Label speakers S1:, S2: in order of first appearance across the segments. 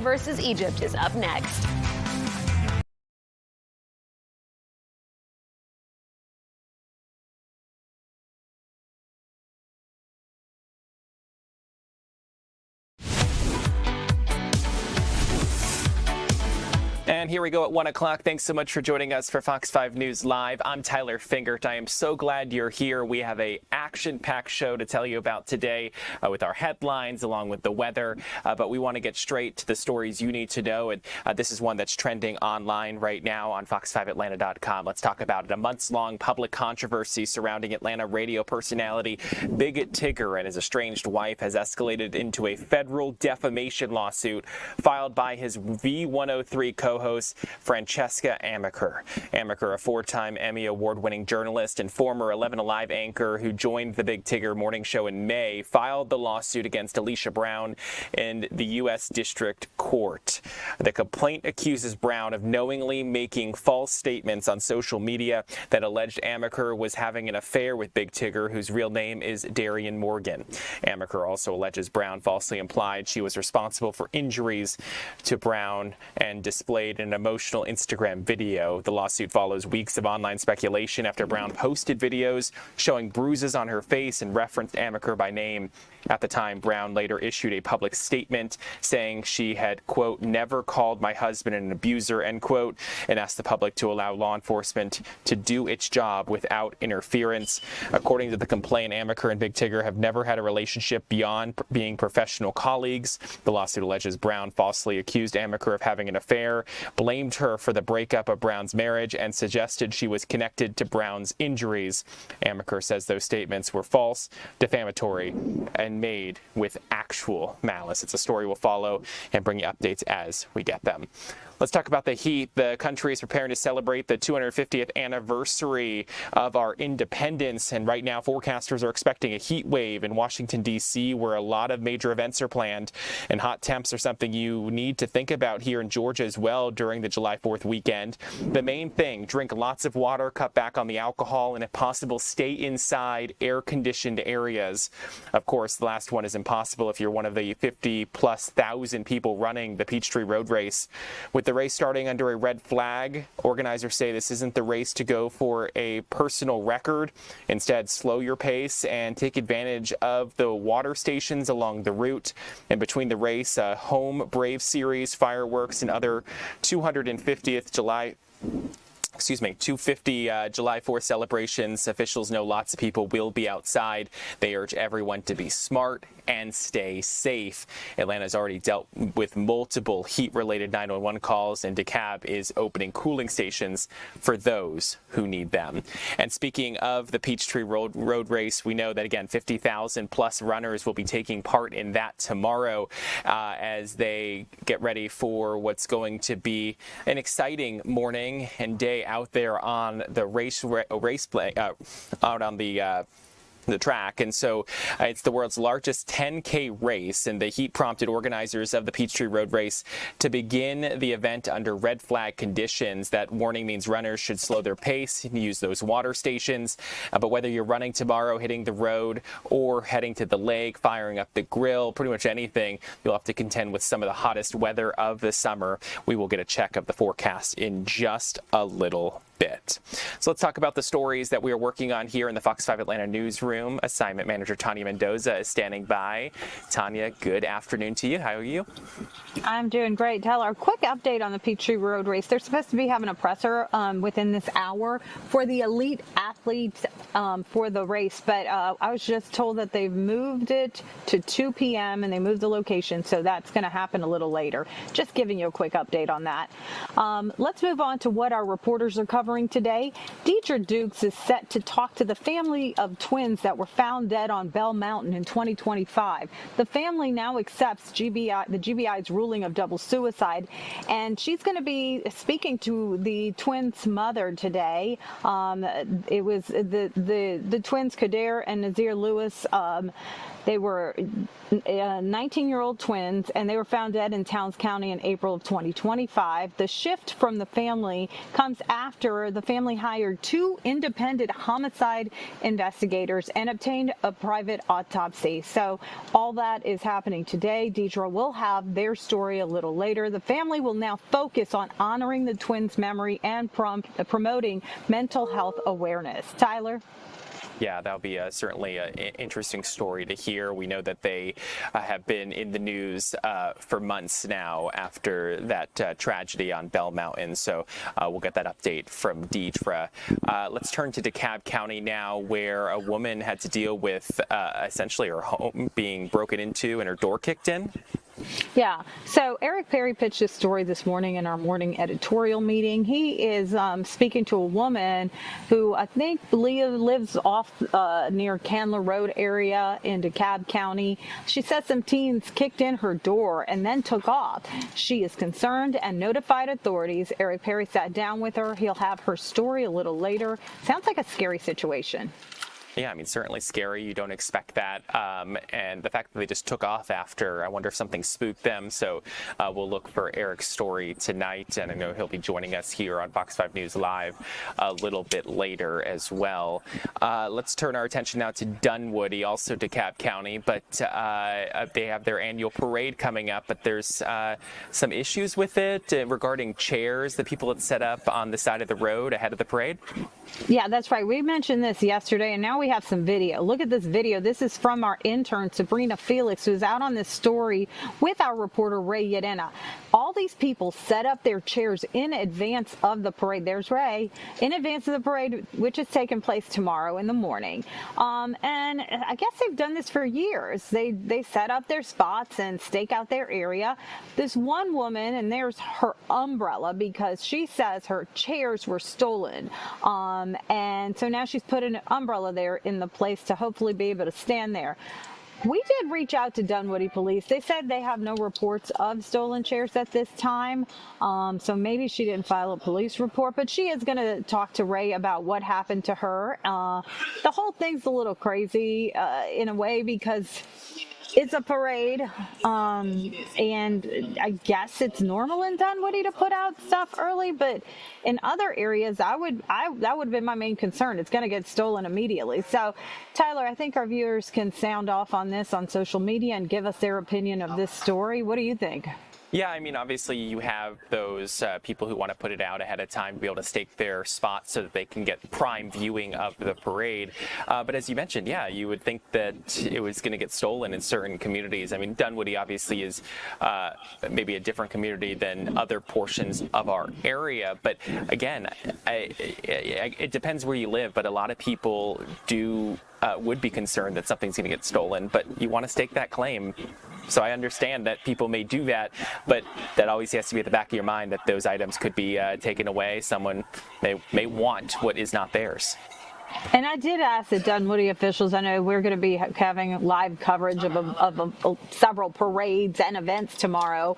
S1: versus Egypt is up next.
S2: And here we go at 1 o'clock. Thanks so much for joining us for Fox 5 News Live. I'm Tyler Fingert. I am so glad you're here. We have a action-packed show to tell you about today with our headlines along with the weather. But we want to get straight to the stories you need to know. And this is one that's trending online right now on fox5atlanta.com. Let's talk about it. A months-long public controversy surrounding Atlanta radio personality Big Tigger and his estranged wife has escalated into a federal defamation lawsuit filed by his V103 co-host Francesca Amaker. Amaker, a four-time Emmy Award-winning journalist and former 11 Alive anchor who joined the Big Tigger morning show in May, filed the lawsuit against Alicia Brown in the U.S. District Court. The complaint accuses Brown of knowingly making false statements on social media that alleged Amaker was having an affair with Big Tigger, whose real name is Darian Morgan. Amaker also alleges Brown falsely implied she was responsible for injuries to Brown and displayed an emotional Instagram video. The lawsuit follows weeks of online speculation after Brown posted videos showing bruises on her face and referenced Amaker by name. At the time, Brown later issued a public statement saying she had, quote, never called my husband an abuser, end quote, and asked the public to allow law enforcement to do its job without interference. According to the complaint, Amaker and Big Tigger have never had a relationship beyond being professional colleagues. The lawsuit alleges Brown falsely accused Amaker of having an affair, blamed her for the breakup of Brown's marriage, and suggested she was connected to Brown's injuries. Amaker says those statements were false, defamatory, and made with actual malice. It's a story we'll follow and bring you updates as we get them. Let's talk about the heat. The country is preparing to celebrate the 250th anniversary of our independence, and right now forecasters are expecting a heat wave in Washington, D.C., where a lot of major events are planned, and hot temps are something you need to think about here in Georgia as well during the July 4th weekend. The main thing, drink lots of water, cut back on the alcohol, and if possible, stay inside air-conditioned areas. Of course, the last one is impossible if you're one of the 50,000+ people running the Peachtree Road Race. With the race starting under a red flag, organizers say this isn't the race to go for a personal record. Instead, slow your pace and take advantage of the water stations along the route. And between the race, a home Brave Series, fireworks, and other 250 July 4th celebrations, officials know lots of people will be outside. They urge everyone to be smart and stay safe. Atlanta's already dealt with multiple heat-related 911 calls, and DeKalb is opening cooling stations for those who need them. And speaking of the Peachtree Road Race, we know that, again, 50,000+ runners will be taking part in that tomorrow as they get ready for what's going to be an exciting morning and day out there on the out on the track. And so it's the world's largest 10K race, and the heat prompted organizers of the Peachtree Road Race to begin the event under red flag conditions. That warning means runners should slow their pace and use those water stations. But whether you're running tomorrow, hitting the road, or heading to the lake, firing up the grill, pretty much anything, you'll have to contend with some of the hottest weather of the summer. We will get a check of the forecast in just a little bit. So let's talk about the stories that we are working on here in the Fox 5 Atlanta newsroom. Assignment manager Tanya Mendoza is standing by. Tanya, good afternoon to you. How are you?
S3: I'm doing great. Tyler, a quick update on the Peachtree Road Race. They're supposed to be having a presser within this hour for the elite athletes for the race, but I was just told that they've moved it to 2 p.m. and they moved the location, so that's going to happen a little later. Just giving you a quick update on that. Let's move on to what our reporters are covering today. Deidre Dukes is set to talk to the family of twins that were found dead on Bell Mountain in 2025. The family now accepts the GBI's ruling of double suicide, and she's going to be speaking to the twins' mother today. It was the twins, Kader and Nazir Lewis. They were 19-year-old twins, and they were found dead in Towns County in April of 2025. The shift from the family comes after the family hired 2 independent homicide investigators and obtained a private autopsy. So all that is happening today. Deidre will have their story a little later. The family will now focus on honoring the twins' memory and promoting mental health awareness. Tyler?
S2: Yeah, that'll be certainly an interesting story to hear. We know that they have been in the news for months now after that tragedy on Bell Mountain. So we'll get that update from Deidre. Let's turn to DeKalb County now, where a woman had to deal with essentially her home being broken into and her door kicked in.
S3: Yeah. So Eric Perry pitched this story this morning in our morning editorial meeting. He is speaking to a woman who I think lives off near Candler Road area in DeKalb County. She says some teens kicked in her door and then took off. She is concerned and notified authorities. Eric Perry sat down with her. He'll have her story a little later. Sounds like a scary situation.
S2: Yeah, I mean, certainly scary. You don't expect that. And the fact that they just took off after, I wonder if something spooked them. So we'll look for Eric's story tonight. And I know he'll be joining us here on Fox 5 News Live a little bit later as well. Let's turn our attention now to Dunwoody, also DeKalb County. But they have their annual parade coming up. But there's some issues with it regarding chairs that people had set up on the side of the road ahead of the parade.
S3: Yeah, that's right. We mentioned this yesterday, and now we have some video. Look at this video. This is from our intern, Sabrina Felix, who's out on this story with our reporter, Ray Yedena. All these people set up their chairs in advance of the parade. There's Ray. In advance of the parade, which is taking place tomorrow in the morning. And I guess they've done this for years. They set up their spots and stake out their area. This one woman, and there's her umbrella, because she says her chairs were stolen. And so now she's put an umbrella there in the place to hopefully be able to stand there. We did reach out to Dunwoody Police. They said they have no reports of stolen chairs at this time. So maybe she didn't file a police report, but she is going to talk to Ray about what happened to her. The whole thing's a little crazy in a way, because it's a parade, and I guess it's normal in Dunwoody to put out stuff early, but in other areas, that would have been my main concern. It's going to get stolen immediately. So, Tyler, I think our viewers can sound off on this on social media and give us their opinion of this story. What do you think?
S2: Yeah, I mean, obviously you have those people who want to put it out ahead of time to be able to stake their spots so that they can get prime viewing of the parade. But as you mentioned, yeah, you would think that it was going to get stolen in certain communities. I mean, Dunwoody obviously is maybe a different community than other portions of our area. But again, it depends where you live. But a lot of people would be concerned that something's going to get stolen. But you want to stake that claim. So I understand that people may do that, but that always has to be at the back of your mind that those items could be taken away. Someone may want what is not theirs.
S3: And I did ask the Dunwoody officials. I know we're going to be having live coverage of several parades and events tomorrow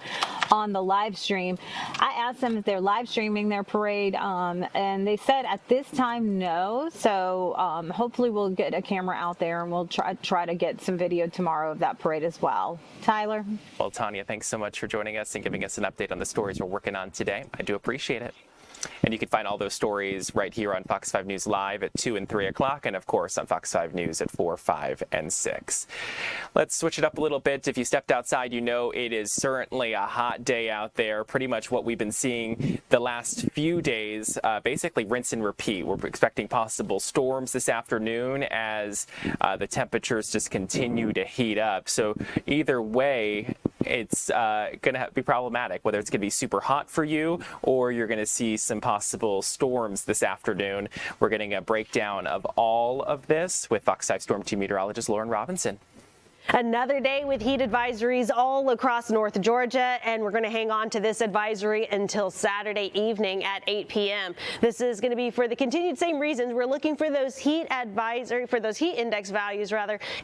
S3: on the live stream. I asked them if they're live streaming their parade, and they said at this time no. So hopefully we'll get a camera out there, and we'll try to get some video tomorrow of that parade as well. Tyler?
S2: Well, Tanya, thanks so much for joining us and giving us an update on the stories we're working on today. I do appreciate it. And you can find all those stories right here on Fox 5 News Live at 2 and 3 o'clock, and of course on Fox 5 News at 4, 5, and 6. Let's switch it up a little bit. If you stepped outside, you know it is certainly a hot day out there. Pretty much what we've been seeing the last few days, basically rinse and repeat. We're expecting possible storms this afternoon as the temperatures just continue to heat up. So either way, it's going to be problematic, whether it's going to be super hot for you or you're going to see some possible storms this afternoon. We're getting a breakdown of all of this with Fox 5 Storm Team meteorologist Lauren Robinson.
S4: Another day with heat advisories all across North Georgia, and we're going to hang on to this advisory until Saturday evening at 8 p.m. This is going to be for the continued same reasons. We're looking for those heat index values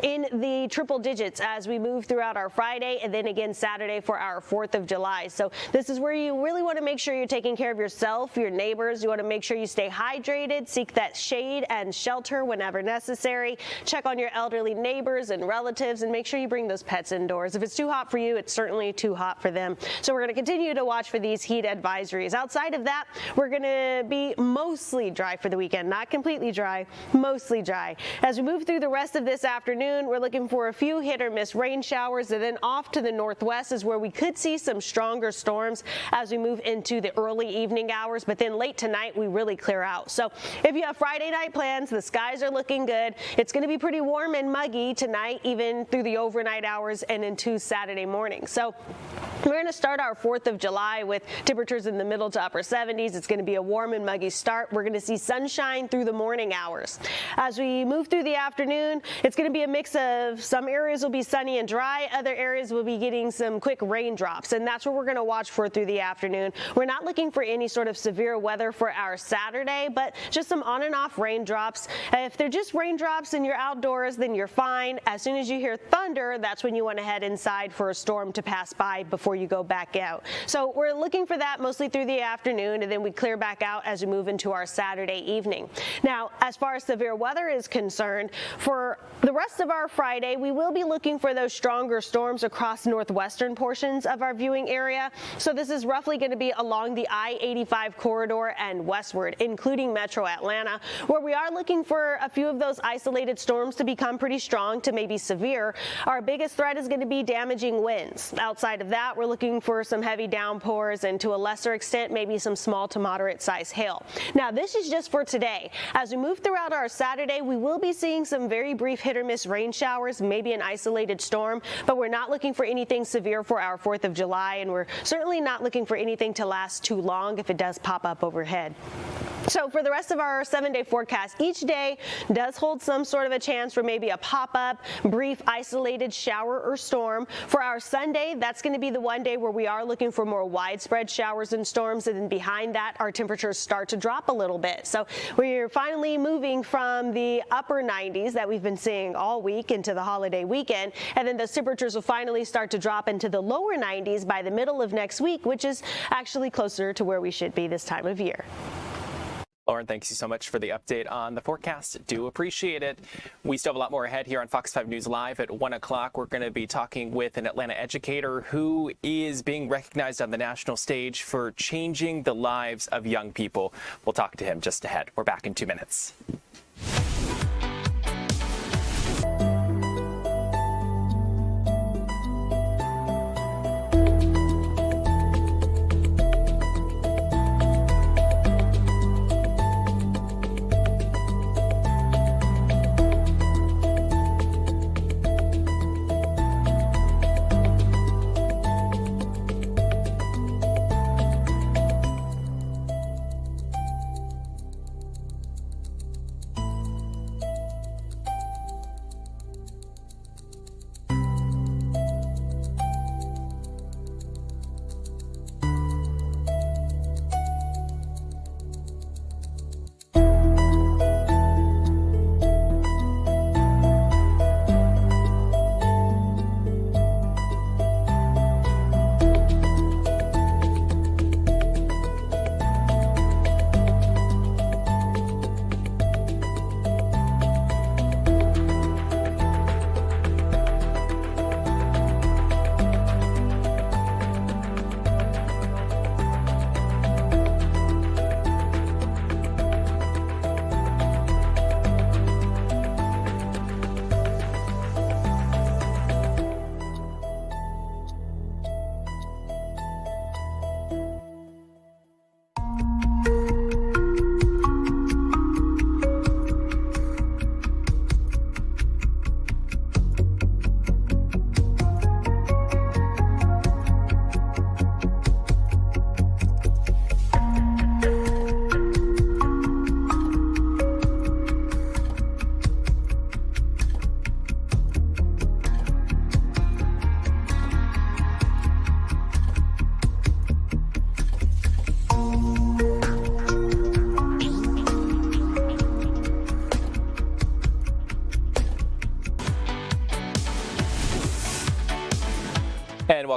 S4: in the triple digits as we move throughout our Friday and then again Saturday for our 4th of July. So this is where you really want to make sure you're taking care of yourself, your neighbors. You want to make sure you stay hydrated, seek that shade and shelter whenever necessary. Check on your elderly neighbors and relatives and and make sure you bring those pets indoors. If it's too hot for you, it's certainly too hot for them. So we're going to continue to watch for these heat advisories. Outside of that, we're going to be mostly dry for the weekend. Not completely dry, mostly dry. As we move through the rest of this afternoon, we're looking for a few hit or miss rain showers, and then off to the northwest is where we could see some stronger storms as we move into the early evening hours, but then late tonight we really clear out. So if you have Friday night plans, the skies are looking good. It's going to be pretty warm and muggy tonight, even through the overnight hours and into Saturday morning. So we're going to start our 4th of July with temperatures in the middle to upper 70s. It's going to be a warm and muggy start. We're going to see sunshine through the morning hours. As we move through the afternoon, it's going to be a mix of some areas will be sunny and dry. Other areas will be getting some quick raindrops, and that's what we're going to watch for through the afternoon. We're not looking for any sort of severe weather for our Saturday, but just some on and off raindrops. If they're just raindrops and you're outdoors, then you're fine. As soon as you hear thunder, that's when you want to head inside for a storm to pass by before you go back out. So we're looking for that mostly through the afternoon, and then we clear back out as we move into our Saturday evening. Now, as far as severe weather is concerned, for the rest of our Friday, we will be looking for those stronger storms across northwestern portions of our viewing area. So this is roughly going to be along the I-85 corridor and westward, including Metro Atlanta, where we are looking for a few of those isolated storms to become pretty strong to maybe severe. Our biggest threat is going to be damaging winds. Outside of that, we're looking for some heavy downpours and to a lesser extent, maybe some small to moderate size hail. Now, this is just for today. As we move throughout our Saturday, we will be seeing some very brief hit or miss rain showers, maybe an isolated storm, but we're not looking for anything severe for our 4th of July, and we're certainly not looking for anything to last too long if it does pop up overhead. So for the rest of our 7-day forecast, each day does hold some sort of a chance for maybe a pop-up, brief, isolated shower or storm. For our Sunday, that's going to be the one day where we are looking for more widespread showers and storms, and then behind that, our temperatures start to drop a little bit. So we're finally moving from the upper 90s that we've been seeing all week into the holiday weekend, and then those temperatures will finally start to drop into the lower 90s by the middle of next week, which is actually closer to where we should be this time of year.
S2: Lauren, thanks you so much for the update on the forecast. Do appreciate it. We still have a lot more ahead here on Fox 5 News Live at 1 o'clock. We're going to be talking with an Atlanta educator who is being recognized on the national stage for changing the lives of young people. We'll talk to him just ahead. We're back in 2 minutes.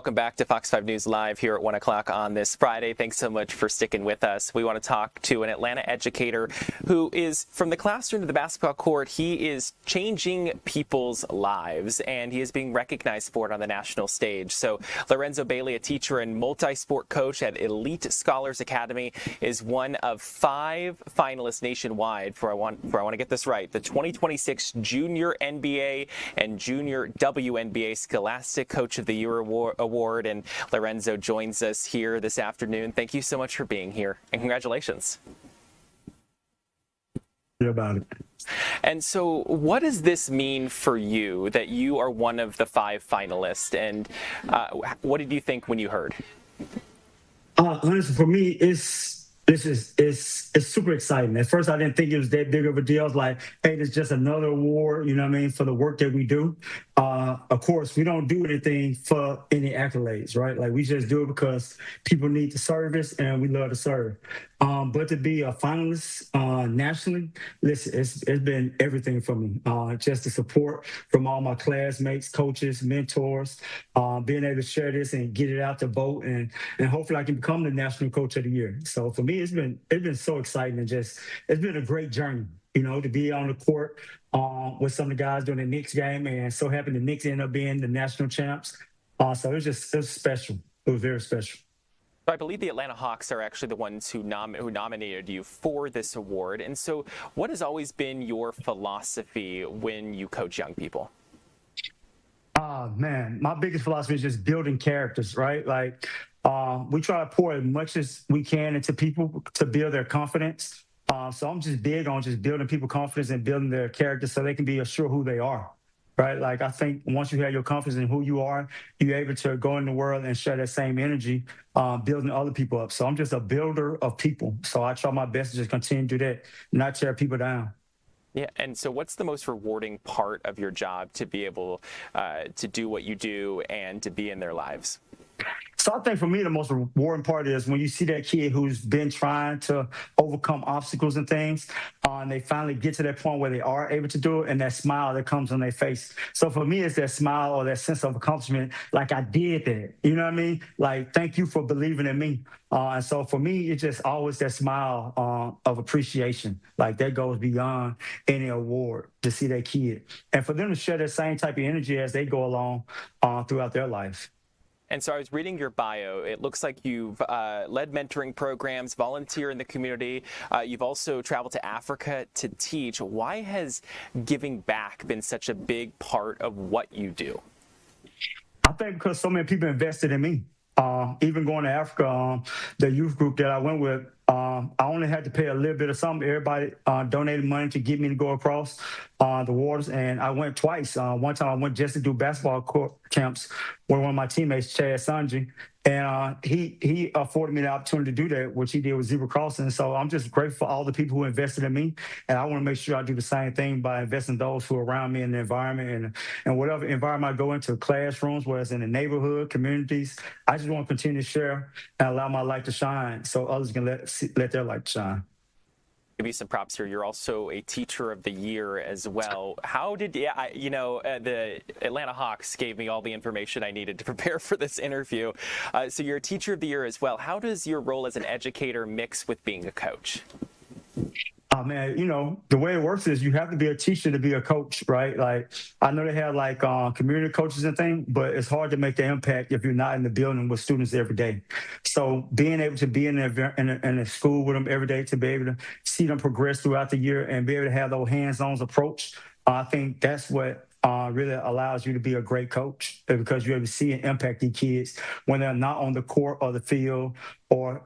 S2: welcome back to Fox 5 News Live here at 1 o'clock on this Friday. Thanks so much for sticking with us. We want to talk to an Atlanta educator who is from the classroom to the basketball court. He is changing people's lives, and he is being recognized for it on the national stage. So Lorenzo Bailey, a teacher and multi-sport coach at Elite Scholars Academy, is one of 5 finalists nationwide for, I want to get this right, the 2026 Junior NBA and Junior WNBA Scholastic Coach of the Year Award, and Lorenzo joins us here this afternoon. Thank you so much for being here, and congratulations.
S5: About it.
S2: And so what does this mean for you that you are one of the 5 finalists, and what did you think when you heard?
S5: Honestly, for me, it's super exciting. At first, I didn't think it was that big of a deal. I was like, hey, it's just another award, you know what I mean, for the work that we do. Of course, we don't do anything for any accolades, right? Like, we just do it because people need the service and we love to serve. But to be a finalist nationally, listen, it's been everything for me. Just the support from all my classmates, coaches, mentors, being able to share this and get it out to vote, and hopefully I can become the National Coach of the Year. So for me, it's been so exciting, and it's been a great journey, you know, to be on the court with some of the guys during the Knicks game, and so happy the Knicks ended up being the national champs. So it was special. It was very special.
S2: I believe the Atlanta Hawks are actually the ones who nominated you for this award. And so what has always been your philosophy when you coach young people?
S5: Man, my biggest philosophy is just building characters, right? Like, we try to pour as much as we can into people to build their confidence. So I'm just big on just building people confidence and building their characters so they can be assured who they are. Right? Like, I think once you have your confidence in who you are, you're able to go in the world and share that same energy, building other people up. So I'm just a builder of people. So I try my best to just continue to do that, not tear people down.
S2: Yeah, and so what's the most rewarding part of your job to be able to do what you do and to be in their lives?
S5: So I think for me, the most rewarding part is when you see that kid who's been trying to overcome obstacles and things, and they finally get to that point where they are able to do it, and that smile that comes on their face. So for me, it's that smile or that sense of accomplishment, like, I did that. You know what I mean? Like, thank you for believing in me. And so for me, it's just always that smile of appreciation. Like, that goes beyond any award to see that kid. And for them to share that same type of energy as they go along throughout their life.
S2: And so I was reading your bio. It looks like you've led mentoring programs, volunteer in the community. You've also traveled to Africa to teach. Why has giving back been such a big part of what you do?
S5: I think because so many people invested in me. Even going to Africa, the youth group that I went with, I only had to pay a little bit of something. Everybody donated money to get me to go across the waters, and I went twice. One time I went just to do basketball court camps with one of my teammates, Chad Sanji, and he afforded me the opportunity to do that, which he did with zebra crossing. So I'm just grateful for all the people who invested in me, and I want to make sure I do the same thing by investing in those who are around me in the environment and whatever environment I go into, classrooms, whether it's in the neighborhood, communities. I just want to continue to share and allow my light to shine so others can let their light shine.
S2: Give you some props here. You're also a Teacher of the Year as well. How did the Atlanta Hawks gave me all the information I needed to prepare for this interview. So you're a Teacher of the Year as well. How does your role as an educator mix with being a coach?
S5: Oh, man, you know, the way it works is you have to be a teacher to be a coach, right? Like, I know they have like community coaches and things, but it's hard to make the impact if you're not in the building with students every day. So being able to be in a school with them every day, to be able to see them progress throughout the year and be able to have those hands-on approach, I think that's what really allows you to be a great coach, because you're able to see and impact these kids when they're not on the court or the field or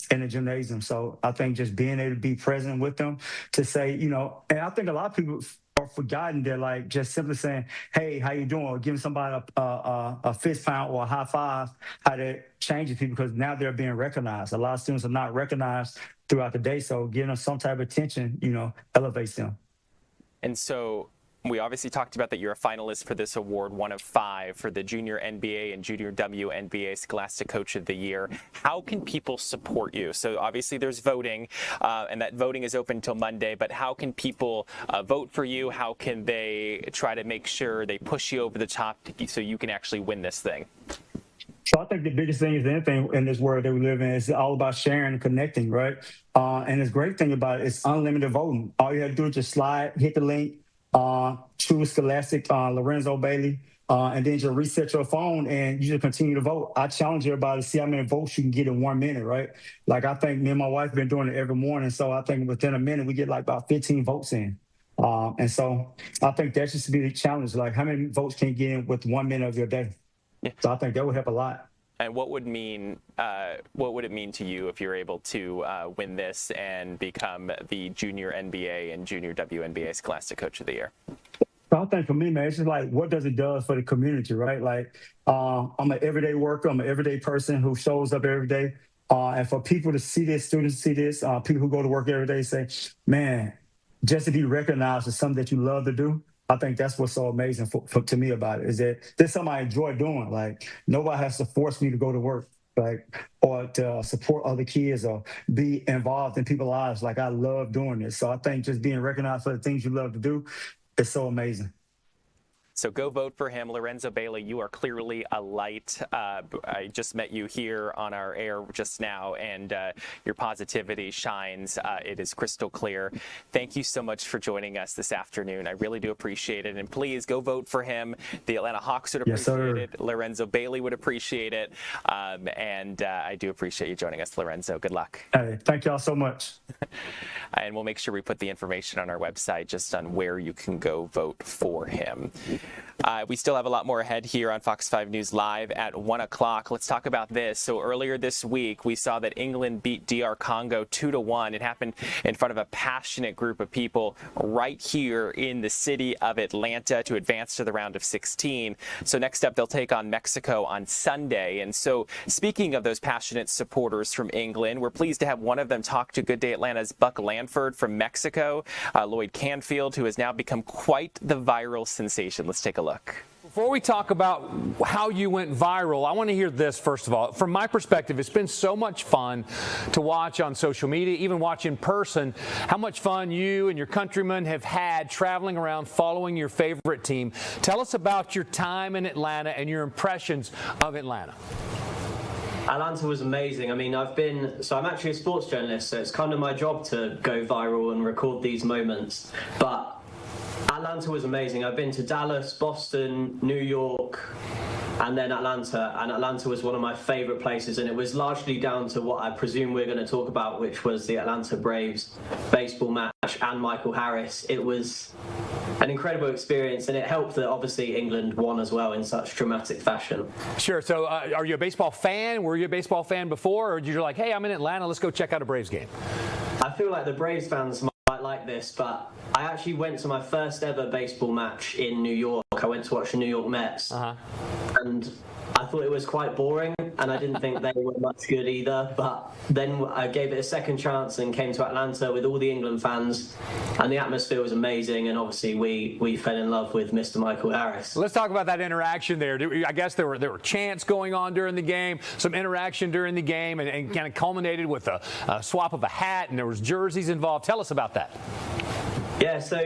S5: in the gymnasium. So I think just being able to be present with them to say, you know, and I think a lot of people are forgotten that, like, just simply saying, hey, how you doing? Or giving somebody a fist pound or a high five, how that changes people, because now they're being recognized. A lot of students are not recognized throughout the day. So giving them some type of attention, you know, elevates them.
S2: And so we obviously talked about that you're a finalist for this award, one of 5 for the Junior NBA and Junior WNBA Scholastic Coach of the Year. How can people support you? So obviously there's voting, and that voting is open until Monday, but how can people vote for you? How can they try to make sure they push you over the top so you can actually win this thing?
S5: So I think the biggest thing is anything in this world that we live in is all about sharing and connecting, right? And the great thing about it is unlimited voting. All you have to do is just slide, hit the link, choose Scholastic, Lorenzo Bailey, and then just reset your phone and you just continue to vote. I challenge everybody to see how many votes you can get in 1 minute, right? Like I think me and my wife been doing it every morning. So I think within a minute, we get like about 15 votes in. And so I think that should be the challenge. Like how many votes can you get in with 1 minute of your day? Yeah. So I think that would help a lot.
S2: And what would it mean to you if you're able to win this and become the junior NBA and junior WNBA Scholastic Coach of the Year?
S5: So I think for me, man, it's just like, what does it do for the community, right? Like, I'm an everyday worker. I'm an everyday person who shows up every day. And for people to see this, students see this, people who go to work every day say, man, just to be recognized as something that you love to do. I think that's what's so amazing to me about it, is that this is something I enjoy doing. Like, nobody has to force me to go to work, like, or to support other kids or be involved in people's lives. Like, I love doing this. So I think just being recognized for the things you love to do is so amazing.
S2: So go vote for him. Lorenzo Bailey, you are clearly a light. I just met you here on our air just now, and your positivity shines. It is crystal clear. Thank you so much for joining us this afternoon. I really do appreciate it. And please go vote for him. The Atlanta Hawks would appreciate it. Lorenzo Bailey would appreciate it. And I do appreciate you joining us, Lorenzo. Good luck.
S5: Hey, thank y'all so much.
S2: And we'll make sure we put the information on our website just on where you can go vote for him. We still have a lot more ahead here on Fox 5 News Live at 1 o'clock. Let's talk about this. So earlier this week, we saw that England beat DR Congo 2-1. It happened in front of a passionate group of people right here in the city of Atlanta to advance to the round of 16. So next up, they'll take on Mexico on Sunday. And so speaking of those passionate supporters from England, we're pleased to have one of them talk to Good Day Atlanta's Buck Lanford from Mexico, Lloyd Canfield, who has now become quite the viral sensation. Let's take a look.
S6: Before we talk about how you went viral, I want to hear this first of all. From my perspective, it's been so much fun to watch on social media, even watch in person, how much fun you and your countrymen have had traveling around following your favorite team. Tell us about your time in Atlanta and your impressions of Atlanta.
S7: Atlanta was amazing. I mean, I'm actually a sports journalist, so it's kind of my job to go viral and record these moments. But Atlanta was amazing. I've been to Dallas, Boston, New York, and then Atlanta. And Atlanta was one of my favorite places. And it was largely down to what I presume we're going to talk about, which was the Atlanta Braves baseball match and Michael Harris. It was an incredible experience, and it helped that obviously England won as well in such dramatic fashion.
S6: Sure. So are you a baseball fan? Were you a baseball fan before? Or did you like, hey, I'm in Atlanta, let's go check out a Braves game?
S7: I feel like the Braves fans might like this, but I actually went to my first ever baseball match in New York. I went to watch the New York Mets. And I thought it was quite boring, and I didn't think they were much good either. But then I gave it a second chance and came to Atlanta with all the England fans, and the atmosphere was amazing. And obviously, we fell in love with Mr. Michael Harris.
S6: Let's talk about that interaction there. I guess there were chants going on during the game, some interaction during the game, and kind of culminated with a swap of a hat, and there was jerseys involved. Tell us about that.
S7: Yeah, so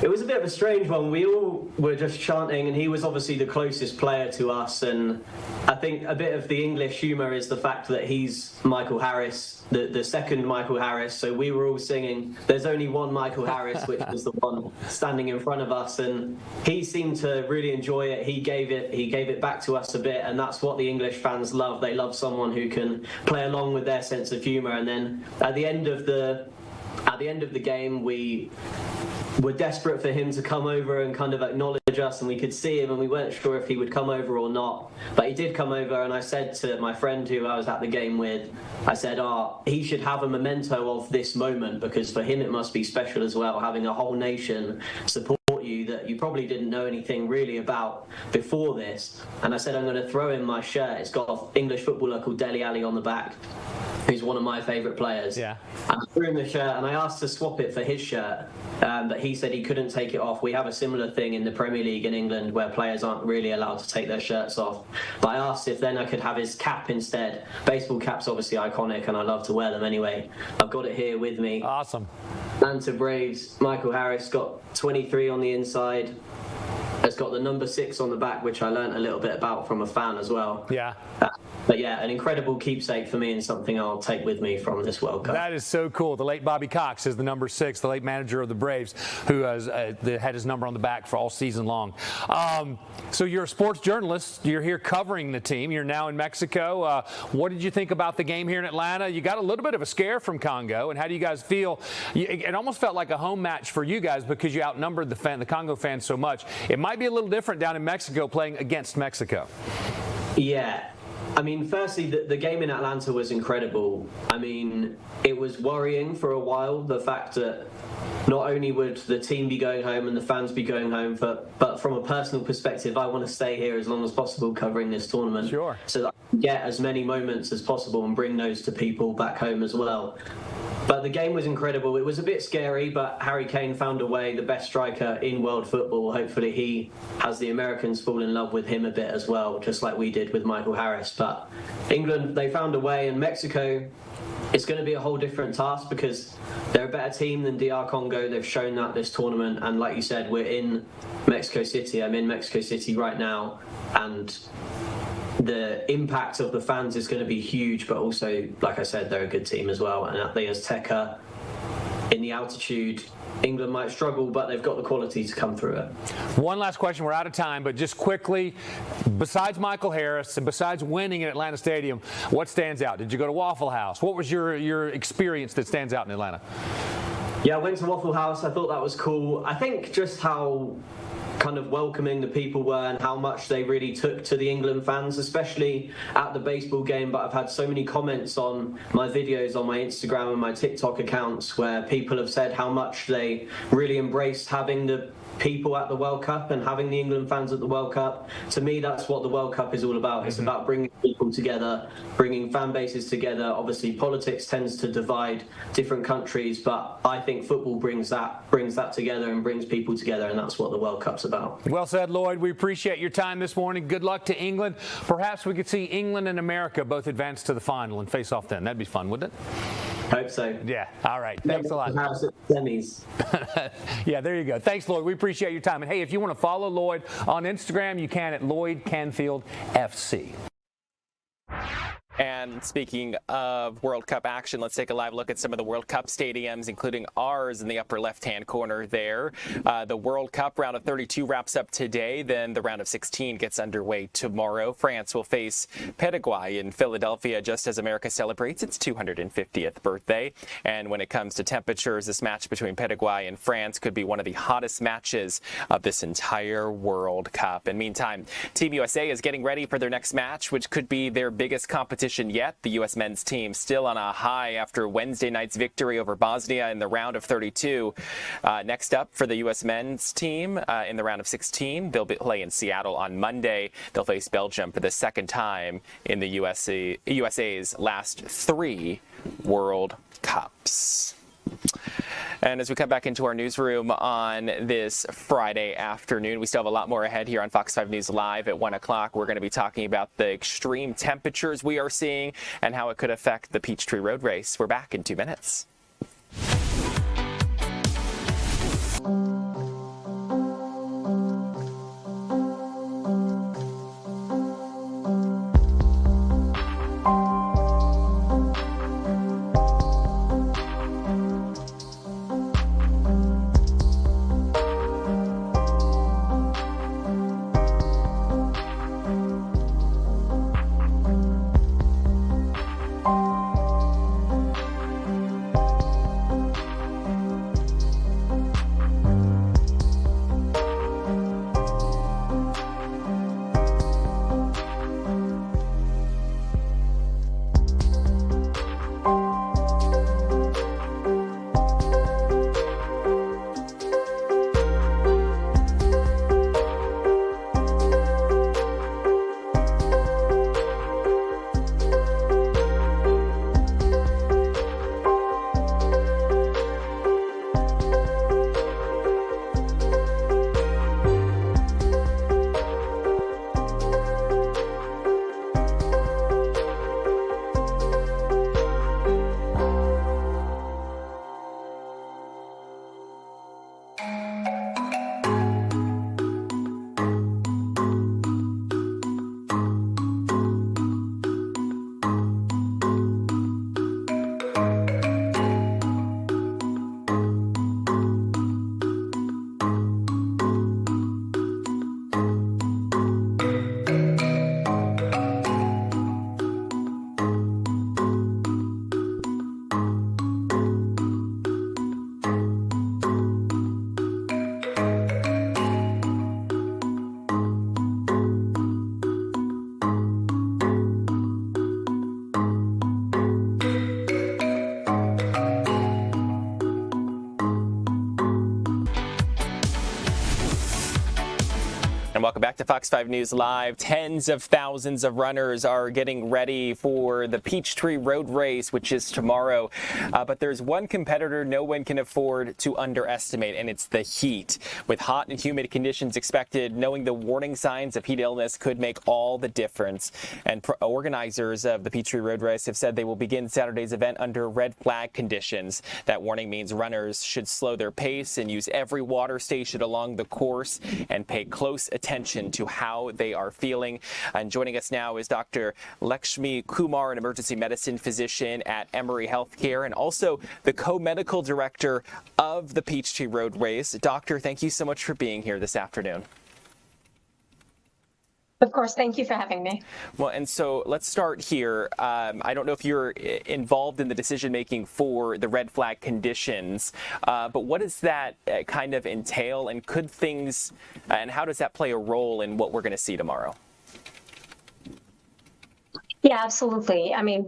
S7: it was a bit of a strange one. We all were just chanting, and he was obviously the closest player to us. And I think a bit of the English humour is the fact that he's Michael Harris, the second Michael Harris. So we were all singing, there's only one Michael Harris, which was the one standing in front of us. And he seemed to really enjoy it. He gave it back to us a bit. And that's what the English fans love. They love someone who can play along with their sense of humour. And then at the end of the game, we were desperate for him to come over and kind of acknowledge us, and we could see him, and we weren't sure if he would come over or not. But he did come over, and I said to my friend who I was at the game with, I said, he should have a memento of this moment, because for him it must be special as well, having a whole nation support you that you probably didn't know anything really about before this. And I said, I'm going to throw in my shirt. It's got an English footballer called Dele Alli on the back, who's one of my favourite players. Yeah. And I threw him the shirt, and I asked to swap it for his shirt, but he said he couldn't take it off. We have a similar thing in the Premier League in England where players aren't really allowed to take their shirts off. But I asked if then I could have his cap instead. Baseball cap's obviously iconic, and I love to wear them anyway. I've got it here with me.
S6: Awesome.
S7: Atlanta Braves, Michael Harris got 23 on the inside. It's got the number 6 on the back, which I learned a little bit about from a fan as well.
S6: Yeah.
S7: But yeah, an incredible keepsake for me and something I'll take with me from this World Cup.
S6: That is so cool. The late Bobby Cox is the number 6, the late manager of the Braves, who has had his number on the back for all season long. So you're a sports journalist. You're here covering the team. You're now in Mexico. What did you think about the game here in Atlanta? You got a little bit of a scare from Congo, and how do you guys feel? It almost felt like a home match for you guys because you outnumbered the Congo fans so much. It might be a little different down in Mexico playing against Mexico.
S7: Yeah. I mean, firstly, the game in Atlanta was incredible. I mean, it was worrying for a while, the fact that not only would the team be going home and the fans be going home, but from a personal perspective, I want to stay here as long as possible covering this tournament.
S6: Sure.
S7: So that I can get as many moments as possible and bring those to people back home as well. But the game was incredible. It was a bit scary, but Harry Kane found a way, the best striker in world football. Hopefully he has the Americans fall in love with him a bit as well, just like we did with Michael Harris. But England, they found a way, and Mexico, it's going to be a whole different task because they're a better team than DR Congo. They've shown that this tournament. And like you said, we're in Mexico City. I'm in Mexico City right now. And the impact of the fans is going to be huge, but also, like I said, they're a good team as well. And at the Azteca, in the altitude, England might struggle, but they've got the quality to come through it.
S6: One last question. We're out of time, but just quickly, besides Michael Harris and besides winning at Atlanta Stadium, what stands out? Did you go to Waffle House? What was your experience that stands out in Atlanta?
S7: Yeah, I went to Waffle House. I thought that was cool. I think just how kind of welcoming the people were and how much they really took to the England fans, especially at the baseball game. But I've had so many comments on my videos on my Instagram and my TikTok accounts where people have said how much they really embraced having the people at the World Cup and having the England fans at the World Cup. To me, that's what the World Cup is all about. It's about bringing people together, bringing fan bases together. Obviously, politics tends to divide different countries, but I think football brings that together and brings people together, and that's what the World Cup's about.
S6: Well said, Lloyd. We appreciate your time this morning. Good luck to England. Perhaps we could see England and America both advance to the final and face off then. That'd be fun, wouldn't it?
S7: Hope so.
S6: Yeah. All right. Thanks a lot.
S7: Semis.
S6: Yeah, there you go. Thanks, Lloyd. We appreciate your time. And hey, if you want to follow Lloyd on Instagram, you can at Lloyd Canfield FC.
S2: And speaking of World Cup action, let's take a live look at some of the World Cup stadiums, including ours in the upper left-hand corner there. The World Cup round of 32 wraps up today. Then the round of 16 gets underway tomorrow. France will face Paraguay in Philadelphia just as America celebrates its 250th birthday. And when it comes to temperatures, this match between Paraguay and France could be one of the hottest matches of this entire World Cup. And meantime, Team USA is getting ready for their next match, which could be their biggest competition yet. The U.S. men's team still on a high after Wednesday night's victory over Bosnia in the round of 32. Next up for the U.S. men's team in the round of 16, they'll play in Seattle on Monday. They'll face Belgium for the second time in the USA's last 3 World Cups. And as we come back into our newsroom on this Friday afternoon, we still have a lot more ahead here on Fox 5 News Live at 1 o'clock. We're going to be talking about the extreme temperatures we are seeing and how it could affect the Peachtree Road Race. We're back in 2 minutes. welcome back to Fox 5 News Live. Tens of thousands of runners are getting ready for the Peachtree Road Race, which is tomorrow. But there's one competitor no one can afford to underestimate, and it's the heat. With hot and humid conditions expected, knowing the warning signs of heat illness could make all the difference. And organizers of the Peachtree Road Race have said they will begin Saturday's event under red flag conditions. That warning means runners should slow their pace and use every water station along the course and pay close attention to how they are feeling. And joining us now is Dr. Lakshmi Kumar, an emergency medicine physician at Emory Healthcare and also the co-medical director of the Peachtree Road Race. Doctor, thank you so much for being here this afternoon.
S8: Of course, thank you for having me.
S2: Well, and so let's start here. I don't know if you're involved in the decision-making for the red flag conditions, but what does that kind of entail, and could things, and how does that play a role in what we're going to see tomorrow?
S8: Yeah, absolutely. I mean,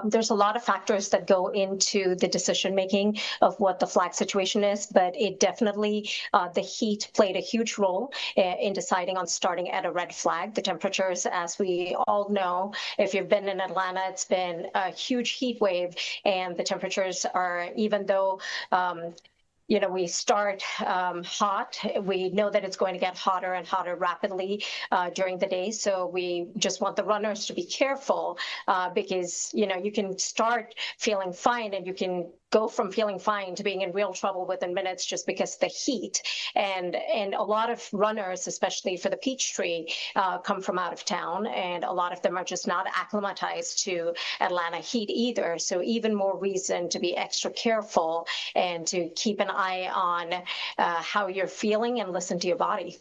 S8: there's a lot of factors that go into the decision making of what the flag situation is, but it definitely, the heat played a huge role in deciding on starting at a red flag. The temperatures, as we all know, if you've been in Atlanta, it's been a huge heat wave, and the temperatures are, even though we start hot, we know that it's going to get hotter and hotter rapidly during the day. So we just want the runners to be careful because, you can start feeling fine and you can go from feeling fine to being in real trouble within minutes just because of the heat. And a lot of runners, especially for the Peachtree, come from out of town, and a lot of them are just not acclimatized to Atlanta heat either. So even more reason to be extra careful and to keep an eye on how you're feeling and listen to your body.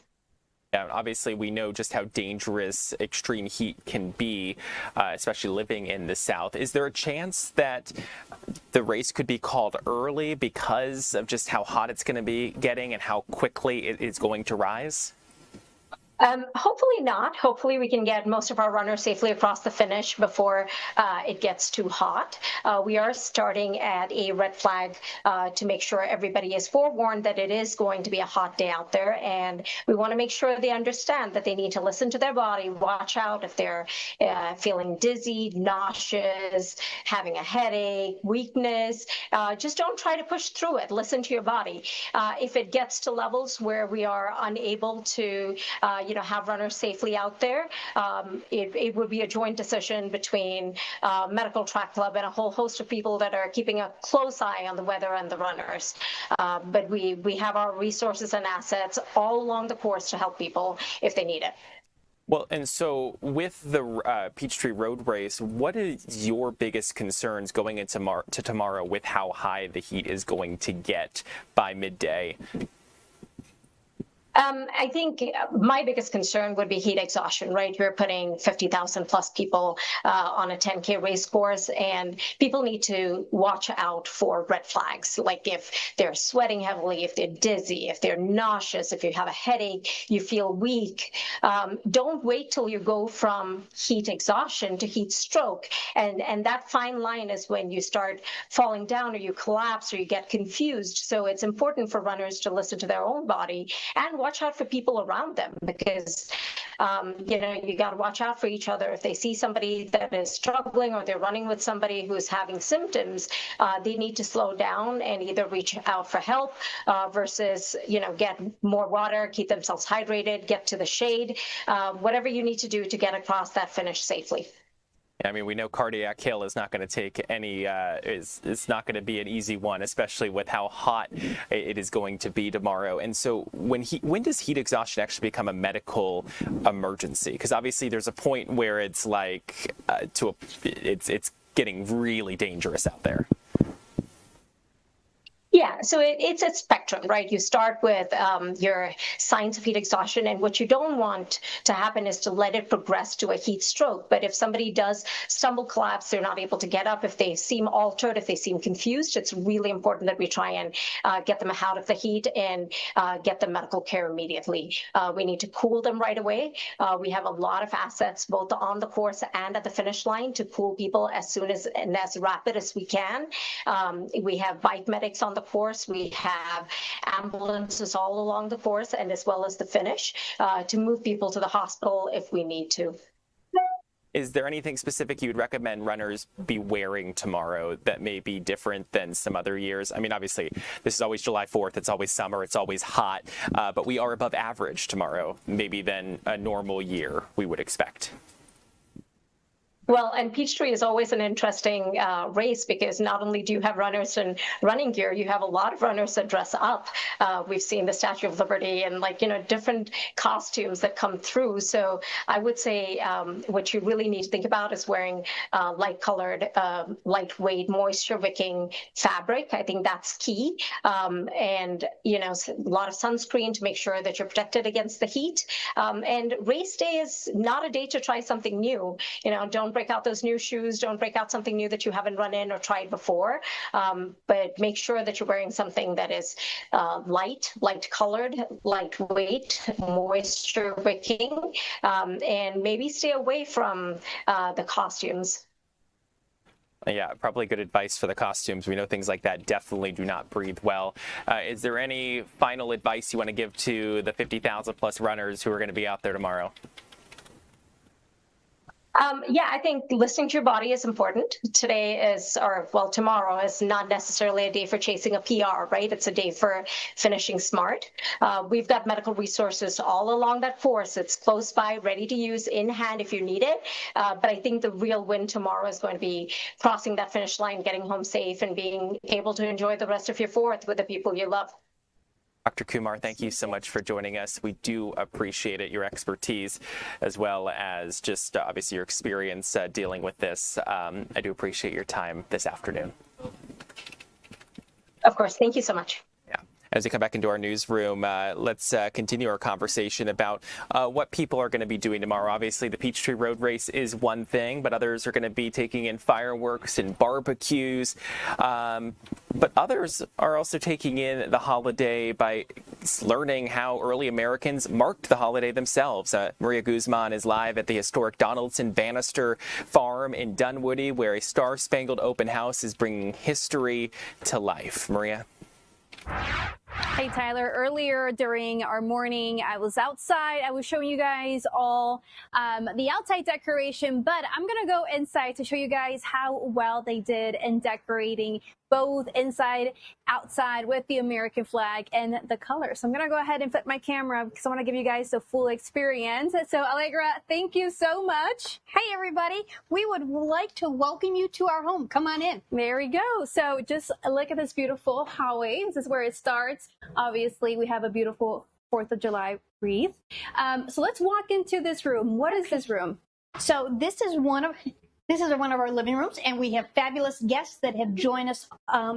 S2: Yeah, obviously, we know just how dangerous extreme heat can be, especially living in the South. Is there a chance that the race could be called early because of just how hot it's going to be getting and how quickly it is going to rise?
S8: Hopefully not. Hopefully we can get most of our runners safely across the finish before it gets too hot. We are starting at a red flag to make sure everybody is forewarned that it is going to be a hot day out there, and we want to make sure they understand that they need to listen to their body, watch out if they're feeling dizzy, nauseous, having a headache, weakness. Just don't try to push through it. Listen to your body. If it gets to levels where we are unable to have runners safely out there, it would be a joint decision between Medical Track Club and a whole host of people that are keeping a close eye on the weather and the runners. But we have our resources and assets all along the course to help people if they need it.
S2: Well, and so with the Peachtree Road Race, what is your biggest concerns going into tomorrow with how high the heat is going to get by midday?
S8: I think my biggest concern would be heat exhaustion, right? You're putting 50,000 plus people on a 10K race course, and people need to watch out for red flags. Like if they're sweating heavily, if they're dizzy, if they're nauseous, if you have a headache, you feel weak. Don't wait till you go from heat exhaustion to heat stroke. And that fine line is when you start falling down or you collapse or you get confused. So it's important for runners to listen to their own body and watch out for people around them, because you got to watch out for each other. If they see somebody that is struggling or they're running with somebody who's having symptoms, they need to slow down and either reach out for help versus get more water, keep themselves hydrated, get to the shade, whatever you need to do to get across that finish safely.
S2: I mean, we know Cardiac Hill is not going to take any, it's not going to be an easy one, especially with how hot it is going to be tomorrow. And so when does heat exhaustion actually become a medical emergency? Because obviously there's a point where it's like, it's getting really dangerous out there.
S8: Yeah, so it's a spectrum, right? You start with your signs of heat exhaustion, and what you don't want to happen is to let it progress to a heat stroke. But if somebody does stumble, collapse, they're not able to get up, if they seem altered, if they seem confused, it's really important that we try and get them out of the heat and get them medical care immediately. We need to cool them right away. We have a lot of assets both on the course and at the finish line to cool people as soon as and as rapid as we can. We have bike medics on the the course. We have ambulances all along the course and as well as the finish to move people to the hospital if we need to.
S2: Is there anything specific you'd recommend runners be wearing tomorrow that may be different than some other years? I mean, obviously, this is always July 4th. It's always summer. It's always hot. But we are above average tomorrow, maybe than a normal year we would expect.
S8: Well, and Peachtree is always an interesting race because not only do you have runners in running gear, you have a lot of runners that dress up. We've seen the Statue of Liberty and different costumes that come through. So I would say what you really need to think about is wearing light-colored, lightweight, moisture-wicking fabric. I think that's key. And, a lot of sunscreen to make sure that you're protected against the heat. And race day is not a day to try something new. Don't break out those new shoes. Don't break out something new that you haven't run in or tried before. But make sure that you're wearing something that is light-colored, lightweight, moisture-wicking, and maybe stay away from the costumes.
S2: Yeah, probably good advice for the costumes. We know things like that definitely do not breathe well. Is there any final advice you want to give to the 50,000 plus runners who are going to be out there tomorrow?
S8: I think listening to your body is important. Tomorrow is not necessarily a day for chasing a PR, right? It's a day for finishing smart. We've got medical resources all along that course. It's close by, ready to use, in hand if you need it. But I think the real win tomorrow is going to be crossing that finish line, getting home safe, and being able to enjoy the rest of your fourth with the people you love.
S2: Dr. Kumar, thank you so much for joining us. We do appreciate it, your expertise, as well as just obviously your experience dealing with this. I do appreciate your time this afternoon.
S8: Of course. Thank you so much.
S2: As we come back into our newsroom, let's continue our conversation about what people are going to be doing tomorrow. Obviously, the Peachtree Road Race is one thing, but others are going to be taking in fireworks and barbecues. But others are also taking in the holiday by learning how early Americans marked the holiday themselves. Maria Guzman is live at the historic Donaldson Bannister Farm in Dunwoody, where a star-spangled open house is bringing history to life. Maria?
S9: Hey Tyler, earlier during our morning I was outside. I was showing you guys all the outside decoration, but I'm gonna go inside to show you guys how well they did in decorating both inside, outside with the American flag and the colors. So I'm gonna go ahead and flip my camera because I want to give you guys the full experience. So Allegra, thank you so much.
S10: Hey everybody, we would like to welcome you to our home. Come on in.
S9: There we go. So just look at this beautiful hallway. This is where it starts. Obviously, we have a beautiful 4th of July wreath. So let's walk into this room. What is this room?
S10: So this is one of our living rooms, and we have fabulous guests that have joined us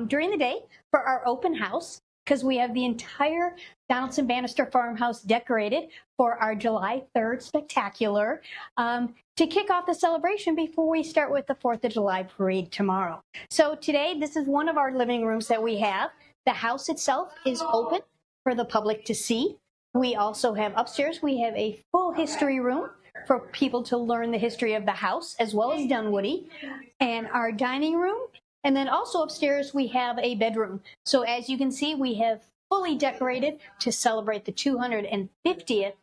S10: during the day for our open house, because we have the entire Donaldson Bannister farmhouse decorated for our July 3rd spectacular to kick off the celebration before we start with the 4th of July parade tomorrow. So today, this is one of our living rooms that we have. The house itself is open for the public to see. We also have upstairs, we have a full history room for people to learn the history of the house, as well as Dunwoody, and our dining room. And then also upstairs, we have a bedroom. So as you can see, we have fully decorated to celebrate the 250th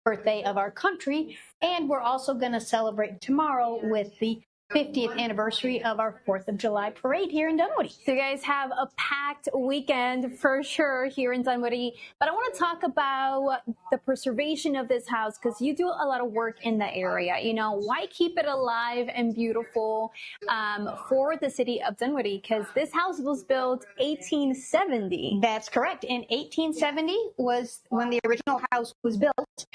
S10: birthday of our country. And we're also going to celebrate tomorrow with the 50th anniversary of our 4th of July parade here in Dunwoody.
S9: So you guys have a packed weekend for sure here in Dunwoody, but I want to talk about the preservation of this house, because you do a lot of work in the area. Why keep it alive and beautiful for the city of Dunwoody? Because this house was built 1870.
S10: That's correct. In 1870 was when the original house was built.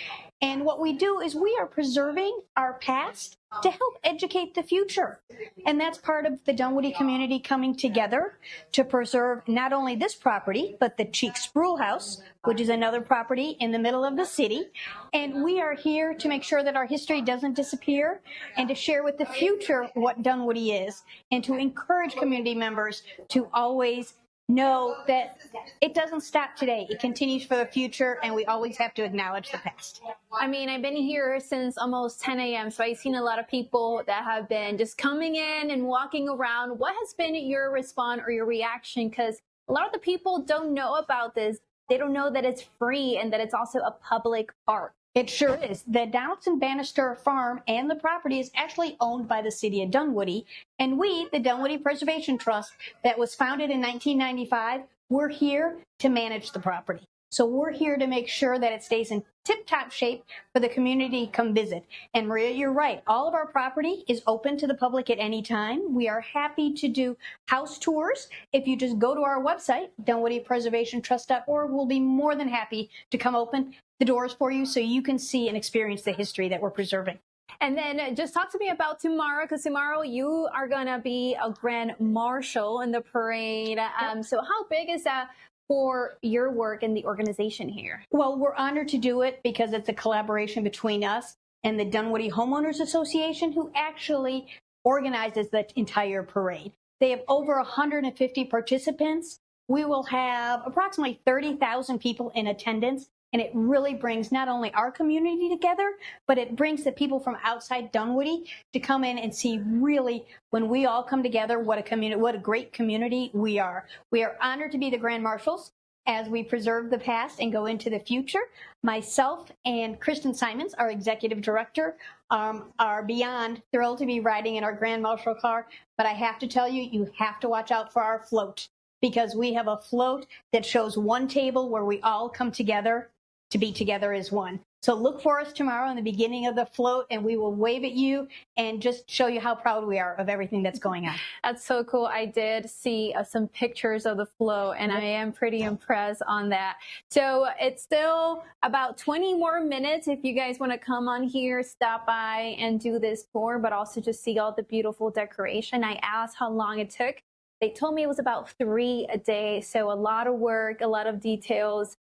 S10: And what we do is we are preserving our past to help educate the future. And that's part of the Dunwoody community coming together to preserve not only this property, but the Cheek Spruill House, which is another property in the middle of the city. And we are here to make sure that our history doesn't disappear and to share with the future what Dunwoody is, and to encourage community members to always know that it doesn't stop today. It continues for the future, and we always have to acknowledge the past.
S9: I mean, I've been here since almost 10 a.m., so I've seen a lot of people that have been just coming in and walking around. What has been your response or your reaction? Because a lot of the people don't know about this. They don't know that it's free and that it's also a public park.
S10: It sure is. The Donaldson Bannister Farm and the property is actually owned by the city of Dunwoody. And we, the Dunwoody Preservation Trust, that was founded in 1995, we're here to manage the property. So we're here to make sure that it stays in tip-top shape for the community to come visit. And Maria, you're right. All of our property is open to the public at any time. We are happy to do house tours. If you just go to our website, DunwoodyPreservationTrust.org, we'll be more than happy to come open the doors for you so you can see and experience the history that we're preserving.
S9: And then just talk to me about tomorrow, because tomorrow you are going to be a grand marshal in the parade. So how big is that for your work in the organization here?
S10: Well, we're honored to do it because it's a collaboration between us and the Dunwoody Homeowners Association, who actually organizes the entire parade. They have over 150 participants. We will have approximately 30,000 people in attendance. And it really brings not only our community together, but it brings the people from outside Dunwoody to come in and see really when we all come together, what a great community we are. We are honored to be the Grand Marshals as we preserve the past and go into the future. Myself and Kristen Simons, our executive director, are beyond thrilled to be riding in our Grand Marshal car. But I have to tell you, you have to watch out for our float, because we have a float that shows one table where we all come together to be together as one. So look for us tomorrow in the beginning of the float, and we will wave at you and just show you how proud we are of everything that's going on.
S9: That's so cool. I did see some pictures of the float, and I am pretty impressed on that. So it's still about 20 more minutes if you guys want to come on here, stop by and do this tour, but also just see all the beautiful decoration. I asked how long it took. They told me it was about 3 a day. So a lot of work, a lot of details.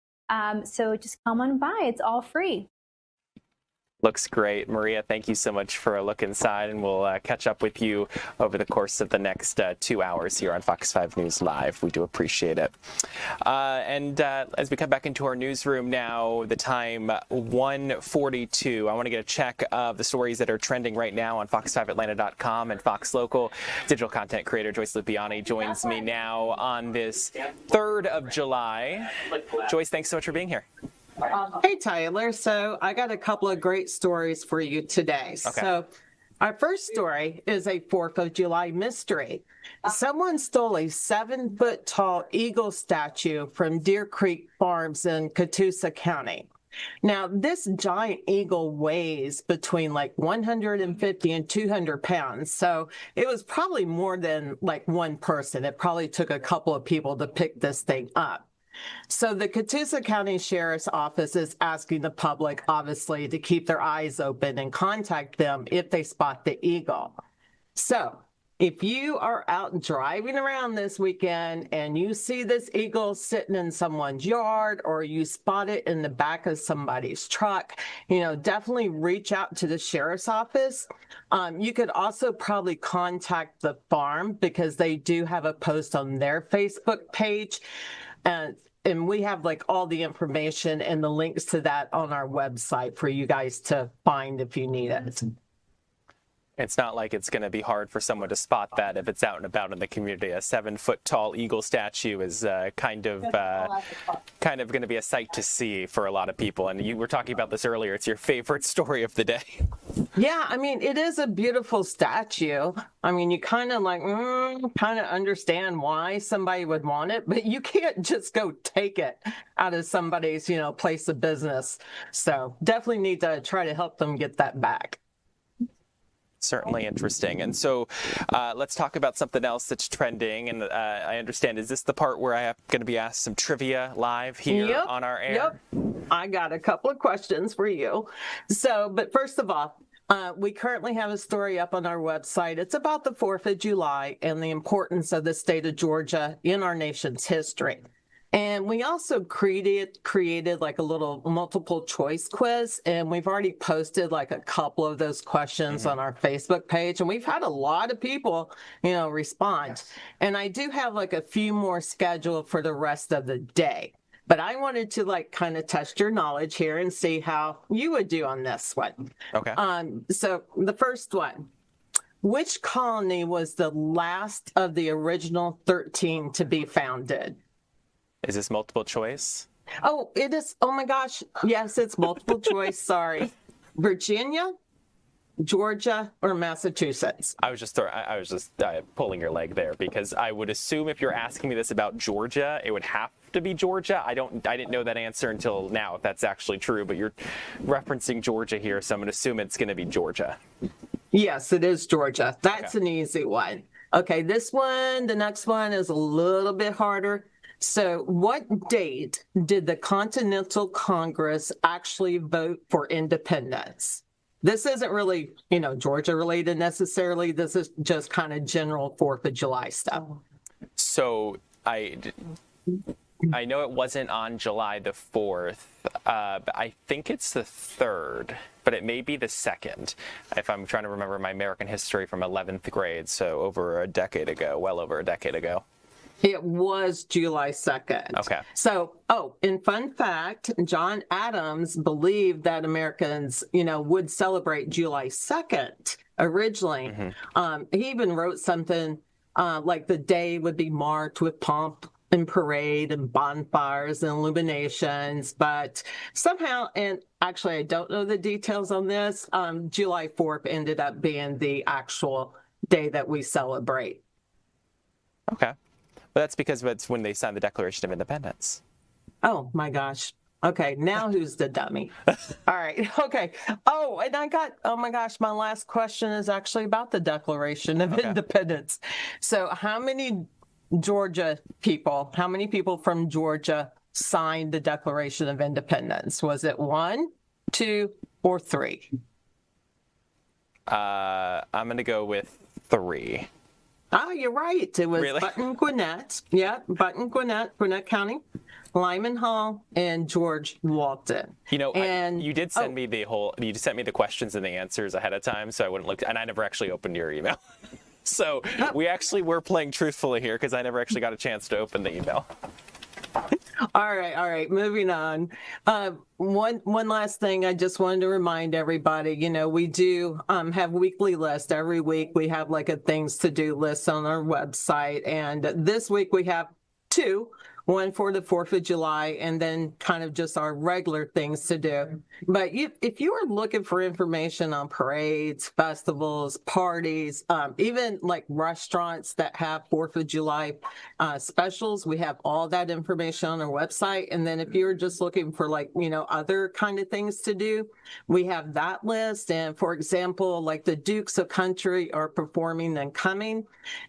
S9: So just come on by. It's all free.
S2: Looks great. Maria, thank you so much for a look inside, and we'll catch up with you over the course of the next 2 hours here on Fox 5 News Live. We do appreciate it. And as we come back into our newsroom now, the time 1:42. I want to get a check of the stories that are trending right now on fox5atlanta.com and Fox Local. Digital content creator Joyce Lupiani joins me now on this 3rd of July. Joyce, thanks so much for being here.
S11: Hey, Tyler. So I got a couple of great stories for you today. Okay. So our first story is a 4th of July mystery. Someone stole a 7-foot-tall eagle statue from Deer Creek Farms in Catoosa County. Now, this giant eagle weighs between like 150 and 200 pounds. So it was probably more than like one person. It probably took a couple of people to pick this thing up. So the Catoosa County Sheriff's Office is asking the public, obviously, to keep their eyes open and contact them if they spot the eagle. So if you are out driving around this weekend and you see this eagle sitting in someone's yard, or you spot it in the back of somebody's truck, definitely reach out to the Sheriff's Office. You could also probably contact the farm, because they do have a post on their Facebook page. And we have like all the information and the links to that on our website for you guys to find if you need it.
S2: It's not like it's going to be hard for someone to spot that if it's out and about in the community. A 7-foot-tall eagle statue is kind of going to be a sight to see for a lot of people. And you were talking about this earlier. It's your favorite story of the day.
S11: Yeah, I mean, it is a beautiful statue. I mean, you kind of understand why somebody would want it, but you can't just go take it out of somebody's, place of business. So definitely need to try to help them get that back.
S2: Certainly interesting. And so let's talk about something else that's trending. And I understand, is this the part where I am going to be asked some trivia live here on our air?
S11: Yep. I got a couple of questions for you. But first of all, we currently have a story up on our website. It's about the 4th of July and the importance of the state of Georgia in our nation's history. And we also created like a little multiple choice quiz, and we've already posted like a couple of those questions on our Facebook page, and we've had a lot of people, respond. Yes. And I do have like a few more scheduled for the rest of the day. But I wanted to kind of test your knowledge here and see how you would do on this one.
S2: Okay.
S11: So the first one, which colony was the last of the original 13 to be founded?
S2: Is this multiple choice?
S11: Oh, it is. Oh my gosh. Yes, it's multiple choice. Sorry. Virginia, Georgia, or Massachusetts?
S2: I was just pulling your leg there, because I would assume if you're asking me this about Georgia, it would have to be Georgia. I didn't know that answer until now, if that's actually true, but you're referencing Georgia here, so I'm going to assume it's going to be Georgia.
S11: Yes, it is Georgia. That's an easy one. Okay, the next one is a little bit harder. So what date did the Continental Congress actually vote for independence? This isn't really, Georgia related necessarily. This is just kind of general 4th of July stuff.
S2: So I know it wasn't on July the 4th, but I think it's the 3rd, but it may be the 2nd, if I'm trying to remember my American history from 11th grade, so over a decade ago, well over a decade ago.
S11: It was July 2nd.
S2: Okay.
S11: So, and fun fact, John Adams believed that Americans, would celebrate July 2nd originally. He even wrote something like the day would be marked with pomp and parade and bonfires and illuminations, but somehow, and actually I don't know the details on this, July 4th ended up being the actual day that we celebrate.
S2: Okay. But that's because it's when they signed the Declaration of Independence.
S11: Oh my gosh. Okay, now who's the dummy? All right, okay. Oh, and oh my gosh, my last question is actually about the Declaration of Independence. So how many people from Georgia signed the Declaration of Independence? Was it 1, 2, or 3?
S2: I'm going to go with 3.
S11: Oh, you're right. It was
S2: Really?
S11: Button Gwinnett. Yeah, Button Gwinnett, Gwinnett County, Lyman Hall, and George Walton.
S2: You did send me you sent me the questions and the answers ahead of time, so I wouldn't look, and I never actually opened your email. So we actually were playing truthfully here, because I never actually got a chance to open the email.
S11: All right. Moving on. One last thing I just wanted to remind everybody, we do have weekly lists. Every week we have like a things to do list on our website. And this week we have 2. One for the 4th of July, and then kind of just our regular things to do. But if you are looking for information on parades, festivals, parties, even like restaurants that have 4th of July specials, we have all that information on our website. And then if you're just looking for other kind of things to do, we have that list. And for example, like the Dukes of Country are performing and coming.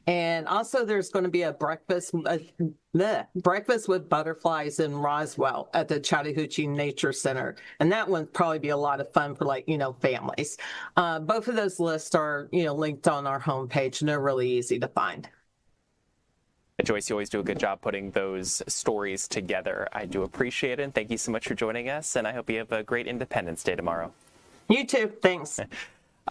S11: And also there's going to be a breakfast with butterflies in Roswell at the Chattahoochee Nature Center. And that one probably be a lot of fun for families. Both of those lists are, linked on our homepage, and they're really easy to find.
S2: Joyce, you always do a good job putting those stories together. I do appreciate it. And thank you so much for joining us. And I hope you have a great Independence Day tomorrow.
S11: You too. Thanks.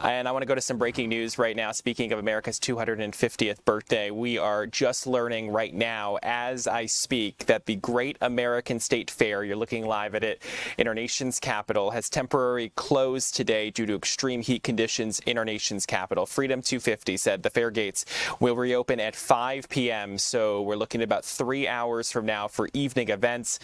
S2: And I want to go to some breaking news right now. Speaking of America's 250th birthday, we are just learning right now, as I speak, that the Great American State Fair, you're looking live at it, in our nation's capital, has temporarily closed today due to extreme heat conditions in our nation's capital. Freedom 250 said the fair gates will reopen at 5 p.m., so we're looking at about 3 hours from now for evening events.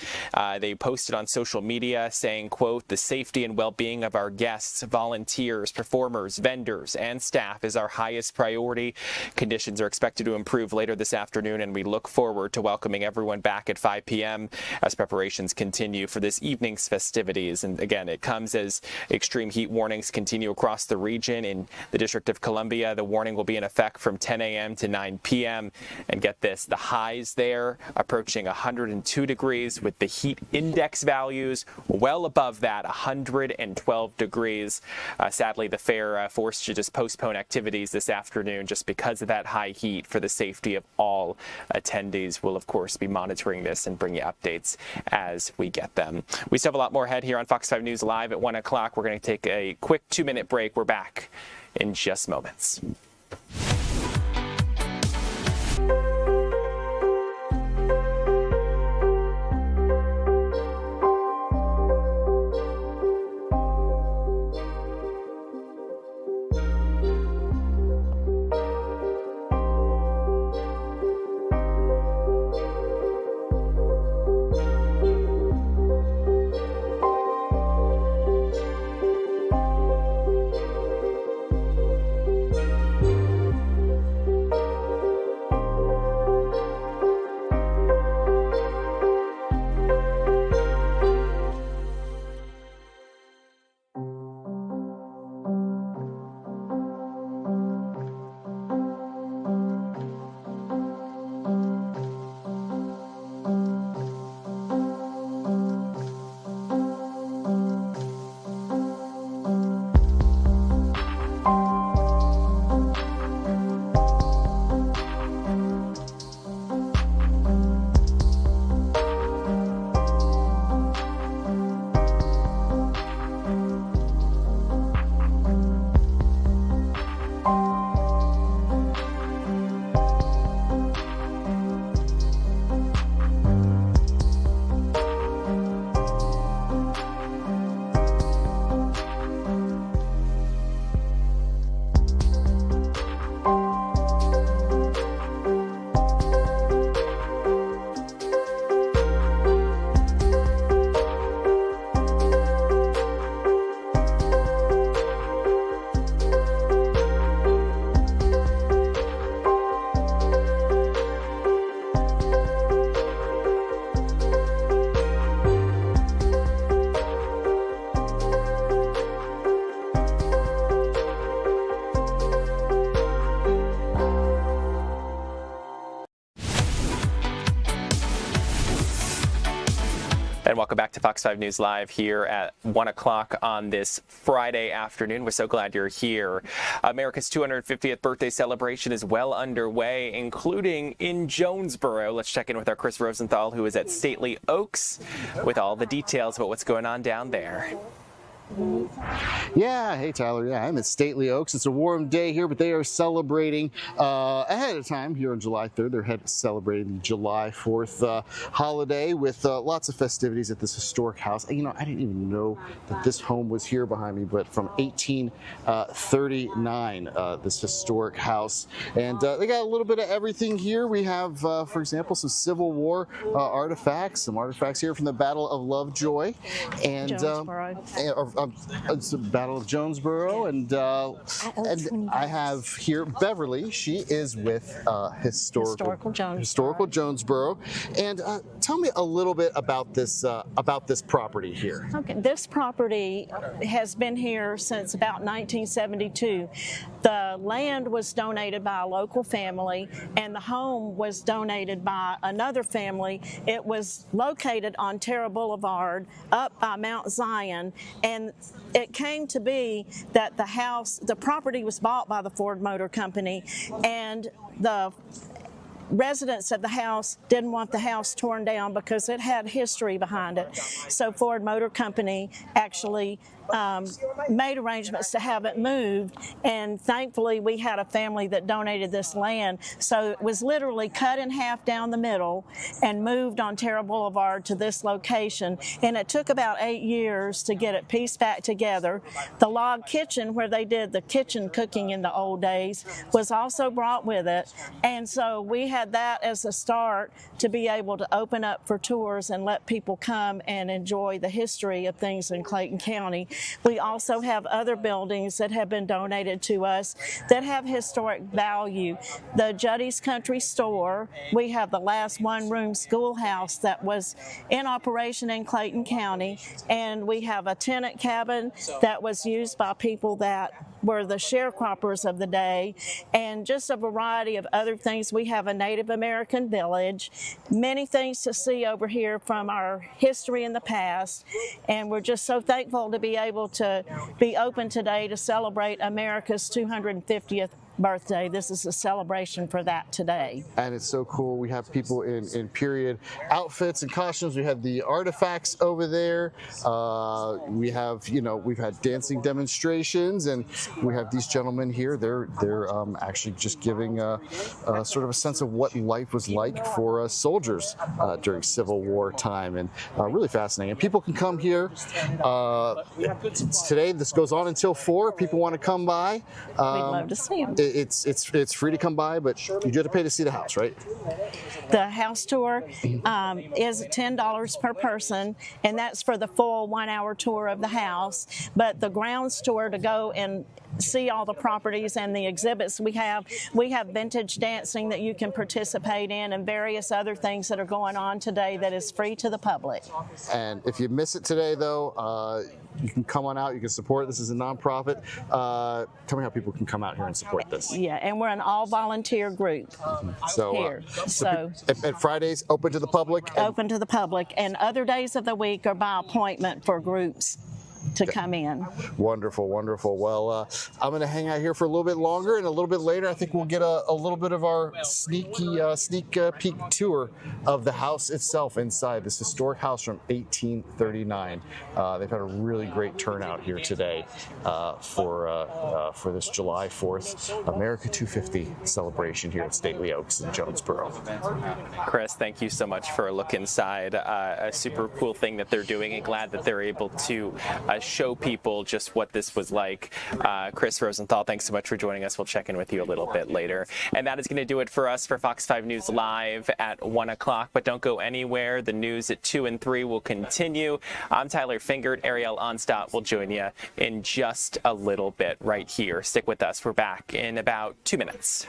S2: They posted on social media saying, quote, "The safety and well-being of our guests, volunteers, performers, vendors, and staff is our highest priority. Conditions are expected to improve later this afternoon, and we look forward to welcoming everyone back at 5 p.m. as preparations continue for this evening's festivities." And again, it comes as extreme heat warnings continue across the region. In the District of Columbia, the warning will be in effect from 10 a.m. to 9 p.m. And get this, the highs there approaching 102 degrees with the heat index values well above that, 112 degrees. Sadly, the fair forced to just postpone activities this afternoon just because of that high heat for the safety of all attendees. We'll, of course, be monitoring this and bring you updates as we get them. We still have a lot more ahead here on Fox 5 News Live at 1 o'clock. We're going to take a quick 2-minute break. We're back in just moments. And welcome back to Fox 5 News Live here at 1 o'clock on this Friday afternoon. We're so glad you're here. America's 250th birthday celebration is well underway, including in Jonesboro. Let's check in with our Chris Rosenthal, who is at Stately Oaks, with all the details about what's going on down there.
S12: Yeah, hey Tyler. Yeah, I'm at Stately Oaks. It's a warm day here, but they are celebrating ahead of time here on July 3rd. They're celebrating the July 4th holiday with lots of festivities at this historic house. You know, I didn't even know that this home was here behind me, but from 1839, this historic house. And they got a little bit of everything here. We have, for example, some Civil War artifacts, some artifacts here from the Battle of Lovejoy, and it's the Battle of Jonesboro, and I have here Beverly. She is with Historical Jonesboro, and tell me a little bit about this property here.
S13: Okay, this property has been here since about 1972. The land was donated by a local family, and the home was donated by another family. It was located on Terra Boulevard, up by Mount Zion, and it came to be that the property was bought by the Ford Motor Company, and the residents of the house didn't want the house torn down because it had history behind it. So Ford Motor Company actually made arrangements to have it moved, and thankfully we had a family that donated this land. So it was literally cut in half down the middle and moved on Terra Boulevard to this location, and it took about 8 years to get it pieced back together. The log kitchen where they did the kitchen cooking in the old days was also brought with it, and so we had that as a start to be able to open up for tours and let people come and enjoy the history of things in Clayton County. We also have other buildings that have been donated to us that have historic value. The Juddy's Country Store, we have the last one-room schoolhouse that was in operation in Clayton County, and we have a tenant cabin that was used by people that were the sharecroppers of the day, and just a variety of other things. We have a Native American village, many things to see over here from our history in the past, and we're just so thankful to be able to be open today to celebrate America's 250th birthday. This is a celebration for that today.
S12: And it's so cool. We have people in period outfits and costumes. We have the artifacts over there. We have, we've had dancing demonstrations, and we have these gentlemen here. They're actually just giving sort of a sense of what life was like for soldiers during Civil War time, and really fascinating. And people can come here. Today, this goes on until 4. People want to come by.
S13: We'd love to see them.
S12: It's free to come by, but you do have to pay to see the house, right?
S13: The house tour is $10 per person, and that's for the full 1-hour tour of the house. But the grounds tour to go and see all the properties and the exhibits we have vintage dancing that you can participate in, and various other things that are going on today that is free to the public.
S12: And if you miss it today, though, you can come on out. You can support. This is a nonprofit. Tell me how people can come out here and support this.
S13: Yeah, and we're an all-volunteer group here.
S12: And Fridays open to the public.
S13: Open to the public, and other days of the week are by appointment for groups to come in.
S12: Wonderful, wonderful. Well, I'm going to hang out here for a little bit longer, and a little bit later I think we'll get a little bit of our sneak peek tour of the house itself inside this historic house from 1839. They've had a really great turnout here today for this July 4th America 250 celebration here at Stately Oaks in Jonesboro.
S2: Chris, thank you so much for a look inside. A super cool thing that they're doing, and glad that they're able to show people just what this was like. Chris Rosenthal, thanks so much for joining us. We'll check in with you a little bit later. And that is going to do it for us for Fox 5 News Live at 1 o'clock. But don't go anywhere. The news at 2 and 3 will continue. I'm Tyler Fingert. Ariel Onstott will join you in just a little bit right here. Stick with us. We're back in about 2 minutes.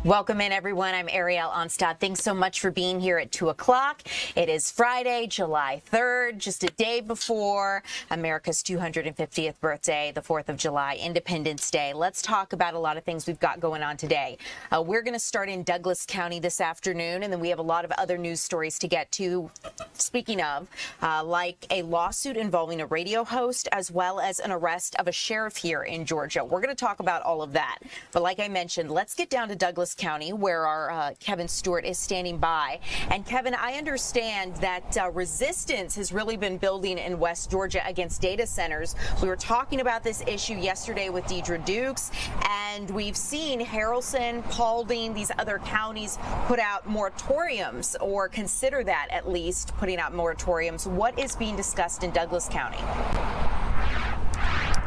S14: Welcome in, everyone. I'm Ariel Onstad. Thanks so much for being here at 2 o'clock. It is Friday, July 3rd, just a day before America's 250th birthday, the 4th of July, Independence Day. Let's talk about a lot of things we've got going on today. We're going to start in Douglas County this afternoon, and then we have a lot of other news stories to get to. Speaking of, like a lawsuit involving a radio host, as well as an arrest of a sheriff here in Georgia. We're going to talk about all of that. But like I mentioned, let's get down to Douglas County, where our Kevin Stewart is standing by. And Kevin, I understand that resistance has really been building in West Georgia against data centers. We were talking about this issue yesterday with Deidre Dukes, and we've seen Haralson, Paulding, these other counties put out moratoriums, or consider that at least, putting out moratoriums. What is being discussed in Douglas County?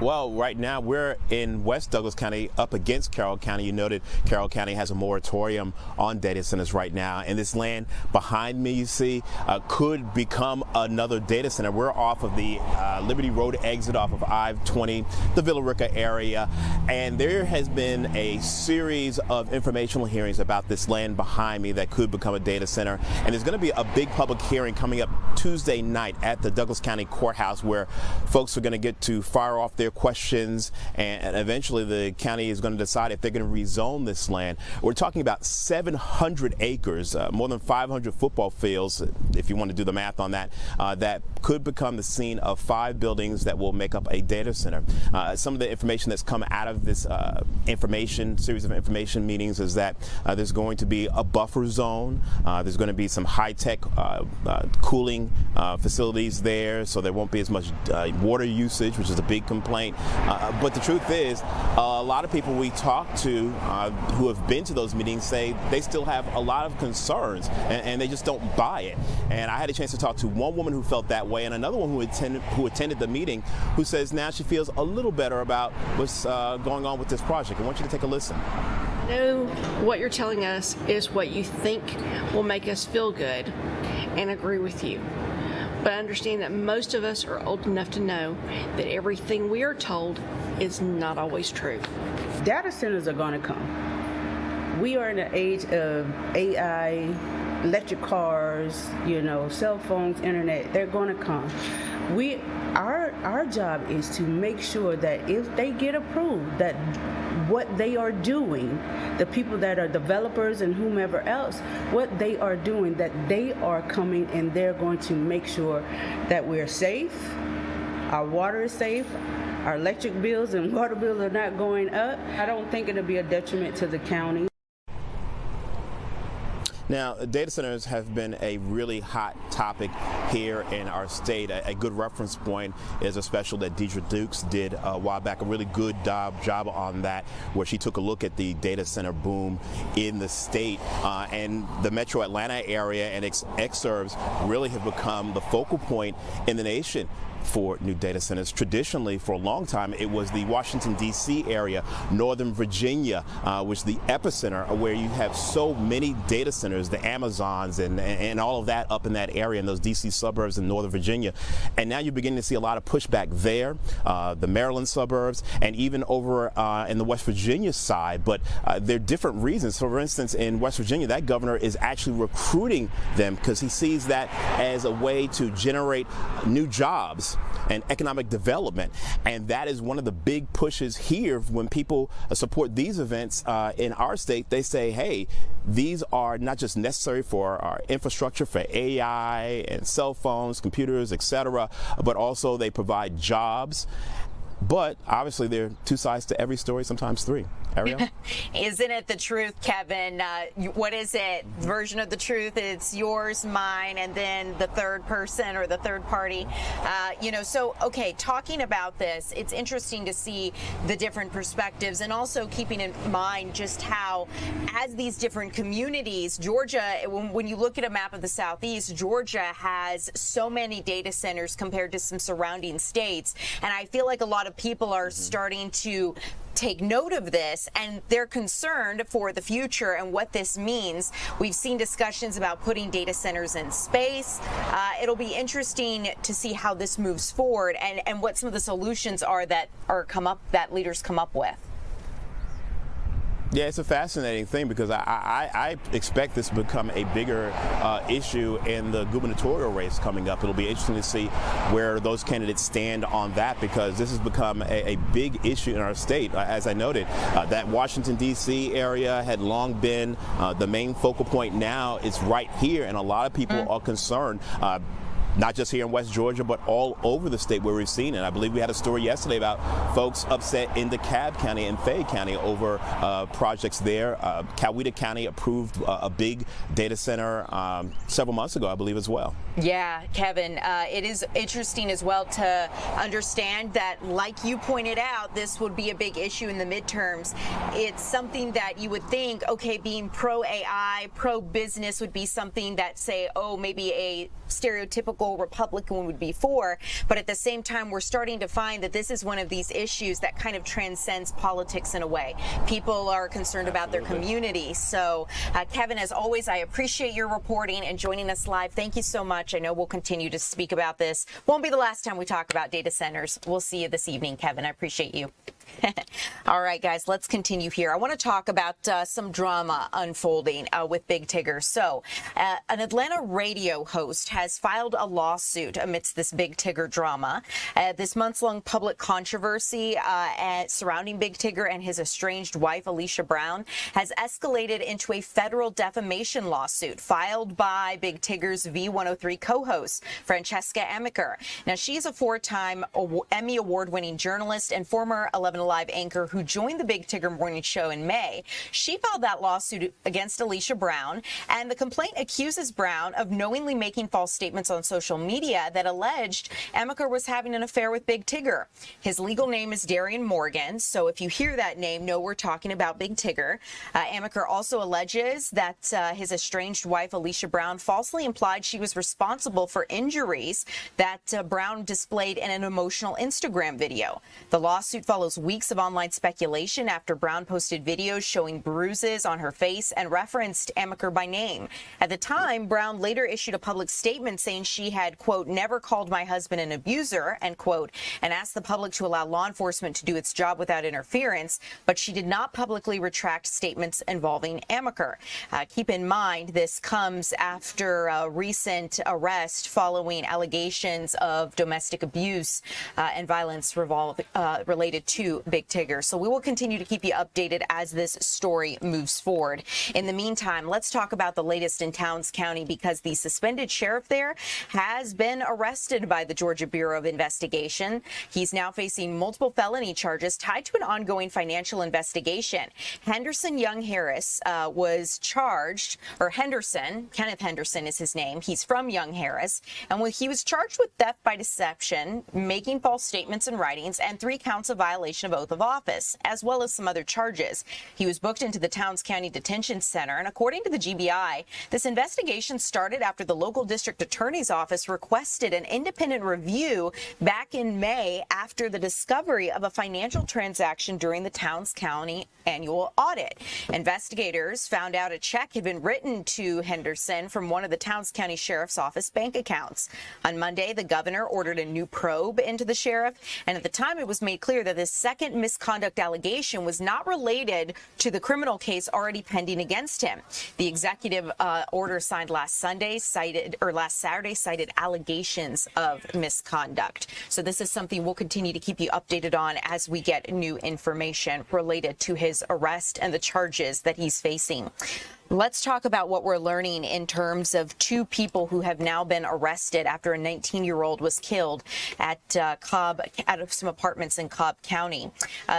S15: Well, right now we're in West Douglas County up against Carroll County. You noted Carroll County has a moratorium on data centers right now, and this land behind me, you see, could become another data center. We're off of the Liberty Road exit off of I-20, the Villa Rica area, and there has been a series of informational hearings about this land behind me that could become a data center. And there's going to be a big public hearing coming up Tuesday night at the Douglas County Courthouse, where folks are going to get to fire off their questions, and eventually the county is going to decide if they're going to rezone this land. We're talking about 700 acres, more than 500 football fields, if you want to do the math on that, that could become the scene of 5 buildings that will make up a data center. Some of the information that's come out of this series of information meetings is that there's going to be a buffer zone. There's going to be some high-tech cooling facilities there, so there won't be as much water usage, which is a big complaint. But the truth is, a lot of people we talk to who have been to those meetings say they still have a lot of concerns, and they just don't buy it. And I had a chance to talk to one woman who felt that way, and another one who attended the meeting, who says now she feels a little better about what's going on with this project. I want you to take a listen.
S16: Know what you're telling us is what you think will make us feel good and agree with you. But I understand that most of us are old enough to know that everything we are told is not always true.
S17: Data centers are going to come. We are in an age of AI, electric cars, cell phones, internet. They're going to come. Our job is to make sure that if they get approved, that what they are doing, the people that are developers and whomever else, what they are doing, that they are coming and they're going to make sure that we're safe, our water is safe, our electric bills and water bills are not going up. I don't think it'll be a detriment to the county.
S15: Now, data centers have been a really hot topic here in our state. A good reference point is a special that Deidre Dukes did a while back, a really good job on that, where she took a look at the data center boom in the state. And the metro Atlanta area and exurbs really have become the focal point in the nation for new data centers. Traditionally, for a long time, it was the Washington, D.C. area, Northern Virginia, was the epicenter where you have so many data centers, the Amazons and all of that up in that area, in those D.C. suburbs in Northern Virginia. And now you're beginning to see a lot of pushback there, the Maryland suburbs, and even over in the West Virginia side. But there are different reasons. So, for instance, in West Virginia, that governor is actually recruiting them because he sees that as a way to generate new jobs and economic development. And that is one of the big pushes here when people support these events in our state. They say, hey, these are not just necessary for our infrastructure for AI and cell phones, computers, etc., but also they provide jobs. But obviously there are two sides to every story, sometimes three. Ariel?
S14: Isn't it the truth, Kevin? What is it? Version of the truth? It's yours, mine, and then the third person or the third party. So, okay, talking about this, it's interesting to see the different perspectives, and also keeping in mind just how, as these different communities, Georgia, when you look at a map of the Southeast, Georgia has so many data centers compared to some surrounding states. And I feel like a lot of people are starting to take note of this, and they're concerned for the future and what this means. We've seen discussions about putting data centers in space. It'll be interesting to see how this moves forward and what some of the solutions are that leaders come up with.
S15: Yeah, it's a fascinating thing because I expect this to become a bigger issue in the gubernatorial race coming up. It'll be interesting to see where those candidates stand on that, because this has become a big issue in our state. As I noted, that Washington, D.C. area had long been the main focal point. Now it's right here, and a lot of people are concerned. Not just here in West Georgia, but all over the state where we've seen it. I believe we had a story yesterday about folks upset in DeKalb County and Fayette County over projects there. Coweta County approved a big data center several months ago, I believe, as well.
S14: Yeah, Kevin, it is interesting as well to understand that, like you pointed out, this would be a big issue in the midterms. It's something that you would think, okay, being pro-AI, pro-business would be something that, say, oh, maybe a stereotypical Republican would be for, but at the same time, we're starting to find that this is one of these issues that kind of transcends politics in a way. People are concerned about their community. So, Kevin, as always, I appreciate your reporting and joining us live. Thank you so much. I know we'll continue to speak about this. Won't be the last time we talk about data centers. We'll see you this evening, Kevin. I appreciate you. All right, guys, let's continue here. I want to talk about some drama unfolding with Big Tigger. So an Atlanta radio host has filed a lawsuit amidst this Big Tigger drama. This months-long public controversy surrounding Big Tigger and his estranged wife, Alicia Brown, has escalated into a federal defamation lawsuit filed by Big Tigger's V103 co-host, Francesca Amaker. Now, she's a four-time Emmy Award-winning journalist and former 11 Alive anchor who joined the Big Tigger morning show in May. She filed that lawsuit against Alicia Brown, and the complaint accuses Brown of knowingly making false statements on social media that alleged Amaker was having an affair with Big Tigger. His legal name is Darian Morgan, so if you hear that name, know we're talking about Big Tigger. Amaker also alleges that his estranged wife, Alicia Brown, falsely implied she was responsible for injuries that Brown displayed in an emotional Instagram video. The lawsuit follows weeks of online speculation after Brown posted videos showing bruises on her face and referenced Amaker by name. At the time, Brown later issued a public statement saying she had, quote, never called my husband an abuser, end quote, and asked the public to allow law enforcement to do its job without interference, but she did not publicly retract statements involving Amaker. Keep in mind, this comes after a recent arrest following allegations of domestic abuse and violence related to Big Tigger. So we will continue to keep you updated as this story moves forward. In the meantime, let's talk about the latest in Towns County, because the suspended sheriff there has been arrested by the Georgia Bureau of Investigation. He's now facing multiple felony charges tied to an ongoing financial investigation. Henderson Young Harris was charged, or Henderson, Kenneth Henderson is his name. He's from Young Harris, and he was charged with theft by deception, making false statements in writings, and 3 counts of violation of oath of office, as well as some other charges. He was booked into the Towns County Detention Center, and according to the GBI, this investigation started after the local district attorney's office requested an independent review back in May after the discovery of a financial transaction during the Towns County annual audit. Investigators found out a check had been written to Henderson from one of the Towns County Sheriff's Office bank accounts. On Monday, the governor ordered a new probe into the sheriff, and at the time it was made clear that this second misconduct allegation was not related to the criminal case already pending against him. The executive order signed last Saturday cited allegations of misconduct. So this is something we'll continue to keep you updated on as we get new information related to his arrest and the charges that he's facing. Let's talk about what we're learning in terms of 2 people who have now been arrested after a 19-year-old was killed at out of some apartments in Cobb County.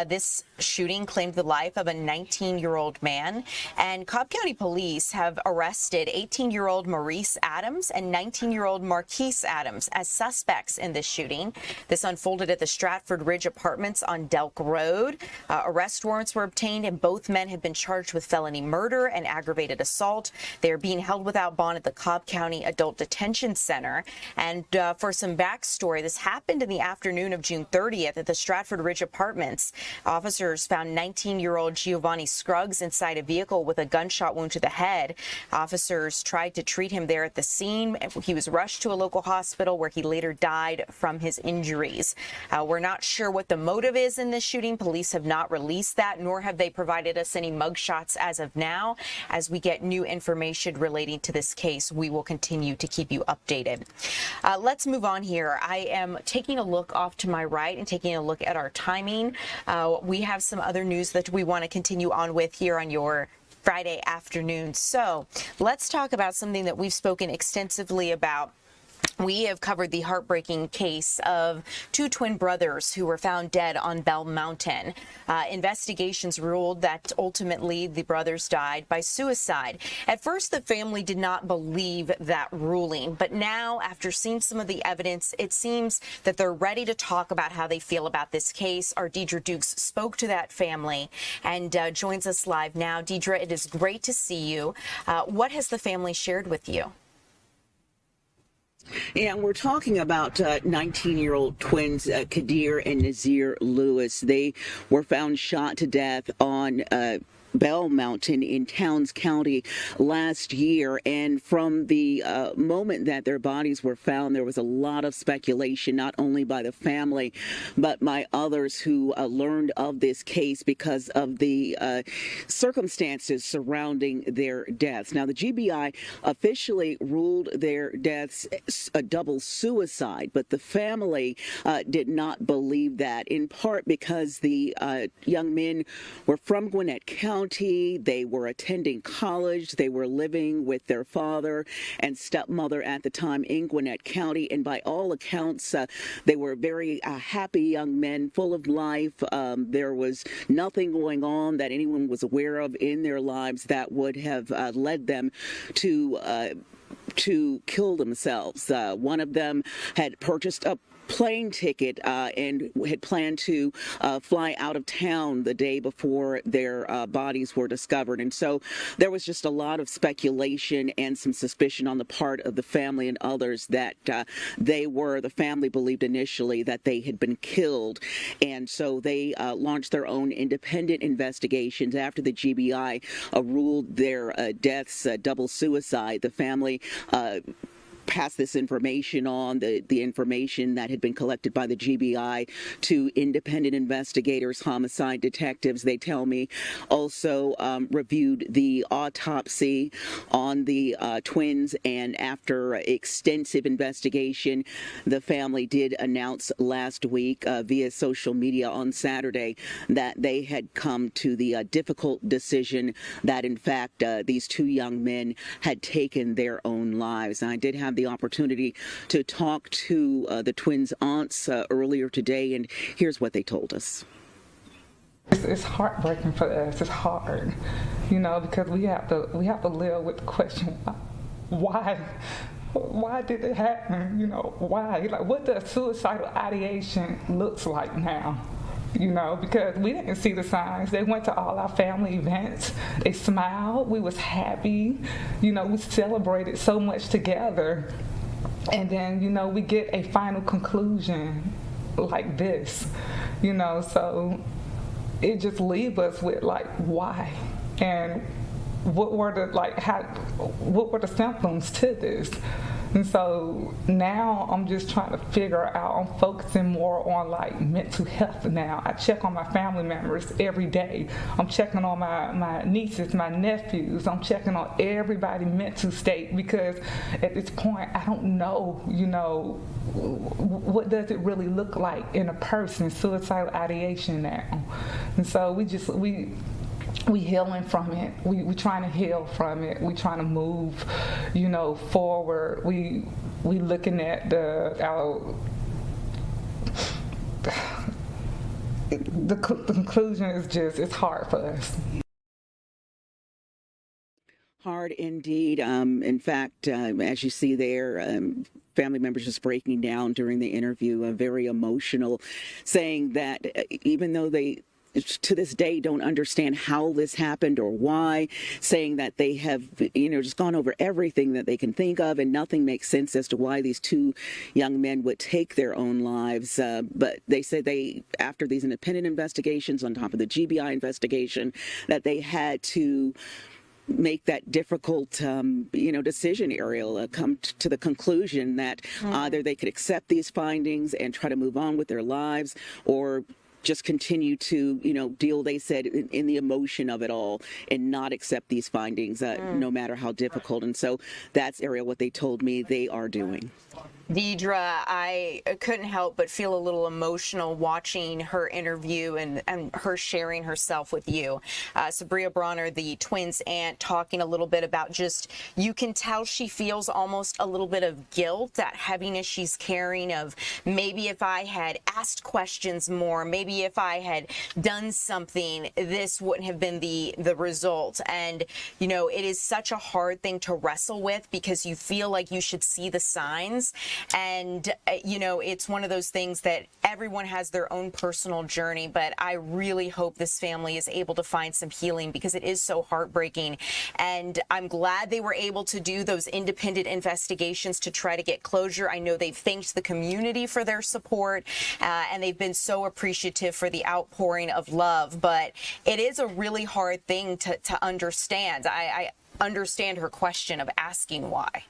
S14: This shooting claimed the life of a 19-year-old man, and Cobb County police have arrested 18-year-old Maurice Adams and 19-year-old Marquise Adams as suspects in this shooting. This unfolded at the Stratford Ridge Apartments on Delk Road. Arrest warrants were obtained, and both men have been charged with felony murder and aggravated aggravated assault. They're being held without bond at the DeKalb County Adult Detention Center. And for some backstory, this happened in the afternoon of June 30th at the Stratford Ridge Apartments. Officers found 19-year-old Giovanni Scruggs inside a vehicle with a gunshot wound to the head. Officers tried to treat him there at the scene. He was rushed to a local hospital where he later died from his injuries. We're not sure what the motive is in this shooting. Police have not released that, nor have they provided us any mugshots as of now. As we get new information relating to this case, we will continue to keep you updated. Let's move on here. I am taking a look off to my right and taking a look at our timing. We have some other news that we want to continue on with here on your Friday afternoon. So let's talk about something that we've spoken extensively about. We have covered the heartbreaking case of two twin brothers who were found dead on Bell Mountain. Investigations ruled that ultimately the brothers died by suicide. At first, the family did not believe that ruling, but now, after seeing some of the evidence, it seems that they're ready to talk about how they feel about this case. Our Deidre Dukes spoke to that family and joins us live now. Deidre, it is great to see you. What has the family shared with you?
S18: And we're talking about 19-year-old twins, Kadir and Nazir Lewis. They were found shot to death on Bell Mountain in Towns County last year. And from the moment that their bodies were found, there was a lot of speculation, not only by the family, but by others who learned of this case because of the circumstances surrounding their deaths. Now, the GBI officially ruled their deaths a double suicide, but the family did not believe that, in part because the young men were from Gwinnett County. They were attending college. They were living with their father and stepmother at the time in Gwinnett County. And by all accounts, they were very happy young men, full of life. There was nothing going on that anyone was aware of in their lives that would have led them to kill themselves. One of them had purchased a plane ticket and had planned to fly out of town the day before their bodies were discovered. And so there was just a lot of speculation and some suspicion on the part of the family and others that the family believed initially that they had been killed. And so they launched their own independent investigations after the GBI ruled their deaths double suicide. The family pass this information on, the information that had been collected by the GBI, to independent investigators, homicide detectives. They tell me also reviewed the autopsy on the twins, and after extensive investigation, the family did announce last week via social media on Saturday that they had come to the difficult decision that, in fact, these two young men had taken their own lives. And I did have the opportunity to talk to the twins' aunts earlier today, and here's what they told us.
S19: It's heartbreaking for us. It's hard, because we have to live with the question, why did it happen? Why? Like, what does suicidal ideation looks like now? Because we didn't see the signs. They went to all our family events. They smiled. We was happy. We celebrated so much together. And then, we get a final conclusion like this, so it just leaves us with, like, why? And what were the symptoms to this? And so now I'm just trying to figure out, I'm focusing more on like mental health now. I check on my family members every day. I'm checking on my nieces, my nephews. I'm checking on everybody's mental state, because at this point I don't know, what does it really look like in a person, suicidal ideation now. And so we healing from it. We trying to heal from it. We trying to move, forward. We looking at the conclusion is just, it's hard for us.
S18: Hard indeed. In fact, as you see there, family members just breaking down during the interview, very emotional, saying that even though they to this day don't understand how this happened or why, saying that they have, just gone over everything that they can think of, and nothing makes sense as to why these two young men would take their own lives. But they said after these independent investigations on top of the GBI investigation, that they had to make that difficult, decision, Ariel, come to the conclusion that either they could accept these findings and try to move on with their lives, or just continue to, deal, they said, in the emotion of it all and not accept these findings, no matter how difficult. And so that's, Ariel, what they told me they are doing.
S14: Deidre, I couldn't help but feel a little emotional watching her interview and her sharing herself with you. Sabria Bronner, the twins' aunt, talking a little bit about just, you can tell she feels almost a little bit of guilt, that heaviness she's carrying of, maybe if I had asked questions more, maybe if I had done something, this wouldn't have been the result. And, it is such a hard thing to wrestle with, because you feel like you should see the signs. And, it's one of those things that everyone has their own personal journey, but I really hope this family is able to find some healing, because it is so heartbreaking. And I'm glad they were able to do those independent investigations to try to get closure. I know they've thanked the community for their support, and they've been so appreciative for the outpouring of love. But it is a really hard thing to understand. I understand her question of asking why.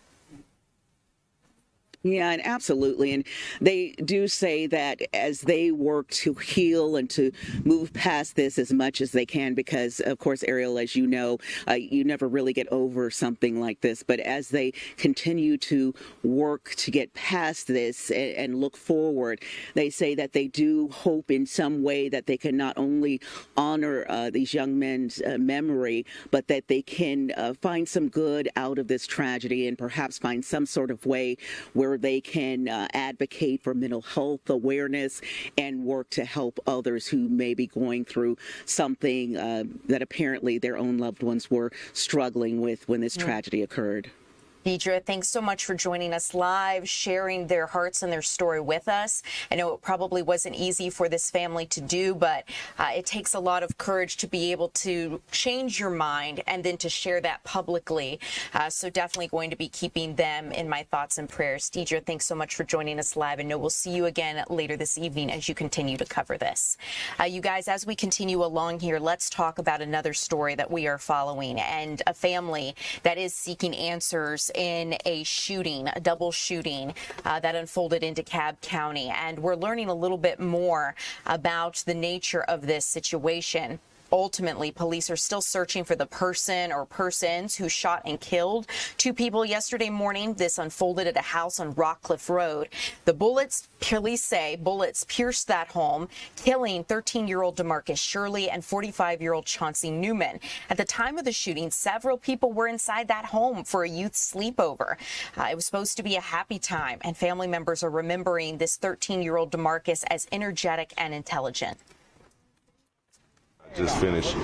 S18: Yeah, and absolutely. And they do say that as they work to heal and to move past this as much as they can, because, of course, Ariel, as you know, you never really get over something like this. But as they continue to work to get past this and look forward, they say that they do hope in some way that they can not only honor these young men's memory, but that they can find some good out of this tragedy, and perhaps find some sort of way where they can advocate for mental health awareness and work to help others who may be going through something that apparently their own loved ones were struggling with when this tragedy occurred.
S14: Deidre, thanks so much for joining us live, sharing their hearts and their story with us. I know it probably wasn't easy for this family to do, but it takes a lot of courage to be able to change your mind and then to share that publicly. So definitely going to be keeping them in my thoughts and prayers. Deidre, thanks so much for joining us live. And know we'll see you again later this evening as you continue to cover this. You guys, as we continue along here, let's talk about another story that we are following, and a family that is seeking answers in a shooting, a double shooting that unfolded in DeKalb County. And we're learning a little bit more about the nature of this situation. Ultimately, police are still searching for the person or persons who shot and killed two people yesterday morning. This unfolded at a house on Rockcliffe Road. The bullets, police say, bullets pierced that home, killing 13-year-old DeMarcus Shirley and 45-year-old Chauncey Newman. At the time of the shooting, several people were inside that home for a youth sleepover. It was supposed to be a happy time, and family members are remembering this 13-year-old DeMarcus as energetic and intelligent.
S20: Just finished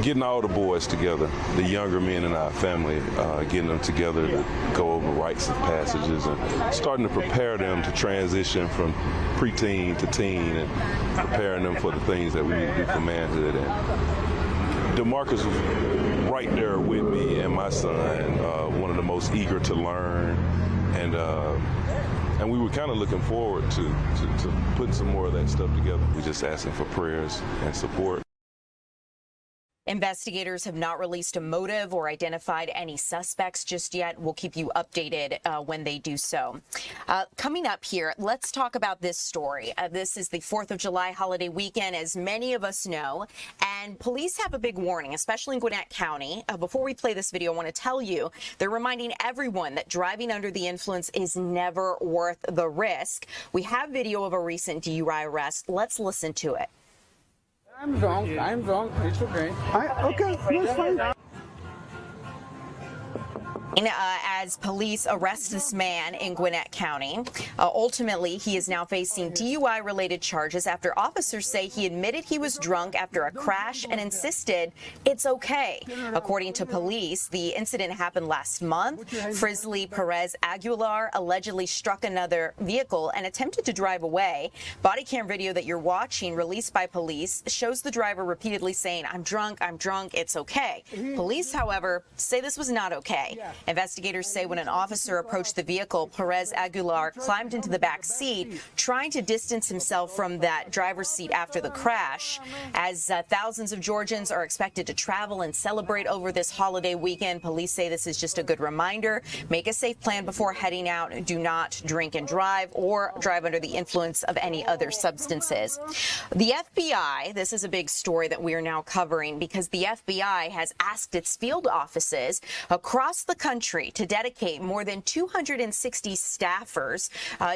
S20: getting all the boys together, the younger men in our family, getting them together to go over rites of passages and starting to prepare them to transition from preteen to teen, and preparing them for the things that we need to do for manhood. And DeMarcus was right there with me and my son, one of the most eager to learn, and we were kind of looking forward to putting some more of that stuff together. We're just asking for prayers and support.
S14: Investigators have not released a motive or identified any suspects just yet. We'll keep you updated when they do so. Coming up here, let's talk about this story. This is the 4th of July holiday weekend, as many of us know, and police have a big warning, especially in Gwinnett County. Before we play this video, I want to tell you, they're reminding everyone that driving under the influence is never worth the risk. We have video of a recent DUI arrest. Let's listen to it.
S21: I'm drunk. It's okay. Okay, that's fine.
S14: as police arrest this man in Gwinnett County. Ultimately, he is now facing DUI-related charges after officers say he admitted he was drunk after a crash and insisted it's okay. According to police, the incident happened last month. Frisley Perez Aguilar allegedly struck another vehicle and attempted to drive away. Body cam video that you're watching, released by police, shows the driver repeatedly saying, I'm drunk, it's okay. Police, however, say this was not okay. Investigators say when an officer approached the vehicle, Perez Aguilar climbed into the back seat, trying to distance himself from that driver's seat after the crash. As thousands of Georgians are expected to travel and celebrate over this holiday weekend, police say this is just a good reminder. Make a safe plan before heading out. Do not drink and drive or drive under the influence of any other substances. The FBI, this is a big story that we are now covering because the FBI has asked its field offices across the country to dedicate more than 260 staffers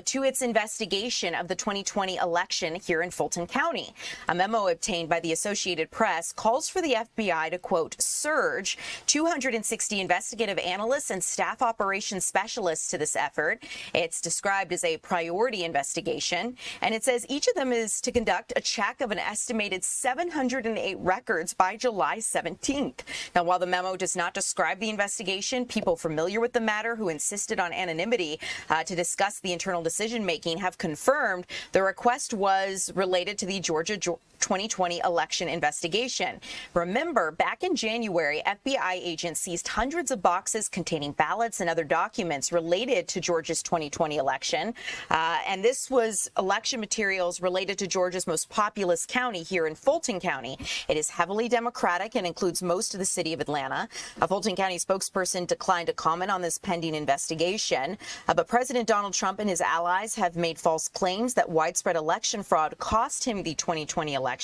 S14: to its investigation of the 2020 election here in Fulton County. A memo obtained by the Associated Press calls for the FBI to, quote, surge 260 investigative analysts and staff operations specialists to this effort. It's described as a priority investigation, and it says each of them is to conduct a check of an estimated 708 records by July 17th. Now, while the memo does not describe the investigation, people familiar with the matter who insisted on anonymity to discuss the internal decision-making have confirmed the request was related to the Georgia 2020 election investigation. Remember, back in January, FBI agents seized hundreds of boxes containing ballots and other documents related to Georgia's 2020 election. And this was election materials related to Georgia's most populous county here in Fulton County. It is heavily Democratic and includes most of the city of Atlanta. A Fulton County spokesperson declined to comment on this pending investigation. But President Donald Trump and his allies have made false claims that widespread election fraud cost him the 2020 election.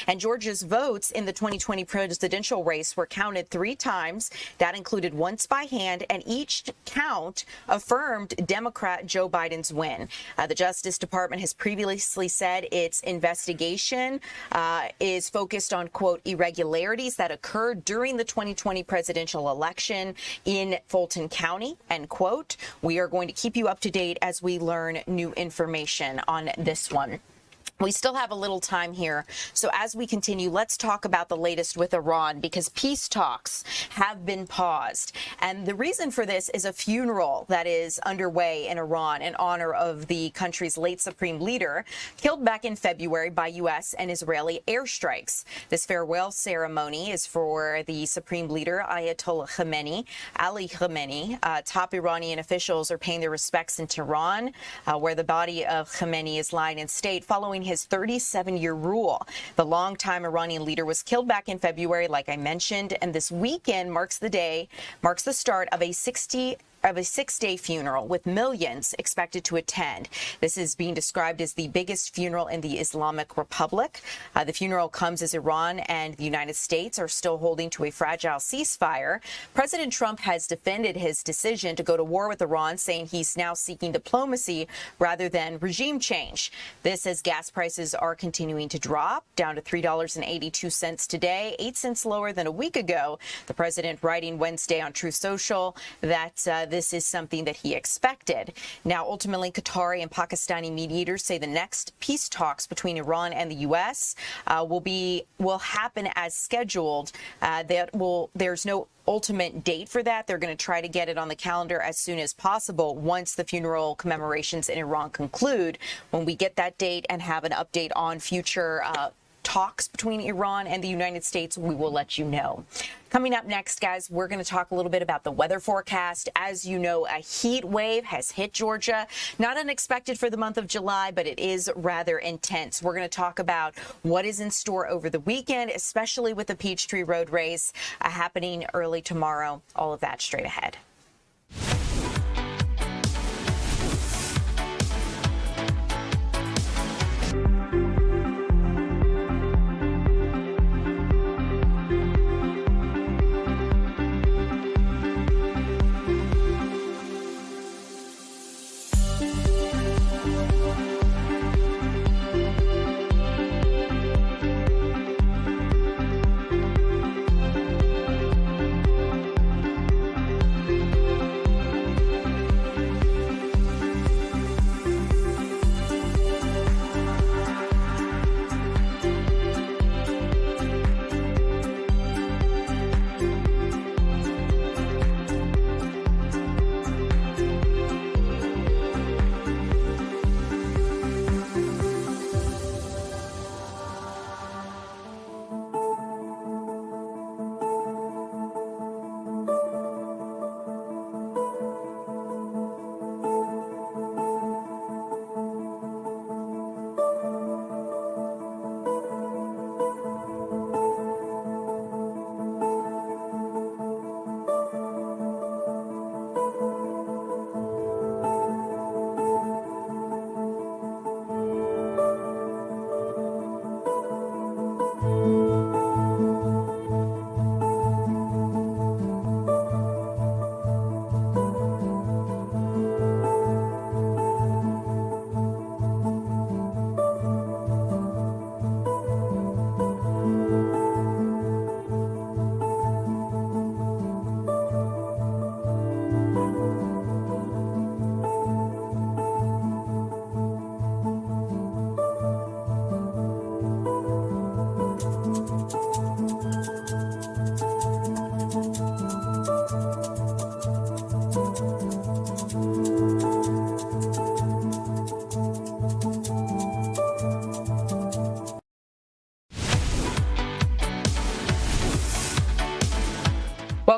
S14: And Georgia's votes in the 2020 presidential race were counted 3 times. That included once by hand, and each count affirmed Democrat Joe Biden's win. The Justice Department has previously said its investigation is focused on, quote, irregularities that occurred during the 2020 presidential election in Fulton County, end quote. We are going to keep you up to date as we learn new information on this one. We still have a little time here, so as we continue, let's talk about the latest with Iran, because peace talks have been paused. And the reason for this is a funeral that is underway in Iran in honor of the country's late supreme leader, killed back in February by U.S. and Israeli airstrikes. This farewell ceremony is for the supreme leader, Ayatollah Khamenei, Ali Khamenei. Top Iranian officials are paying their respects in Tehran, where the body of Khamenei is lying in state following his 37-year rule. The longtime Iranian leader was killed back in February, like I mentioned, and this weekend marks the start of a 6-day funeral with millions expected to attend. This is being described as the biggest funeral in the Islamic Republic. The funeral comes as Iran and the United States are still holding to a fragile ceasefire. President Trump has defended his decision to go to war with Iran, saying he's now seeking diplomacy rather than regime change. This as gas prices are continuing to drop, down to $3.82 today, 8 cents lower than a week ago. The president writing Wednesday on Truth Social that this is something that he expected. Now, ultimately, Qatari and Pakistani mediators say the next peace talks between Iran and the U.S. will happen as scheduled. There's no ultimate date for that. They're going to try to get it on the calendar as soon as possible once the funeral commemorations in Iran conclude. When we get that date and have an update on future talks between Iran and the United States, we will let you know. Coming up next, guys, we're going to talk a little bit about the weather forecast. As you know, a heat wave has hit Georgia. Not unexpected for the month of July, but it is rather intense. We're going to talk about what is in store over the weekend, especially with the Peachtree Road Race happening early tomorrow. All of that straight ahead.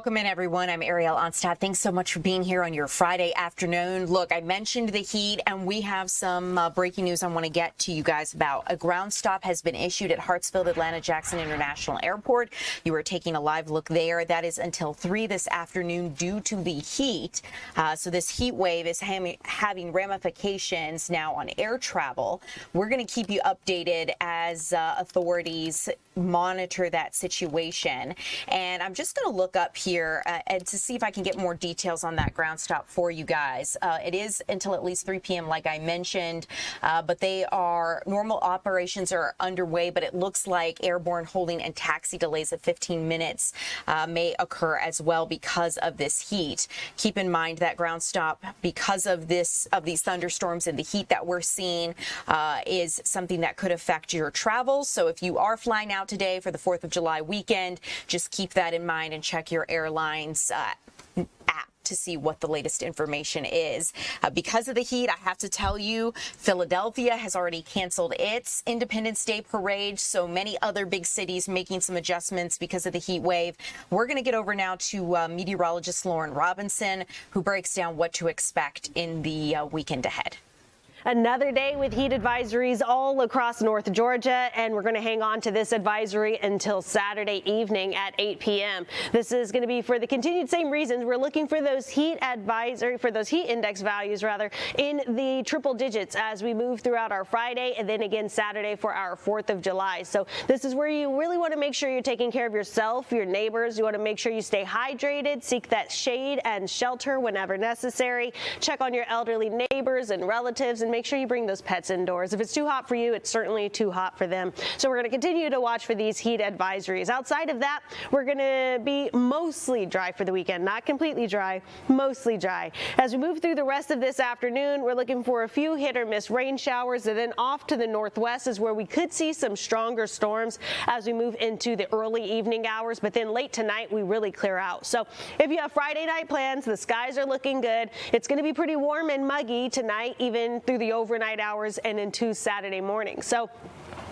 S14: Welcome in, everyone. I'm Ariel Onstad. Thanks so much for being here on your Friday afternoon. Look, I mentioned the heat, and we have some breaking news I want to get to you guys about. A ground stop has been issued at Hartsfield Atlanta Jackson International Airport. You are taking a live look there. That is until 3 this afternoon due to the heat. So this heat wave is having ramifications now on air travel. We're going to keep you updated as authorities monitor that situation. And I'm just going to look up here and to see if I can get more details on that ground stop for you guys. It is until at least 3 p.m. like I mentioned, but normal operations are underway, but it looks like airborne holding and taxi delays of 15 minutes may occur as well because of this heat. Keep in mind that ground stop, because of these thunderstorms and the heat that we're seeing, is something that could affect your travels. So if you are flying out today for the 4th of July weekend, just keep that in mind and check your airline's app to see what the latest information is. Because of the heat, I have to tell you, Philadelphia has already canceled its Independence Day parade, so many other big cities making some adjustments because of the heat wave. We're going to get over now to meteorologist Lauren Robinson, who breaks down what to expect in the weekend ahead.
S4: Another day with heat advisories all across North Georgia, and we're going to hang on to this advisory until Saturday evening at 8 p.m. This is going to be for the continued same reasons. We're looking for those heat index values in the triple digits as we move throughout our Friday and then again Saturday for our 4th of July. So this is where you really want to make sure you're taking care of yourself, your neighbors. You want to make sure you stay hydrated, seek that shade and shelter whenever necessary. Check on your elderly neighbors and relatives, and make sure you bring those pets indoors. If it's too hot for you, it's certainly too hot for them. So we're going to continue to watch for these heat advisories. Outside of that, we're going to be mostly dry for the weekend. Not completely dry, mostly dry. As we move through the rest of this afternoon, we're looking for a few hit or miss rain showers, and then off to the northwest is where we could see some stronger storms as we move into the early evening hours. But then late tonight, we really clear out. So if you have Friday night plans, the skies are looking good. It's going to be pretty warm and muggy tonight, even through the overnight hours and into Saturday morning. So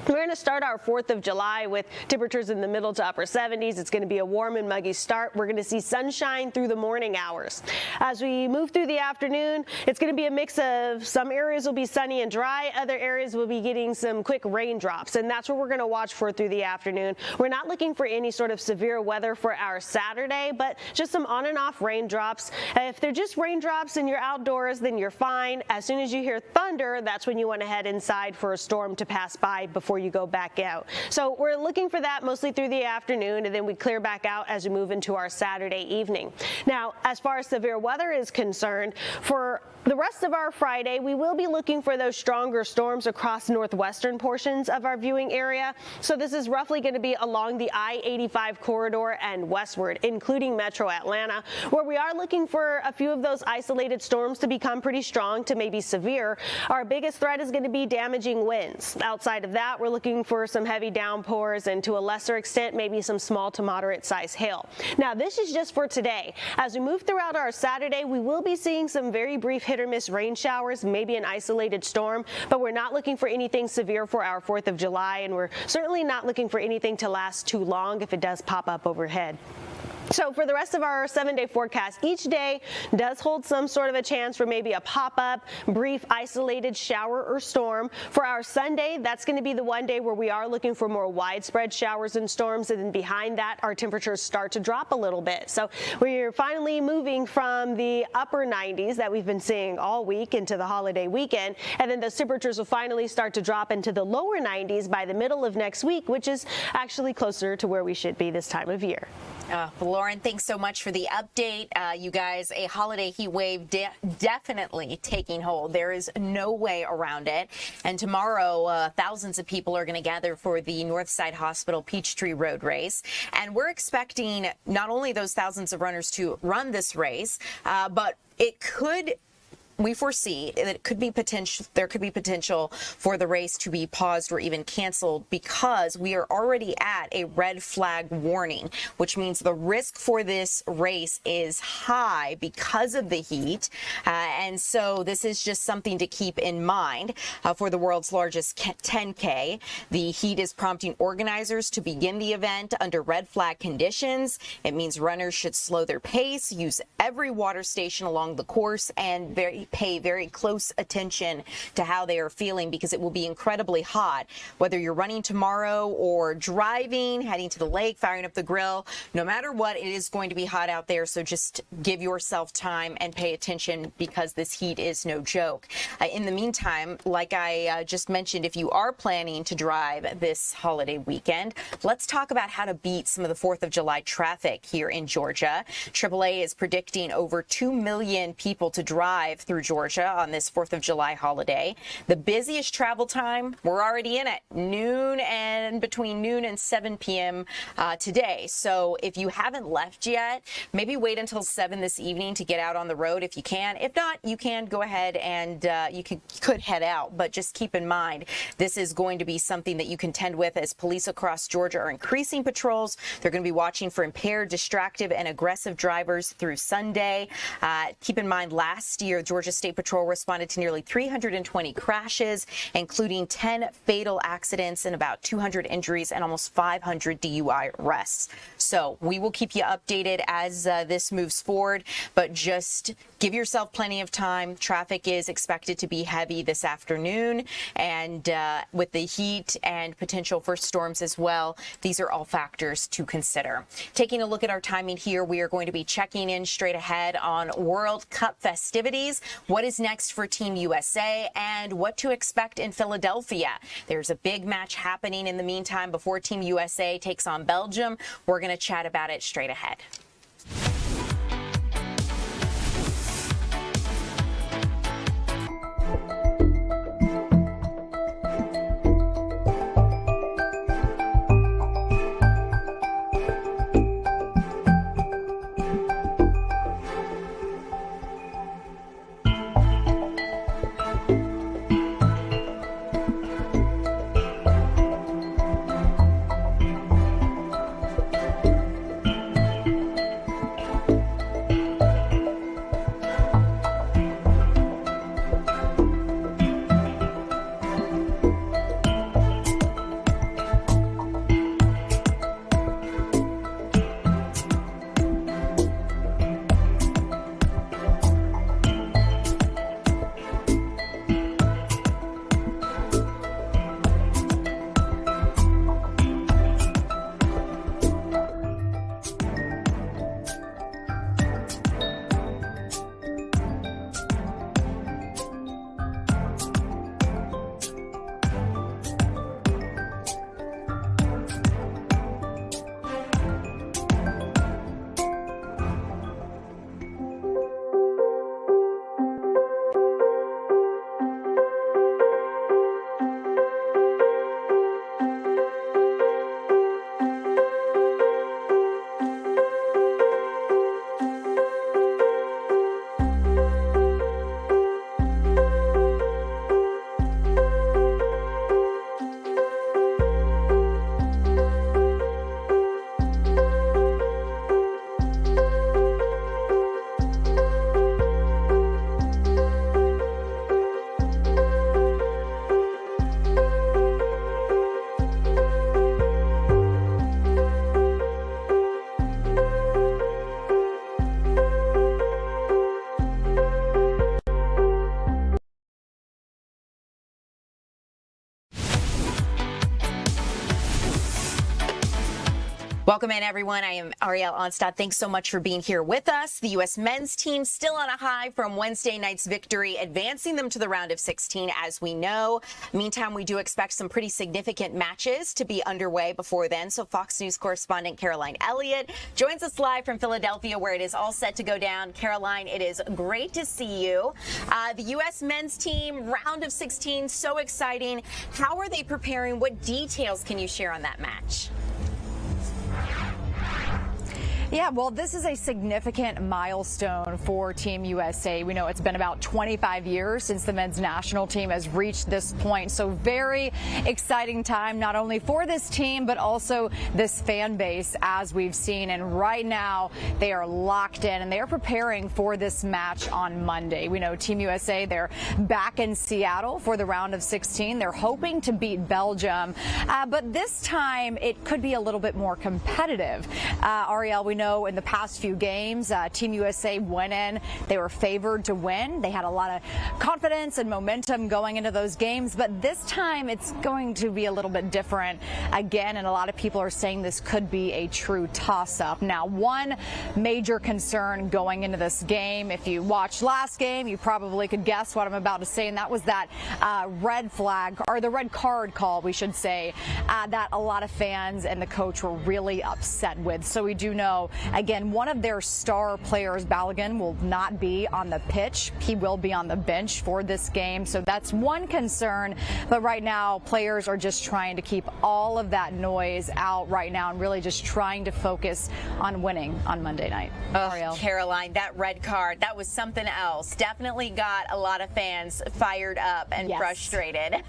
S4: we're going to start our 4th of July with temperatures in the middle to upper 70s. It's going to be a warm and muggy start. We're going to see sunshine through the morning hours. As we move through the afternoon, it's going to be a mix of some areas will be sunny and dry. Other areas will be getting some quick raindrops, and that's what we're going to watch for through the afternoon. We're not looking for any sort of severe weather for our Saturday, but just some on and off raindrops. If they're just raindrops and you're outdoors, then you're fine. As soon as you hear thunder, that's when you want to head inside for a storm to pass by before you go back out. So we're looking for that mostly through the afternoon, and then we clear back out as we move into our Saturday evening. Now, as far as severe weather is concerned, for the rest of our Friday, we will be looking for those stronger storms across northwestern portions of our viewing area. So this is roughly going to be along the I-85 corridor and westward, including Metro Atlanta, where we are looking for a few of those isolated storms to become pretty strong to maybe severe. Our biggest threat is going to be damaging winds. Outside of that, we're looking for some heavy downpours and, to a lesser extent, maybe some small to moderate size hail. Now, this is just for today. As we move throughout our Saturday, we will be seeing some very brief hit or miss rain showers, maybe an isolated storm, but we're not looking for anything severe for our 4th of July, and we're certainly not looking for anything to last too long if it does pop up overhead. So for the rest of our 7-day forecast, each day does hold some sort of a chance for maybe a pop-up, brief, isolated shower or storm. For our Sunday, that's going to be the one day where we are looking for more widespread showers and storms, and then behind that, our temperatures start to drop a little bit. So we're finally moving from the upper 90s that we've been seeing all week into the holiday weekend, and then those temperatures will finally start to drop into the lower 90s by the middle of next week, which is actually closer to where we should be this time of year.
S14: Lauren, thanks so much for the update. You guys, a holiday heat wave definitely taking hold. There is no way around it. And tomorrow, thousands of people are going to gather for the Northside Hospital Peachtree Road Race. And we're expecting not only those thousands of runners to run this race, but it could we foresee that there could be potential for the race to be paused or even canceled because we are already at a red flag warning, which means the risk for this race is high because of the heat. And so this is just something to keep in mind for the world's largest 10K. The heat is prompting organizers to begin the event under red flag conditions. It means runners should slow their pace, use every water station along the course, and pay very close attention to how they are feeling because it will be incredibly hot. Whether you're running tomorrow or driving, heading to the lake, firing up the grill, no matter what, it is going to be hot out there. So just give yourself time and pay attention because this heat is no joke. In the meantime, like I just mentioned, if you are planning to drive this holiday weekend, let's talk about how to beat some of the 4th of July traffic here in Georgia. AAA is predicting over 2 million people to drive through Georgia on this 4th of July holiday. The busiest travel time, we're already in it, between noon and 7 p.m. Today. So if you haven't left yet, maybe wait until 7 this evening to get out on the road if you can. If not, you can go ahead and you could head out. But just keep in mind, this is going to be something that you contend with as police across Georgia are increasing patrols. They're going to be watching for impaired, distracted, and aggressive drivers through Sunday. Keep in mind, last year, Georgia State Patrol responded to nearly 320 crashes, including 10 fatal accidents and about 200 injuries and almost 500 DUI arrests. So we will keep you updated as this moves forward, but just give yourself plenty of time. Traffic is expected to be heavy this afternoon, and with the heat and potential for storms as well, these are all factors to consider. Taking a look at our timing here, we are going to be checking in straight ahead on World Cup festivities, what is next for Team USA, and what to expect in Philadelphia. There's a big match happening in the meantime before Team USA takes on Belgium. We're going to chat about it straight ahead. Welcome in, everyone. I am Arielle Onstad. Thanks so much for being here with us. The U.S. men's team still on a high from Wednesday night's victory, advancing them to the round of 16, as we know. Meantime, we do expect some pretty significant matches to be underway before then. So Fox News correspondent Caroline Elliott joins us live from Philadelphia, where it is all set to go down. Caroline, it is great to see you. The U.S. men's team, round of 16, so exciting. How are they preparing? What details can you share on that match?
S1: Yeah, well, this is a significant milestone for Team USA. We know it's been about 25 years since the men's national team has reached this point. So very exciting time, not only for this team, but also this fan base, as we've seen. And right now, they are locked in and they are preparing for this match on Monday. We know Team USA, they're back in Seattle for the round of 16. They're hoping to beat Belgium, but this time it could be a little bit more competitive. Ariel, we know in the past few games, Team USA went in. They were favored to win. They had a lot of confidence and momentum going into those games, but this time it's going to be a little bit different again, and a lot of people are saying this could be a true toss-up. Now, one major concern going into this game, if you watched last game, you probably could guess what I'm about to say, and that was that red flag, or the red card call, we should say, that a lot of fans and the coach were really upset with. So we do know, again, one of their star players, Balogun, will not be on the pitch. He will be on the bench for this game. So that's one concern. But right now, players are just trying to keep all of that noise out right now and really just trying to focus on winning on Monday night.
S14: Oh, Caroline, that red card, that was something else. Definitely got a lot of fans fired up and frustrated.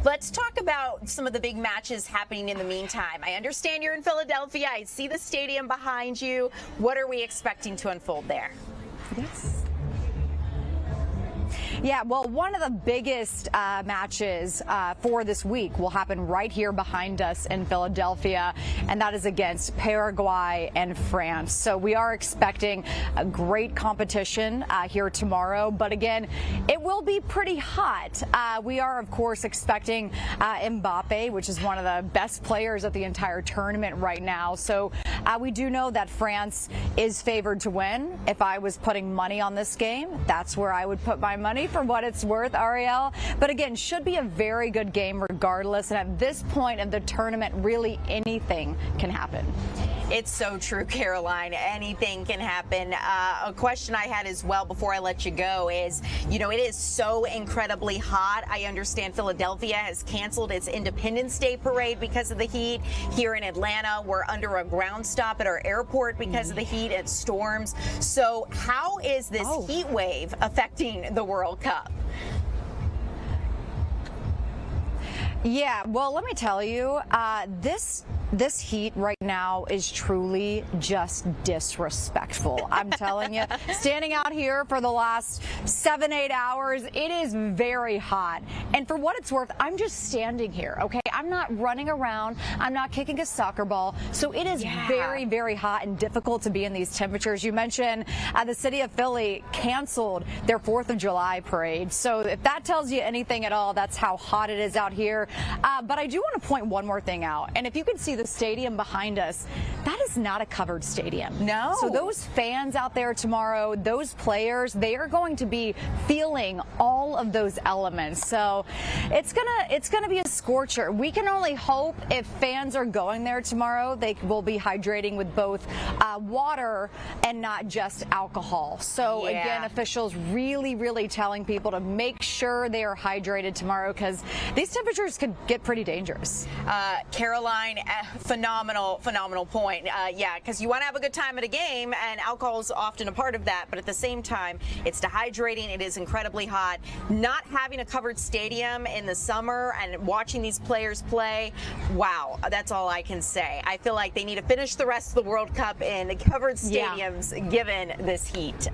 S14: Let's talk about some of the big matches happening in the meantime. I understand you're in Philadelphia. I see the stadium behind you. What are we expecting to unfold there?
S1: Yes. Yeah, well, one of the biggest matches for this week will happen right here behind us in Philadelphia, and that is against Paraguay and France. So we are expecting a great competition here tomorrow, but again, it will be pretty hot. We are, of course, expecting Mbappe, which is one of the best players at the entire tournament right now. So we do know that France is favored to win. If I was putting money on this game, that's where I would put my money, for what it's worth, Ariel. But again, should be a very good game regardless. And at this point of the tournament, really anything can happen.
S14: It's so true, Caroline. Anything can happen. A question I had as well before I let you go is, you know, it is so incredibly hot. I understand Philadelphia has canceled its Independence Day parade because of the heat. Here in Atlanta, we're under a ground stop at our airport because of the heat and storms. So how is this heat wave affecting the World Cup?
S1: Yeah, well, let me tell you, this heat right now is truly just disrespectful. I'm telling you, standing out here for the last 7-8 hours, it is very hot. And for what it's worth, I'm just standing here, okay? I'm not running around. I'm not kicking a soccer ball. So it is very, very hot and difficult to be in these temperatures. You mentioned the city of Philly canceled their 4th of July parade. So if that tells you anything at all, that's how hot it is out here. But I do want to point one more thing out. And if you can see the stadium behind us, that is not a covered stadium.
S14: No.
S1: So those fans out there tomorrow, those players, they are going to be feeling all of those elements. So it's gonna be a scorcher. We can only hope if fans are going there tomorrow, they will be hydrating with both water and not just alcohol. So again, officials really, really telling people to make sure they are hydrated tomorrow, because these temperatures could get pretty dangerous.
S14: Caroline, phenomenal point. Yeah, because you want to have a good time at a game, and alcohol is often a part of that. But at the same time, it's dehydrating. It is incredibly hot. Not having a covered stadium in the summer and watching these players play, wow, that's all I can say. I feel like they need to finish the rest of the World Cup in covered stadiums, given this heat.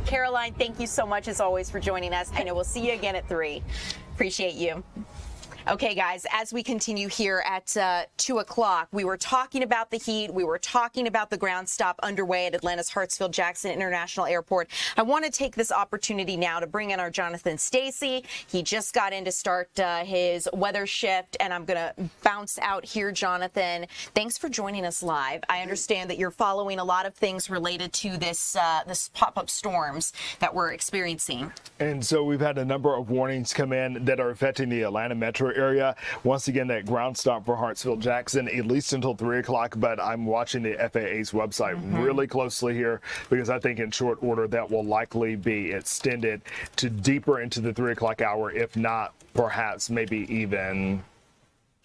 S14: Caroline, thank you so much as always for joining us. I know we'll see you again at 3. Appreciate you. Okay, guys, as we continue here at 2 o'clock, we were talking about the heat. We were talking about the ground stop underway at Atlanta's Hartsfield-Jackson International Airport. I want to take this opportunity now to bring in our Jonathan Stacy. He just got in to start his weather shift, and I'm going to bounce out here, Jonathan. Thanks for joining us live. I understand that you're following a lot of things related to this pop-up storms that we're experiencing.
S22: And so we've had a number of warnings come in that are affecting the Atlanta metro area. Once again, that ground stop for Hartsfield-Jackson, at least until 3 o'clock, but I'm watching the FAA's website really closely here, because I think in short order that will likely be extended to deeper into the 3 o'clock hour, if not perhaps maybe even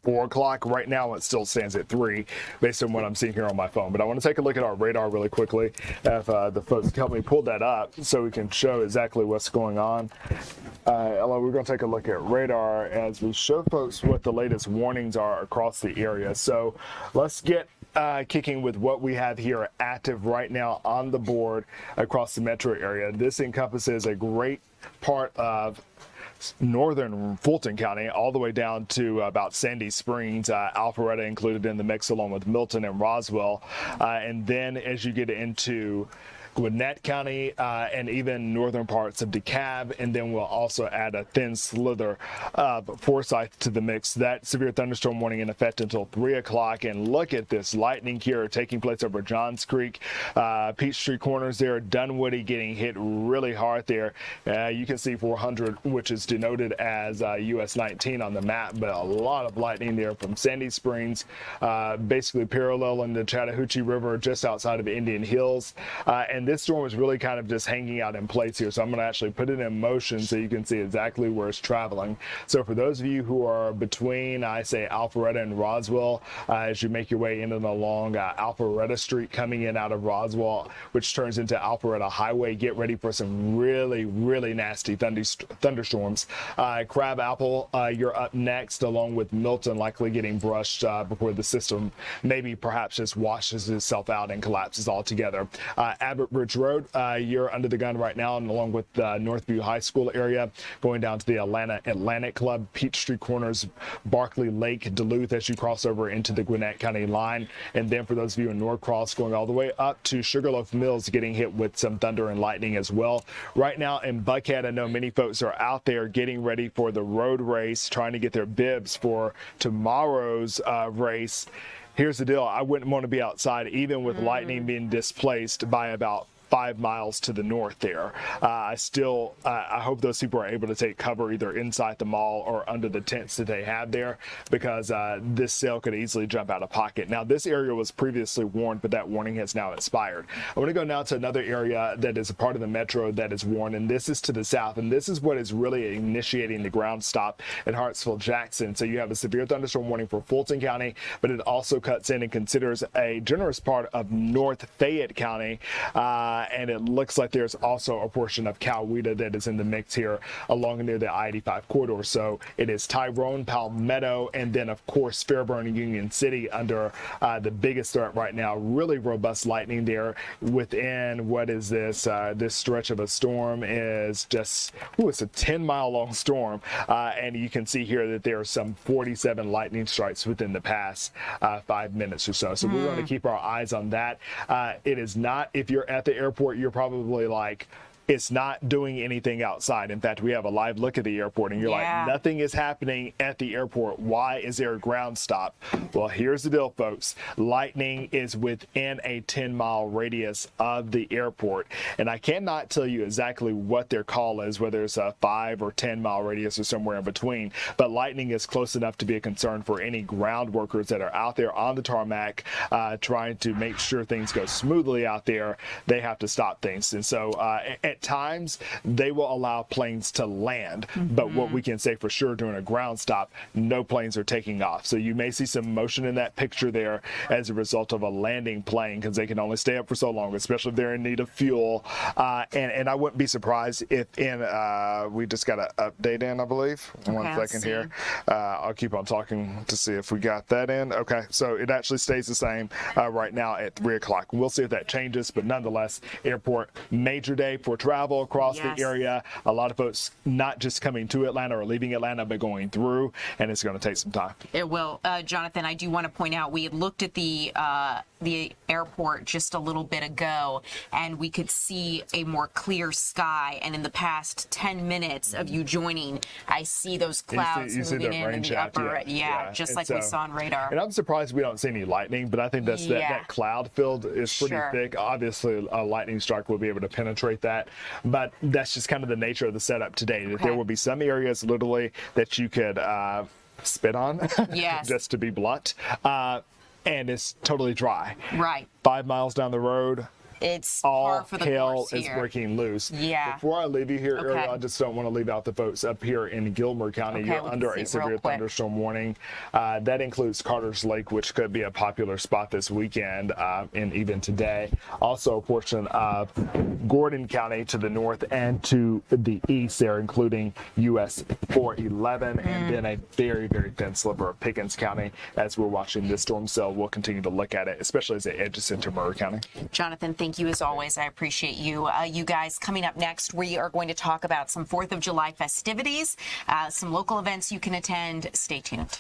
S22: 4 o'clock. Right now, it still stands at 3 based on what I'm seeing here on my phone. But I want to take a look at our radar really quickly. If the folks can help me pull that up so we can show exactly what's going on. Ella, we're going to take a look at radar as we show folks what the latest warnings are across the area. So let's get kicking with what we have here active right now on the board across the metro area. This encompasses a great part of northern Fulton County all the way down to about Sandy Springs, Alpharetta included in the mix along with Milton and Roswell. And then as you get into Gwinnett County and even northern parts of DeKalb, and then we'll also add a thin slither of Forsyth to the mix. That severe thunderstorm warning in effect until 3 o'clock. And look at this lightning here taking place over Johns Creek, Peachtree Corners there, Dunwoody getting hit really hard there. You can see 400, which is denoted as US 19 on the map, but a lot of lightning there from Sandy Springs, basically paralleling the Chattahoochee River just outside of Indian Hills. And this storm is really kind of just hanging out in place here. So I'm going to actually put it in motion so you can see exactly where it's traveling. So for those of you who are between, I say, Alpharetta and Roswell, as you make your way in and along Alpharetta Street coming in out of Roswell, which turns into Alpharetta Highway, get ready for some really, really nasty thunderstorms. Crab Apple, you're up next, along with Milton likely getting brushed before the system maybe perhaps just washes itself out and collapses altogether. Abbott Bridge Road, you're under the gun right now, and along with Northview High School area, going down to the Atlanta Atlantic Club, Peachtree Corners, Barkley Lake, Duluth as you cross over into the Gwinnett County line. And then for those of you in Norcross, going all the way up to Sugarloaf Mills, getting hit with some thunder and lightning as well. Right now in Buckhead, I know many folks are out there getting ready for the road race, trying to get their bibs for tomorrow's race. Here's the deal. I wouldn't want to be outside even with lightning being displaced by about 5 miles to the north there. I hope those people are able to take cover either inside the mall or under the tents that they have there, because this sale could easily jump out of pocket. Now, this area was previously warned, but that warning has now expired. I want to go now to another area that is a part of the metro that is warned, and this is to the south, and this is what is really initiating the ground stop at Hartsville-Jackson. So you have a severe thunderstorm warning for Fulton County, but it also cuts in and considers a generous part of North Fayette County, and it looks like there's also a portion of Coweta that is in the mix here along near the I-85 corridor. So it is Tyrone, Palmetto, and then of course Fairburn and Union City under the biggest threat right now. Really robust lightning there within what is this this stretch of a storm is just, it's a 10-mile long storm, and you can see here that there are some 47 lightning strikes within the past 5 minutes or so. So we're going to keep our eyes on that. It is not, if you're at the airport, you're probably like, it's not doing anything outside. In fact, we have a live look at the airport and you're like, nothing is happening at the airport. Why is there a ground stop? Well, here's the deal, folks. Lightning is within a 10-mile radius of the airport. And I cannot tell you exactly what their call is, whether it's a 5 or 10-mile radius or somewhere in between. But lightning is close enough to be a concern for any ground workers that are out there on the tarmac trying to make sure things go smoothly out there. They have to stop things. And so at times they will allow planes to land, but what we can say for sure during a ground stop, no planes are taking off. So you may see some motion in that picture there as a result of a landing plane, because they can only stay up for so long, especially if they're in need of fuel. And I wouldn't be surprised if we just got an update in, I believe. One second here. I'll keep on talking to see if we got that in. Okay, so it actually stays the same right now at 3 o'clock. We'll see if that changes, but nonetheless, airport, major day for travel across the area. A lot of folks not just coming to Atlanta or leaving Atlanta, but going through, and it's going to take some time.
S14: It will. Jonathan, I do want to point out, we had looked at the airport just a little bit ago, and we could see a more clear sky. And in the past 10 minutes of you joining, I see those clouds moving in the upper, just like we saw on radar.
S22: And I'm surprised we don't see any lightning, but I think that's that cloud field is pretty thick. Obviously, a lightning strike will be able to penetrate that, but that's just kind of the nature of the setup today, that there will be some areas literally that you could spit on, just to be blunt, and it's totally dry.
S14: Right.
S22: 5 miles down the road,
S14: it's
S22: all
S14: par for the
S22: hell
S14: course
S22: is
S14: here.
S22: breaking loose.
S14: Yeah.
S22: Before I leave you here,
S14: Okay.
S22: Ariel, I just don't want to leave out the folks up here in Gilmer County.
S14: Okay,
S22: You're
S14: we can
S22: under
S14: see
S22: a
S14: it real
S22: severe
S14: quick.
S22: thunderstorm warning. That includes Carter's Lake, which could be a popular spot this weekend and even today. Also, a portion of Gordon County to the north and to the east there, including US 411, and then a very, very thin sliver of Pickens County. As we're watching this storm cell, we'll continue to look at it, especially as it edges into Murray County.
S14: Jonathan, thank you as always. I appreciate you. You guys, coming up next, we are going to talk about some 4th of July festivities, some local events you can attend. Stay tuned.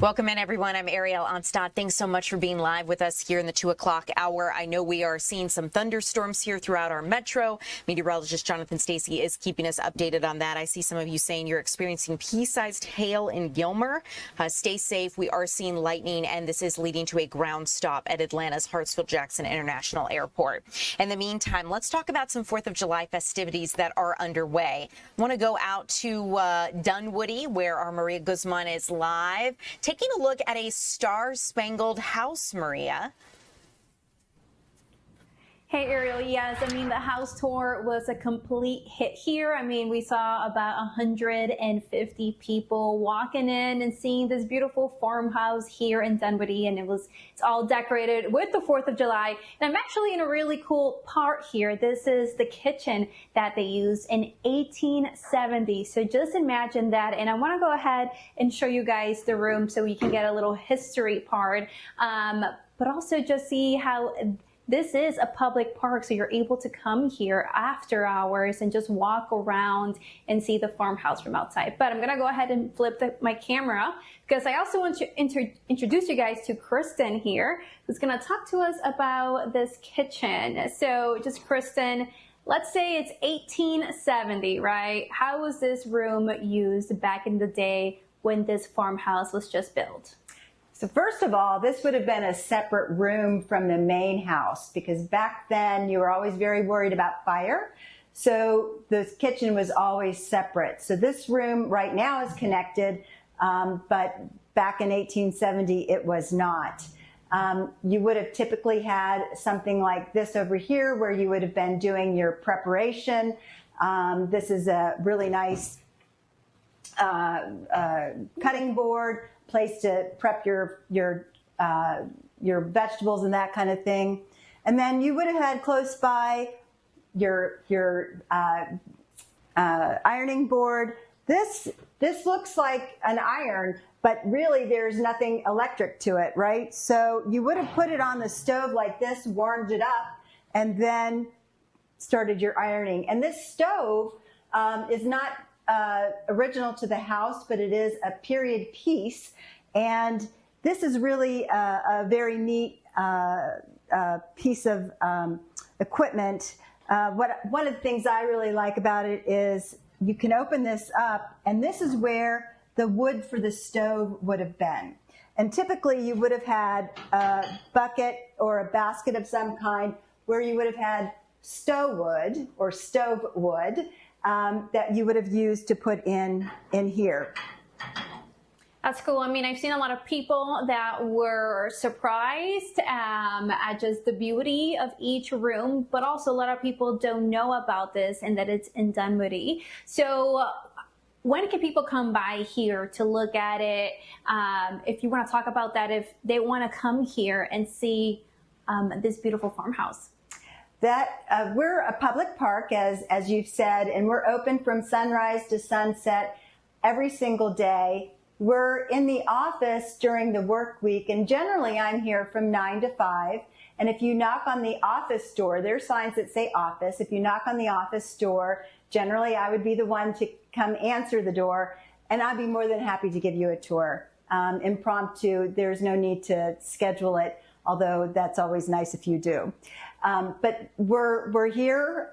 S14: Welcome in, everyone. I'm Ariel Onstad. Thanks so much for being live with us here in the 2 o'clock hour. I know we are seeing some thunderstorms here throughout our metro. Meteorologist Jonathan Stacy is keeping us updated on that. I see some of you saying you're experiencing pea-sized hail in Gilmer. Stay safe. We are seeing lightning, and this is leading to a ground stop at Atlanta's Hartsfield-Jackson International Airport. In the meantime, let's talk about some 4th of July festivities that are underway. I want to go out to Dunwoody, where our Maria Guzman is live, taking a look at a star-spangled house, Maria.
S9: Hey, Ariel, yes, I mean, the house tour was a complete hit here. I mean, we saw about 150 people walking in and seeing this beautiful farmhouse here in Dunwoody, and it's all decorated with the 4th of July. And I'm actually in a really cool part here. This is the kitchen that they used in 1870. So just imagine that. And I want to go ahead and show you guys the room so we can get a little history part, but also just see how this is a public park, so you're able to come here after hours and just walk around and see the farmhouse from outside. But I'm gonna go ahead and flip my camera, because I also want to introduce you guys to Kristen here, who's gonna talk to us about this kitchen. So just Kristen, let's say it's 1870, right? How was this room used back in the day when this farmhouse was just built?
S3: So first of all, this would have been a separate room from the main house, because back then you were always very worried about fire. So the kitchen was always separate. So this room right now is connected, but back in 1870 it was not. You would have typically had something like this over here where you would have been doing your preparation. This is a really nice cutting board, place to prep your vegetables and that kind of thing. And then you would have had close by your ironing board. This looks like an iron, but really there's nothing electric to it, right? So you would have put it on the stove like this, warmed it up, and then started your ironing. And this stove is not original to the house, but it is a period piece. And this is really a very neat piece of equipment. One of the things I really like about it is you can open this up, and this is where the wood for the stove would have been. And typically you would have had a bucket or a basket of some kind where you would have had stove wood or stove wood that you would have used to put in here.
S9: That's cool. I mean, I've seen a lot of people that were surprised at just the beauty of each room, but also a lot of people don't know about this and that it's in Dunwoody. So when can people come by here to look at it? If you want to talk about that, if they want to come here and see this beautiful farmhouse.
S3: We're a public park, as you've said, and we're open from sunrise to sunset every single day. We're in the office during the work week, and generally I'm here from 9 to 5. And if you knock on the office door, there are signs that say office. If you knock on the office door, generally I would be the one to come answer the door, and I'd be more than happy to give you a tour. Impromptu, there's no need to schedule it, although that's always nice if you do. But we're here.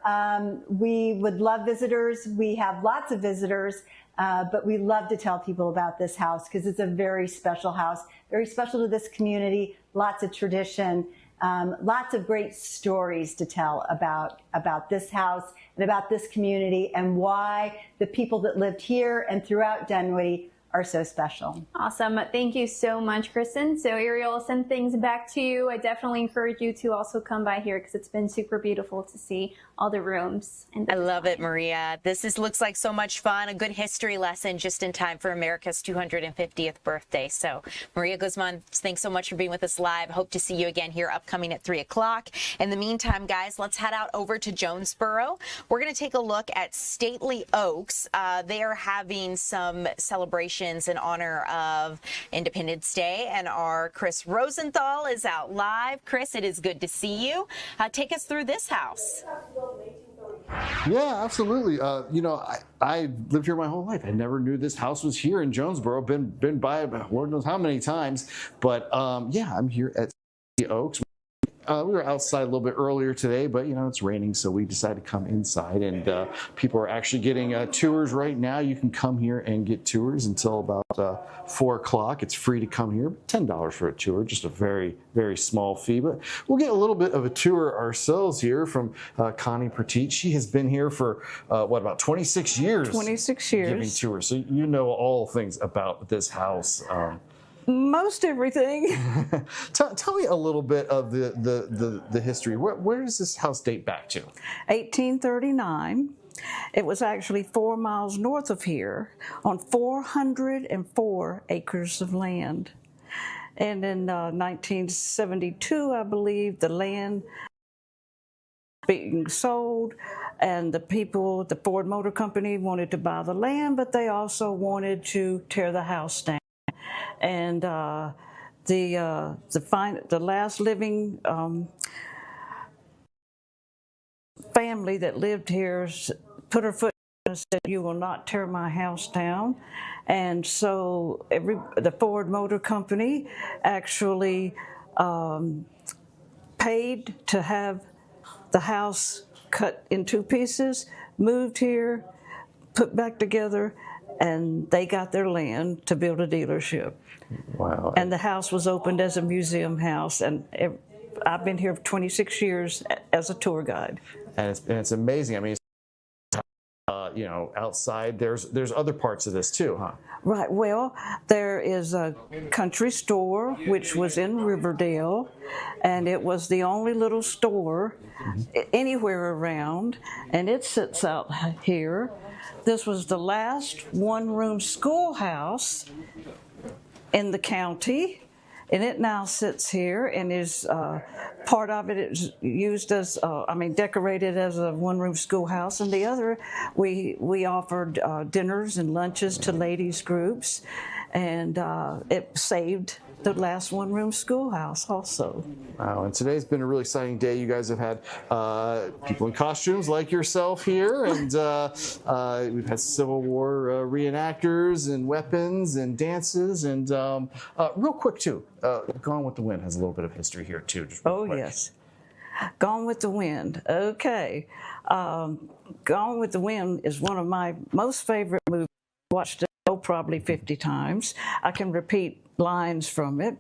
S3: We would love visitors. We have lots of visitors. But we love to tell people about this house because it's a very special house, very special to this community, lots of tradition, lots of great stories to tell about this house and about this community and why the people that lived here and throughout Dunwoody are so special.
S9: Awesome. Thank you so much, Kristen. So Ariel, I'll send things back to you. I definitely encourage you to also come by here because it's been super beautiful to see all the rooms.
S14: I love it, Maria. This looks like so much fun, a good history lesson just in time for America's 250th birthday. So Maria Guzman, thanks so much for being with us live. Hope to see you again here upcoming at 3 o'clock. In the meantime, guys, let's head out over to Jonesboro. We're going to take a look at Stately Oaks. They are having some celebrations in honor of Independence Day, and our Chris Rosenthal is out live. Chris, it is good to see you. Take us through this house.
S12: Yeah, absolutely. You know, I lived here my whole life. I never knew this house was here in Jonesboro. Been by Lord knows how many times, but yeah, I'm here at the Oaks. We were outside a little bit earlier today, but you know, it's raining, so we decided to come inside, and people are actually getting tours right now. You can come here and get tours until about 4 o'clock. It's free to come here, $10 for a tour, just a very, very small fee. But we'll get a little bit of a tour ourselves here from Connie Petit. She has been here for, about 26 years?
S5: 26 years.
S12: Giving tours, so you know all things about this house.
S5: Most everything.
S12: Tell me a little bit of the history. Where does this house date back to?
S5: 1839. It was actually 4 miles north of here on 404 acres of land. And in 1972, I believe, the land being sold, and the people, the Ford Motor Company, wanted to buy the land, but they also wanted to tear the house down. And the last living family that lived here put her foot down and said, "You will not tear my house down." And so the Ford Motor Company actually paid to have the house cut in 2 pieces, moved here, put back together, and they got their land to build a dealership.
S12: Wow.
S5: And the house was opened as a museum house, and I've been here for 26 years as a tour guide.
S12: And it's amazing. I mean, you know, outside there's other parts of this too, huh?
S5: Right. Well, there is a country store which was in Riverdale, and it was the only little store anywhere around, and it sits out here. This was the last one-room schoolhouse in the county. And it now sits here and is part of it is used as, decorated as a one-room schoolhouse, and the other we offered dinners and lunches to ladies groups, and it saved the last one-room schoolhouse also.
S12: Wow, and today's been a really exciting day. You guys have had people in costumes like yourself here, and we've had Civil War reenactors and weapons and dances, and real quick too, Gone with the Wind has a little bit of history here too.
S5: Oh, yes. Gone with the Wind. Okay. Gone with the Wind is one of my most favorite movies. I watched it probably 50 times. I can repeat lines from it,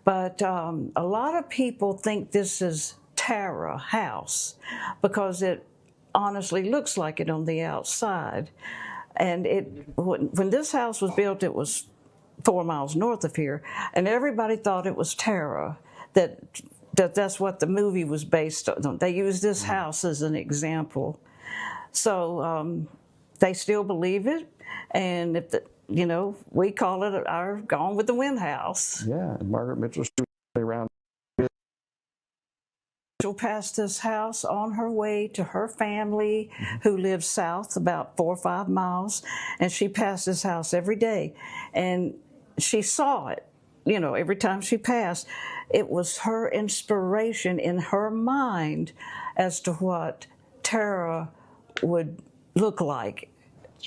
S5: but a lot of people think this is Tara House because it honestly looks like it on the outside. And when this house was built, it was 4 miles north of here, and everybody thought it was Tara, that's what the movie was based on. They used this house as an example. So they still believe it, and if we call it our Gone with the Wind house.
S12: Yeah, and Margaret Mitchell around.
S5: She'll pass this house on her way to her family who lives south about 4 or 5 miles, and she passed this house every day, and she saw it, every time she passed. It was her inspiration in her mind as to what Tara would look like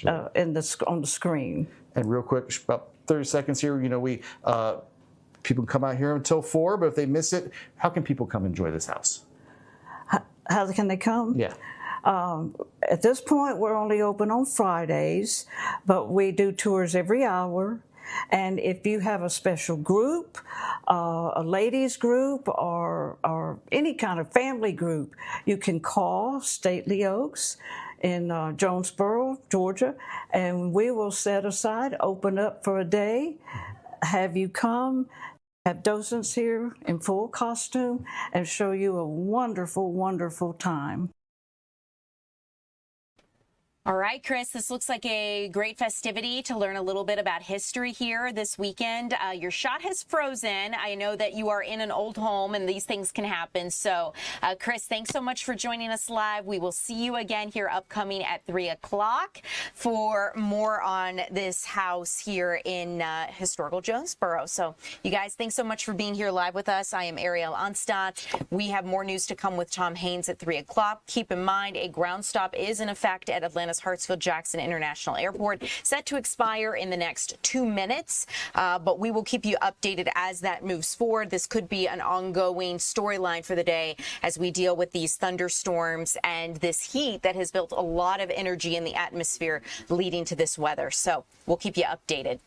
S5: on the screen.
S12: And real quick, about 30 seconds here, people can come out here until 4, but if they miss it, how can people come enjoy this house?
S5: How can they come?
S12: Yeah.
S5: At this point, we're only open on Fridays, but we do tours every hour. And if you have a special group, a ladies group, or any kind of family group, you can call Stately Oaks in Jonesboro, Georgia, and we will set aside, open up for a day, have you come, have docents here in full costume, and show you a wonderful, wonderful time.
S14: All right, Chris, this looks like a great festivity to learn a little bit about history here this weekend. Your shot has frozen. I know that you are in an old home and these things can happen. So, Chris, thanks so much for joining us live. We will see you again here upcoming at 3 o'clock for more on this house here in historical Jonesboro. So, you guys, thanks so much for being here live with us. I am Ariel Onstadt. We have more news to come with Tom Haynes at 3 o'clock. Keep in mind, a ground stop is in effect at Atlanta's Hartsfield-Jackson International Airport, set to expire in the next 2 minutes, but we will keep you updated as that moves forward. This could be an ongoing storyline for the day as we deal with these thunderstorms and this heat that has built a lot of energy in the atmosphere leading to this weather. So we'll keep you updated.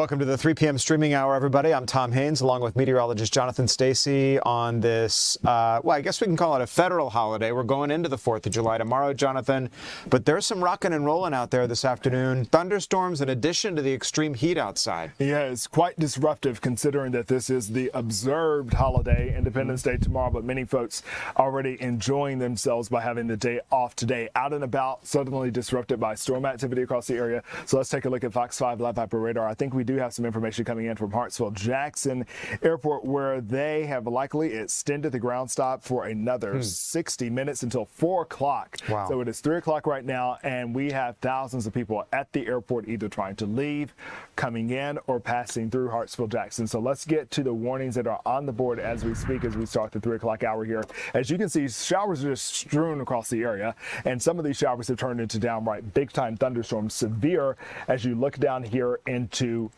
S6: Welcome to the 3 p.m. streaming hour, everybody. I'm Tom Haynes, along with meteorologist Jonathan Stacy on this, well, I guess we can call it a federal holiday. We're going into the 4th of July tomorrow, Jonathan, but there's some rocking and rolling out there this afternoon. Thunderstorms in addition to the extreme heat outside.
S22: Yeah, it's quite disruptive considering that this is the observed holiday, Independence Day tomorrow, but many folks already enjoying themselves by having the day off today. Out and about, suddenly disrupted by storm activity across the area. So let's take a look at Fox 5 Live Viper Radar. I think we do have some information coming in from Hartsfield-Jackson Airport, where they have likely extended the ground stop for another 60 minutes until 4 o'clock.
S6: Wow.
S22: So it is 3 o'clock right now, and we have thousands of people at the airport either trying to leave, coming in, or passing through Hartsfield-Jackson. So let's get to the warnings that are on the board as we speak, as we start the 3 o'clock hour here. As you can see, showers are just strewn across the area, and some of these showers have turned into downright big-time thunderstorms, severe as you look down here into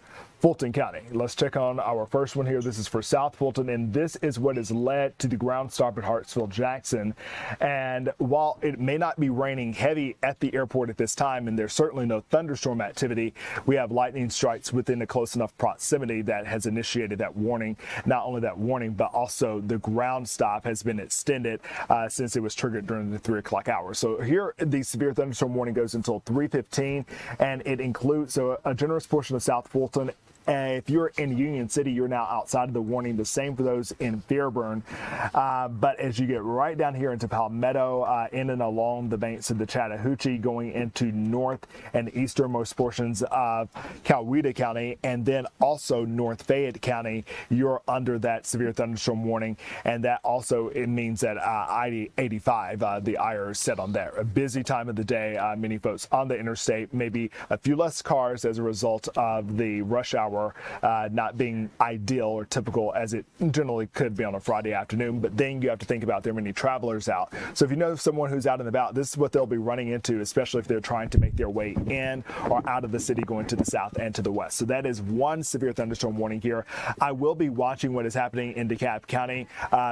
S22: Fulton County. Let's check on our first one here. This is for South Fulton, and this is what has led to the ground stop at Hartsfield-Jackson. And while it may not be raining heavy at the airport at this time, and there's certainly no thunderstorm activity, we have lightning strikes within a close enough proximity that has initiated that warning. Not only that warning, but also the ground stop has been extended since it was triggered during the 3 o'clock hour. So here, the severe thunderstorm warning goes until 3:15, and it includes a generous portion of South Fulton. If you're in Union City, you're now outside of the warning. The same for those in Fairburn. But as you get right down here into Palmetto, in and along the banks of the Chattahoochee, going into north and easternmost portions of Coweta County, and then also North Fayette County, you're under that severe thunderstorm warning. And that also, it means that I-85, the ire is set on that. A busy time of the day, many folks on the interstate, maybe a few less cars as a result of the rush hour not being ideal or typical as it generally could be on a Friday afternoon. But then you have to think about there are many travelers out. So if you know someone who's out and about, this is what they'll be running into, especially if they're trying to make their way in or out of the city going to the south and to the west. So that is one severe thunderstorm warning here. I will be watching what is happening in DeKalb County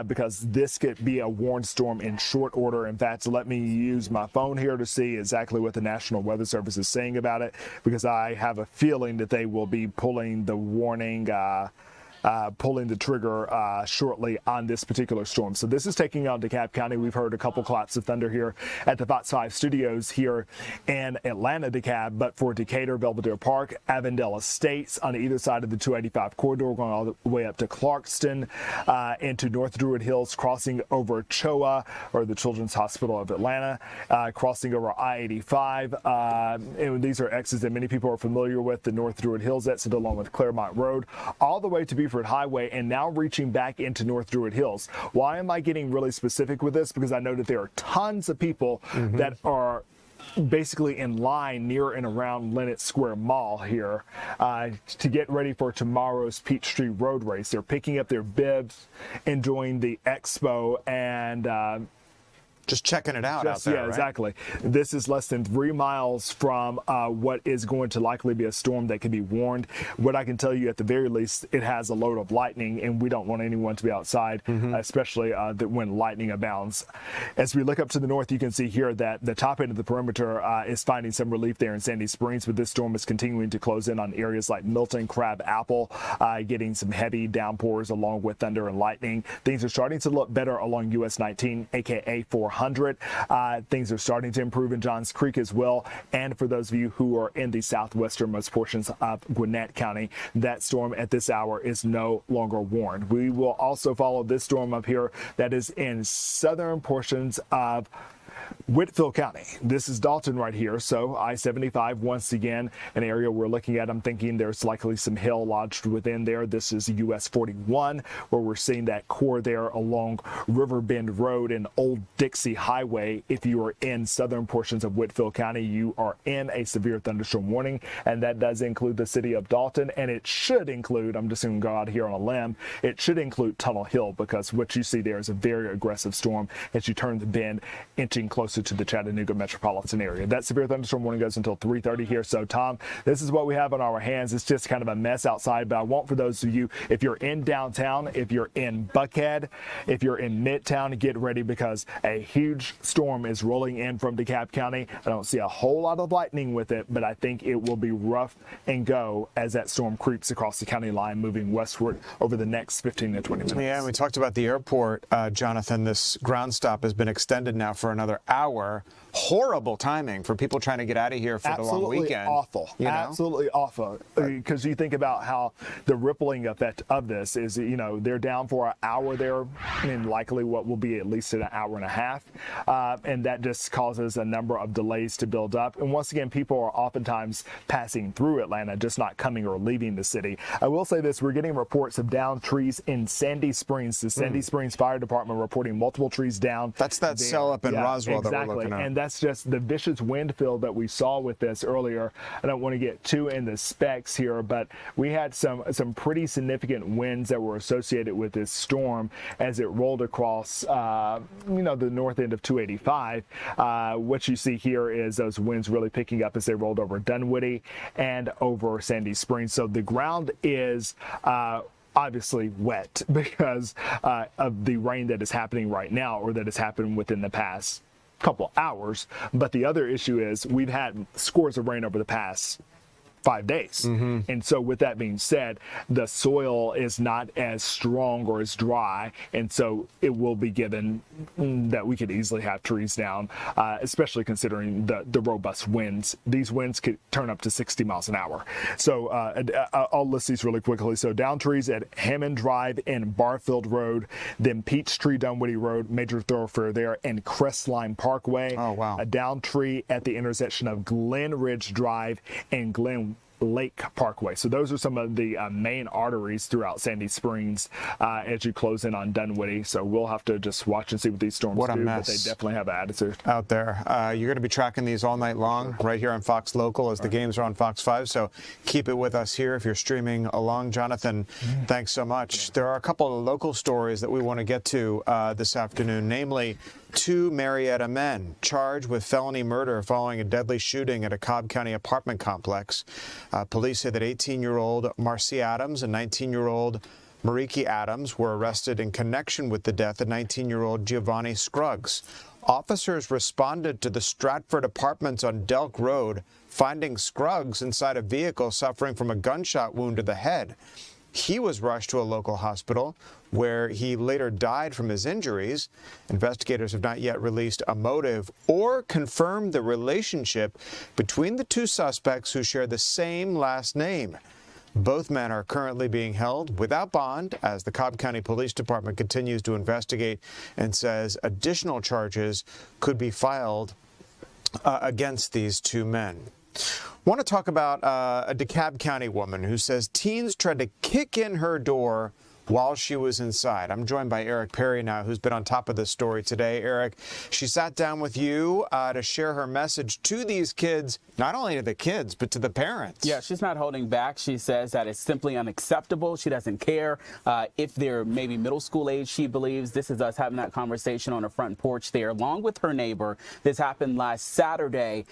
S22: because this could be a warned storm in short order. In fact, let me use my phone here to see exactly what the National Weather Service is saying about it, because I have a feeling that they will be pulling the warning, pulling the trigger shortly on this particular storm. So this is taking on DeKalb County. We've heard a couple claps of thunder here at the Fox 5 studios here in Atlanta, DeKalb, but for Decatur, Belvedere Park, Avondale Estates on either side of the 285 corridor, going all the way up to Clarkston, into North Druid Hills, crossing over CHOA, or the Children's Hospital of Atlanta, crossing over I-85. And these are exits that many people are familiar with, the North Druid Hills exit along with Claremont Road, all the way to Beaufort Highway, and now reaching back into North Druid Hills. Why am I getting really specific with this? Because I know that there are tons of people that are basically in line near and around Lenox Square Mall here to get ready for tomorrow's Peachtree Road Race. They're picking up their bibs, enjoying the expo, and
S6: just checking it out out there,
S22: yeah,
S6: right?
S22: Exactly. This is less than 3 miles from what is going to likely be a storm that can be warned. What I can tell you, at the very least, it has a load of lightning, and we don't want anyone to be outside, especially when lightning abounds. As we look up to the north, you can see here that the top end of the perimeter is finding some relief there in Sandy Springs, but this storm is continuing to close in on areas like Milton, Crab Apple, getting some heavy downpours along with thunder and lightning. Things are starting to look better along US 19, aka 400. Things are starting to improve in Johns Creek as well. And for those of you who are in the southwesternmost portions of Gwinnett County, that storm at this hour is no longer warned. We will also follow this storm up here that is in southern portions of Whitfield County. This is Dalton right here. So I-75, once again, an area we're looking at. I'm thinking there's likely some hail lodged within there. This is US 41, where we're seeing that core there along Riverbend Road and Old Dixie Highway. If you are in southern portions of Whitfield County, you are in a severe thunderstorm warning, and that does include the city of Dalton, and it should include, I'm just going to go out here on a limb, it should include Tunnel Hill, because what you see there is a very aggressive storm as you turn the bend, inching closer closer to the Chattanooga metropolitan area. That severe thunderstorm warning goes until 3:30 here. So, Tom, this is what we have on our hands. It's just kind of a mess outside, but I want for those of you, if you're in downtown, if you're in Buckhead, if you're in Midtown, get ready because a huge storm is rolling in from DeKalb County. I don't see a whole lot of lightning with it, but I think it will be rough and go as that storm creeps across the county line, moving westward over the next 15 to 20 minutes.
S6: Yeah, and we talked about the airport, Jonathan. This ground stop has been extended now for another hour. Horrible timing for people trying to get out of here for the long weekend.
S22: Absolutely awful. Because you think about how the rippling effect of this is, they're down for an hour there, and likely what will be at least an hour and a half. And that just causes a number of delays to build up. And once again, people are oftentimes passing through Atlanta, just not coming or leaving the city. I will say this, we're getting reports of downed trees in Sandy Springs. The Sandy Springs Fire Department reporting multiple trees down.
S6: That's that cell up in Roswell that we're looking at.
S22: And that's just the vicious wind fill that we saw with this earlier. I don't want to get too in the specs here, but we had some pretty significant winds that were associated with this storm as it rolled across, the north end of 285. What you see here is those winds really picking up as they rolled over Dunwoody and over Sandy Springs. So the ground is obviously wet because of the rain that is happening right now, or that has happened within the past couple hours. But the other issue is we've had scores of rain over the past 5 days. And so with that being said, the soil is not as strong or as dry, and so it will be given that we could easily have trees down, especially considering the robust winds. These winds could turn up to 60 miles an hour. So I'll list these really quickly. So down trees at Hammond Drive and Barfield Road, then Peachtree Dunwoody Road, major thoroughfare there, and Crestline Parkway.
S6: Oh, wow.
S22: A down tree at the intersection of Glen Ridge Drive and Glen Lake Parkway. So those are some of the main arteries throughout Sandy Springs as you close in on Dunwoody. So we'll have to just watch and see what these storms do. But they definitely have an attitude
S6: out there. You're going to be tracking these all night long right here on Fox Local as the games are on Fox 5. So keep it with us here if you're streaming along. Jonathan, thanks so much. There are a couple of local stories that we want to get to this afternoon, namely 2 Marietta men charged with felony murder following a deadly shooting at a Cobb County apartment complex. Police say that 18-year-old Marcy Adams and 19-year-old Mariki Adams were arrested in connection with the death of 19-year-old Giovanni Scruggs. Officers responded to the Stratford Apartments on Delk Road, finding Scruggs inside a vehicle suffering from a gunshot wound to the head. He was rushed to a local hospital where he later died from his injuries. Investigators have not yet released a motive or confirmed the relationship between the two suspects who share the same last name. Both men are currently being held without bond as the Cobb County Police Department continues to investigate and says additional charges could be filed against these 2 men. I want to talk about a DeKalb County woman who says teens tried to kick in her door while she was inside. I'm joined by Eric Perry now, who's been on top of this story today. Eric, she sat down with you to share her message to these kids, not only to the kids, but to the parents.
S7: Yeah, she's not holding back. She says that it's simply unacceptable. She doesn't care if they're maybe middle school age, she believes. This is us having that conversation on the front porch there, along with her neighbor. This happened last Saturday.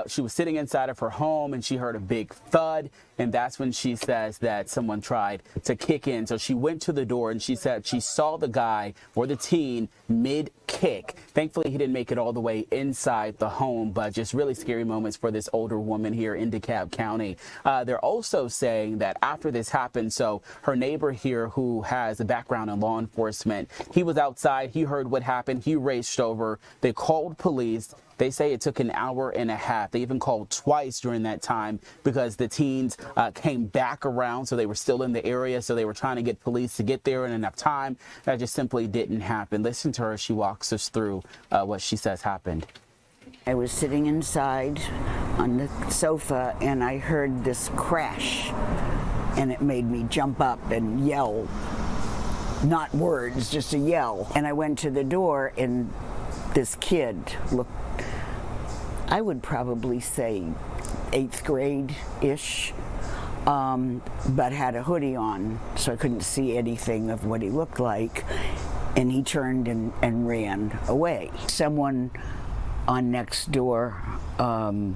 S7: She was sitting inside of her home, and she heard a big thud, and that's when she says that someone tried to kick in. So she went to the door, and she said she saw the guy or the teen mid-kick. Thankfully, he didn't make it all the way inside the home, but just really scary moments for this older woman here in DeKalb County. They're also saying that after this happened, so her neighbor here who has a background in law enforcement, he was outside, he heard what happened, he raced over, they called police. They say it took an hour and a half. They even called twice during that time because the teens came back around, so they were still in the area, so they were trying to get police to get there in enough time. That just simply didn't happen. Listen to her as she walks us through what she says happened.
S8: I was sitting inside on the sofa and I heard this crash, and it made me jump up and yell. Not words, just a yell. And I went to the door, and this kid looked, I would probably say 8th grade-ish, but had a hoodie on, so I couldn't see anything of what he looked like, and he turned and ran away. Someone on Nextdoor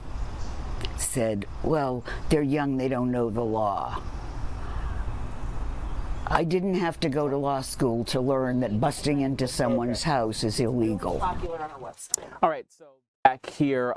S8: said, well, they're young, they don't know the law. I didn't have to go to law school to learn that busting into someone's house is illegal.
S7: All right, so back here,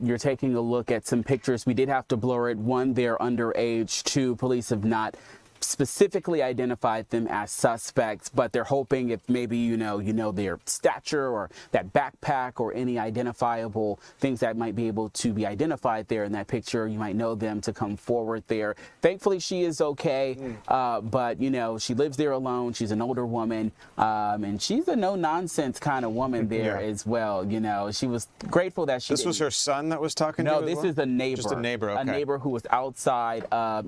S7: you're taking a look at some pictures. We did have to blur it. One, they're underage. Two, police have not specifically identified them as suspects, but they're hoping if maybe you know their stature or that backpack or any identifiable things that might be able to be identified there in that picture, you might know them to come forward there. Thankfully, she is okay, but she lives there alone. She's an older woman, and she's a no-nonsense kind of woman there as well. She was grateful that she.
S6: This was her son that was talking to you?
S7: No, this is a neighbor.
S6: Just a neighbor. Okay.
S7: A neighbor who was outside,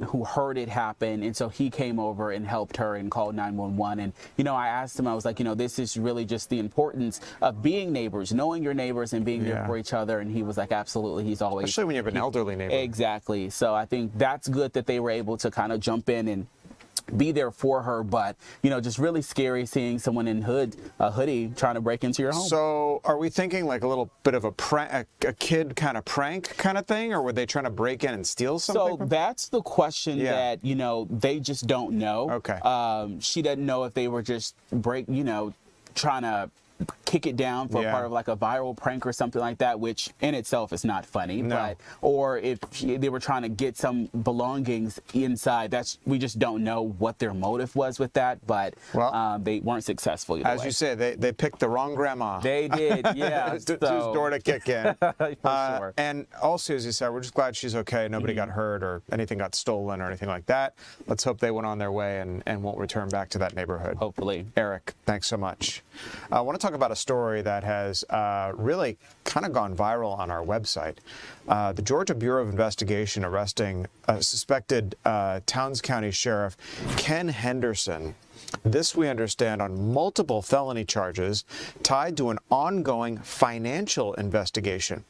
S7: who heard it happen, and so he came over and helped her and called 911. And I asked him, I was like, this is really just the importance of being neighbors, knowing your neighbors and being there for each other. And he was like, absolutely, he's always,
S6: especially when you have an elderly neighbor.
S7: Exactly. So I think that's good that they were able to kind of jump in and be there for her, but just really scary seeing someone in a hoodie trying to break into your home.
S6: So are we thinking like a little bit of a kid kind of prank kind of thing, or were they trying to break in and steal something?
S7: So that's the question that they just don't know.
S6: Okay.
S7: She doesn't know if they were just trying to kick it down for part of like a viral prank or something like that, which in itself is not funny. But or if they were trying to get some belongings inside. We just don't know what their motive was with that, but they weren't successful either way.
S6: You say, they picked the wrong grandma.
S7: They did, yeah.
S6: Whose door to kick in.
S7: For sure.
S6: And also, as you said, we're just glad she's okay. Nobody got hurt or anything got stolen or anything like that. Let's hope they went on their way and won't return back to that neighborhood.
S7: Hopefully.
S6: Eric, thanks so much. I want to talk about a story that has really kind of gone viral on our website. The Georgia Bureau of Investigation arresting suspected Towns County Sheriff Ken Henderson. This, we understand, on multiple felony charges tied to an ongoing financial investigation.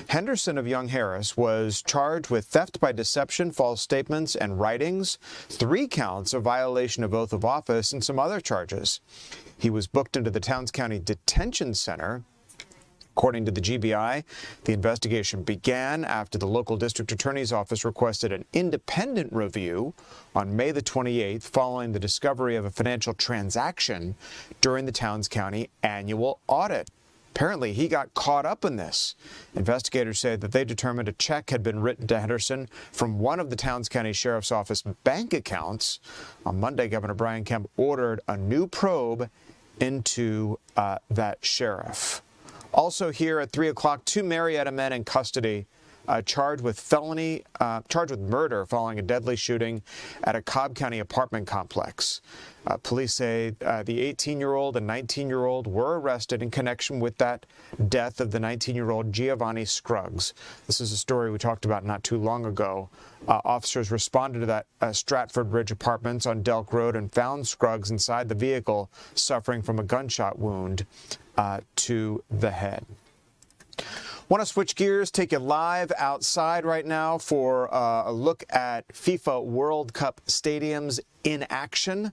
S6: Henderson of Young Harris was charged with theft by deception, false statements, and writings, 3 counts of violation of oath of office, and some other charges. He was booked into the Towns County Detention Center. According to the GBI, the investigation began after the local district attorney's office requested an independent review on May the 28th following the discovery of a financial transaction during the Towns County annual audit. Apparently, he got caught up in this. Investigators say that they determined a check had been written to Henderson from one of the Towns County Sheriff's Office bank accounts. On Monday, Governor Brian Kemp ordered a new probe into that sheriff. Also here at 3 o'clock, 2 Marietta men in custody charged with murder following a deadly shooting at a Cobb County apartment complex. Police say the 18-year-old and 19-year-old were arrested in connection with that death of the 19-year-old Giovanni Scruggs. This is a story we talked about not too long ago. Officers responded to that Stratford Ridge Apartments on Delk Road and found Scruggs inside the vehicle suffering from a gunshot wound to the head. Want to switch gears, take you live outside right now for a look at FIFA World Cup stadiums in action.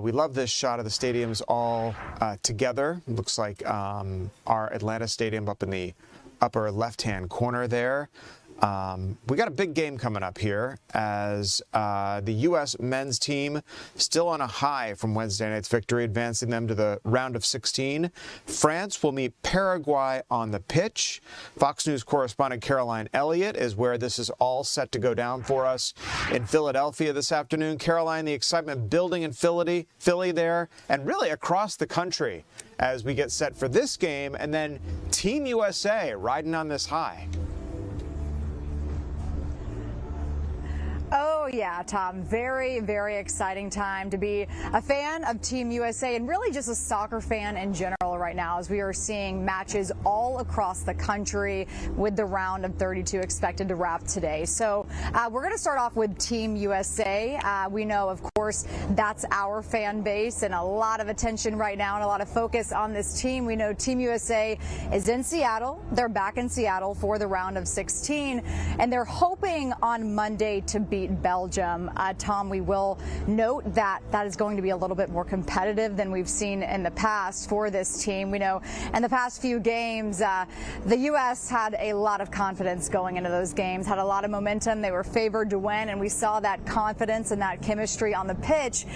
S6: We love this shot of the stadiums all together. It looks like our Atlanta Stadium up in the upper left-hand corner there. We got a big game coming up here as the U.S. men's team still on a high from Wednesday night's victory, advancing them to the round of 16. France will meet Paraguay on the pitch. Fox News correspondent Caroline Elliott is where this is all set to go down for us in Philadelphia this afternoon. Caroline, the excitement building in Philly there, and really across the country as we get set for this game, and then Team USA riding on this high.
S1: Oh, yeah, Tom. Very, very exciting time to be a fan of Team USA and really just a soccer fan in general right now as we are seeing matches all across the country with the round of 32 expected to wrap today. So we're going to start off with Team USA. We know, of course, that's our fan base and a lot of attention right now and a lot of focus on this team. We know Team USA is in Seattle. They're back in Seattle for the round of 16, and they're hoping on Monday to beat Belgium. Tom, we will note that that is going to be a little bit more competitive than we've seen in the past for this team. team. We know in the past few games, the U.S. had a lot of confidence going into those games, had a lot of momentum. They were favored to win, and we saw that confidence and that chemistry on the pitch.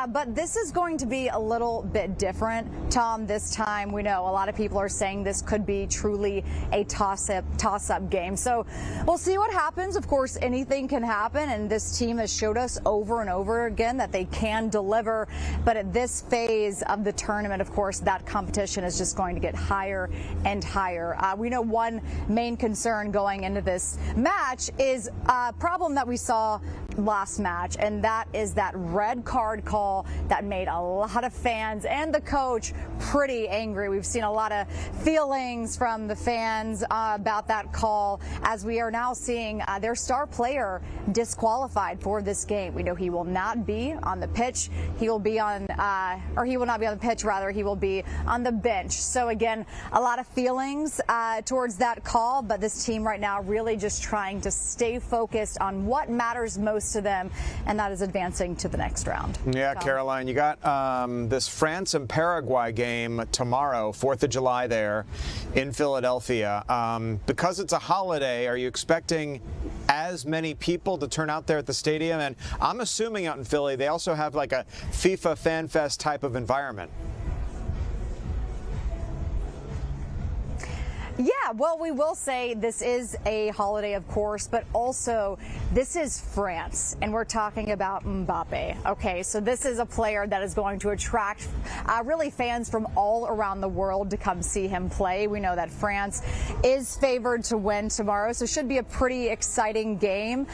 S1: But this is going to be a little bit different, Tom. This time, we know a lot of people are saying this could be truly a toss-up game. So we'll see what happens. Of course, anything can happen, and this team has showed us over and over again that they can deliver. But at this phase of the tournament, of course, that competition is just going to get higher and higher. We know one main concern going into this match is a problem that we saw last match, and that is that red card call that made a lot of fans and the coach pretty angry. We've seen a lot of feelings from the fans about that call, as we are now seeing their star player disqualified for this game. We know he will not be on the pitch. He will be on, or he will not be on the pitch, rather. He will be on the bench. So again, a lot of feelings towards that call, but this team right now really just trying to stay focused on what matters most to them, and that is advancing to the next round.
S6: Yeah, so. Caroline, you got this France and Paraguay game tomorrow, 4th of July there in Philadelphia. Because it's a holiday, are you expecting as many people to turn out there at the stadium? And I'm assuming out in Philly, they also have like a FIFA Fan Fest type of environment.
S1: Yeah, well, we will say this is a holiday, of course, but also this is France, and we're talking about Mbappe. Okay, so this is a player that is going to attract really fans from all around the world to come see him play. We know that France is favored to win tomorrow, so it should be a pretty exciting game.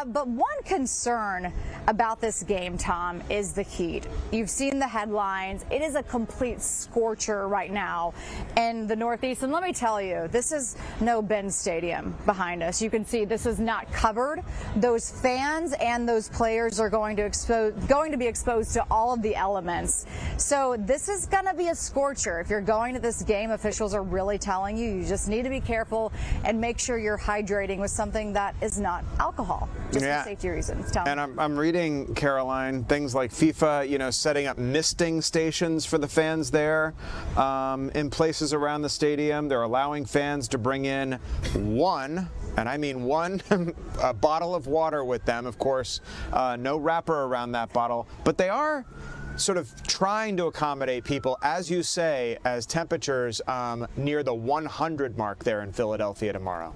S1: But one concern about this game, Tom, is the heat. You've seen the headlines. It is a complete scorcher right now in the Northeast, and let me tell you, this is no Ben Stadium behind us. You can see this is not covered. Those fans and those players are going to be exposed to all of the elements. So this is going to be a scorcher. If you're going to this game, officials are really telling you just need to be careful and make sure you're hydrating with something that is not alcohol, just for safety reasons. Tom.
S6: And I'm reading, Caroline, things like FIFA, setting up misting stations for the fans there in places around the stadium. They're allowing fans to bring in one, and I mean one, a bottle of water with them, of course, no wrapper around that bottle, but they are sort of trying to accommodate people, as you say, as temperatures near the 100 mark there in Philadelphia tomorrow.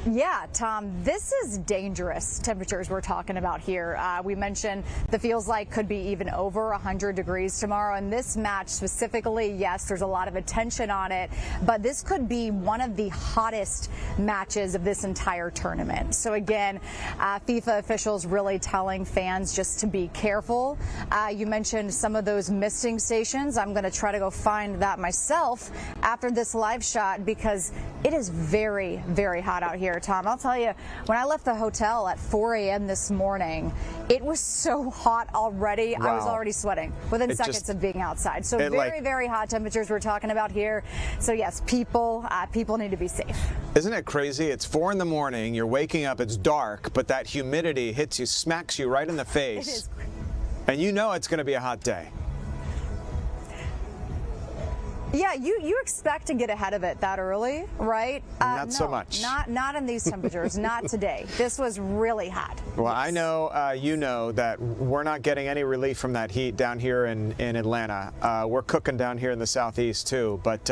S1: Yeah, Tom, this is dangerous temperatures we're talking about here. We mentioned the feels like could be even over 100 degrees tomorrow. And this match specifically, yes, there's a lot of attention on it, but this could be one of the hottest matches of this entire tournament. So again, FIFA officials really telling fans just to be careful. You mentioned some of those misting stations. I'm going to try to go find that myself after this live shot because it is very, very hot out here. Tom, I'll tell you, when I left the hotel at 4 a.m. this morning, it was so hot already. Wow. I was already sweating within seconds of being outside. So very, very hot temperatures we're talking about here. So yes, people need to be safe.
S6: Isn't it crazy? It's 4 in the morning. You're waking up. It's dark, but that humidity hits you, smacks you right in the face. It is. And you know it's going to be a hot day.
S1: Yeah, you expect to get ahead of it that early, right?
S6: Not so much.
S1: Not in these temperatures. Not today. This was really hot.
S6: Well, yes. I know you know that we're not getting any relief from that heat down here in Atlanta. We're cooking down here in the southeast too. But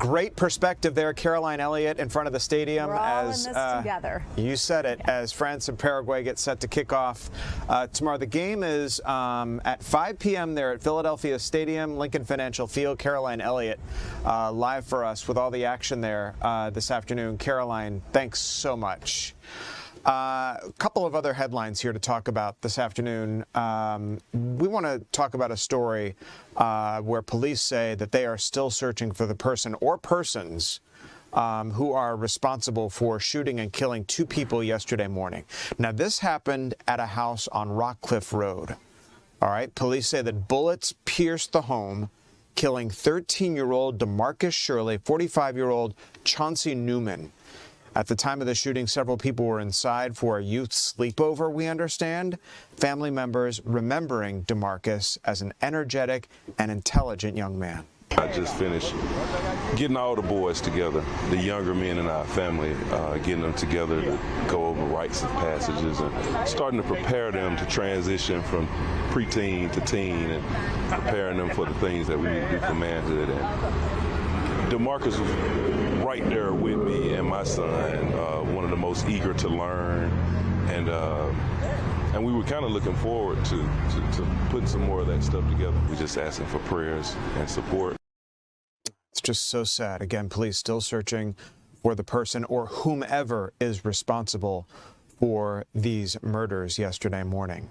S6: great perspective there, Caroline Elliott, in front of the stadium.
S1: We're all in this together.
S6: You said it. As France and Paraguay get set to kick off tomorrow. The game is at 5 p.m. there at Philadelphia Stadium, Lincoln Financial Field. Caroline Elliott live for us with all the action there this afternoon. Caroline, thanks so much. A couple of other headlines here to talk about this afternoon. We want to talk about a story where police say that they are still searching for the person or persons who are responsible for shooting and killing 2 people yesterday morning. Now, this happened at a house on Rockcliffe Road. All right, police say that bullets pierced the home, killing 13-year-old DeMarcus Shirley, 45-year-old Chauncey Newman. At the time of the shooting, several people were inside for a youth sleepover, we understand. Family members remembering DeMarcus as an energetic and intelligent young man.
S20: I just finished getting all the boys together, the younger men in our family, getting them together to go over rites of passages and starting to prepare them to transition from preteen to teen and preparing them for the things that we need to do for manhood. And DeMarcus was right there with me and my son, one of the most eager to learn, and we were kind of looking forward to putting some more of that stuff together. We're just asking for prayers and support.
S6: It's just so sad. Again, police still searching for the person or whomever is responsible for these murders yesterday morning.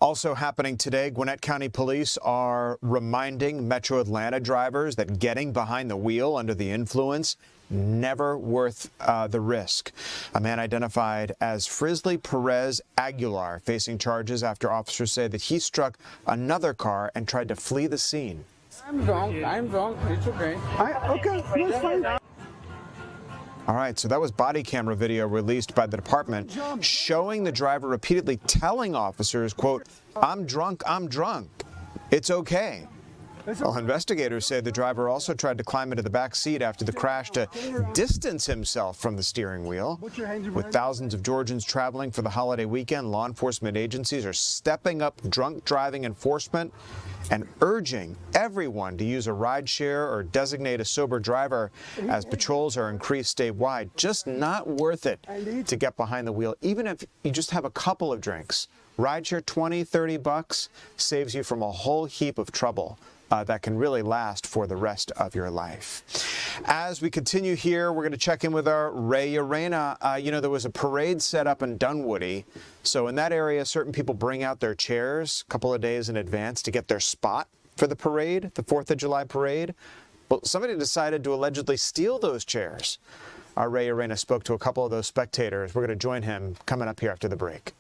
S6: Also happening today, Gwinnett County Police are reminding Metro Atlanta drivers that getting behind the wheel under the influence never worth the risk. A man identified as Frisley Perez Aguilar facing charges after officers say that he struck another car and tried to flee the scene.
S10: I'm drunk. It's okay. Okay, that's fine.
S6: All right, so that was body camera video released by the department showing the driver repeatedly telling officers, quote, I'm drunk, it's okay. Well, investigators say the driver also tried to climb into the back seat after the crash to distance himself from the steering wheel. With thousands of Georgians traveling for the holiday weekend, law enforcement agencies are stepping up drunk driving enforcement and urging everyone to use a rideshare or designate a sober driver as patrols are increased statewide. Just not worth it to get behind the wheel, even if you just have a couple of drinks. Rideshare, $20-30 saves you from a whole heap of trouble that can really last for the rest of your life. As we continue here, we're going to check in with our Ray Arena. There was a parade set up in Dunwoody. So in that area, certain people bring out their chairs a couple of days in advance to get their spot for the parade, the 4th of July parade. But somebody decided to allegedly steal those chairs. Our Ray Arena spoke to a couple of those spectators. We're going to join him coming up here after the break.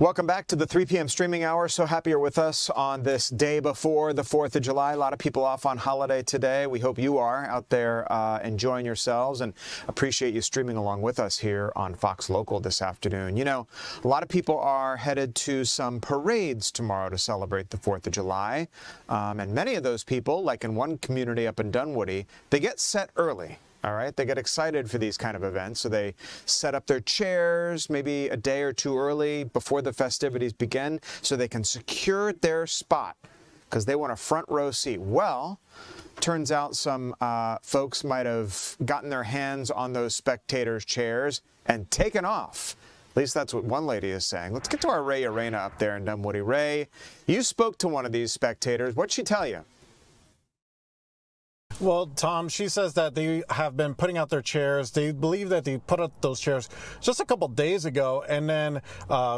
S6: Welcome back to the 3 p.m. streaming hour. So happy you're with us on this day before the 4th of July. A lot of people off on holiday today. We hope you are out there enjoying yourselves, and appreciate you streaming along with us here on Fox Local this afternoon. You know, a lot of people are headed to some parades tomorrow to celebrate the 4th of July. And many of those people, like in one community up in Dunwoody, they get set early. All right, they get excited for these kind of events, so they set up their chairs maybe a day or two early before the festivities begin so they can secure their spot because they want a front row seat. Well, turns out some folks might have gotten their hands on those spectators' chairs and taken off. At least that's what one lady is saying. Let's get to our Ray Arena up there in Dunwoody. Ray, you spoke to one of these spectators. What'd she tell you?
S11: Well, Tom, she says that they have been putting out their chairs. They believe that they put out those chairs just a couple days ago. And then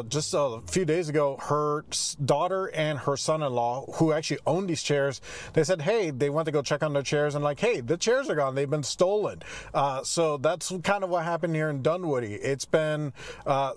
S11: just a few days ago, her daughter and her son-in-law, who actually own these chairs, they said, hey, they went to go check on their chairs and like, hey, the chairs are gone. They've been stolen. So that's kind of what happened here in Dunwoody. It's been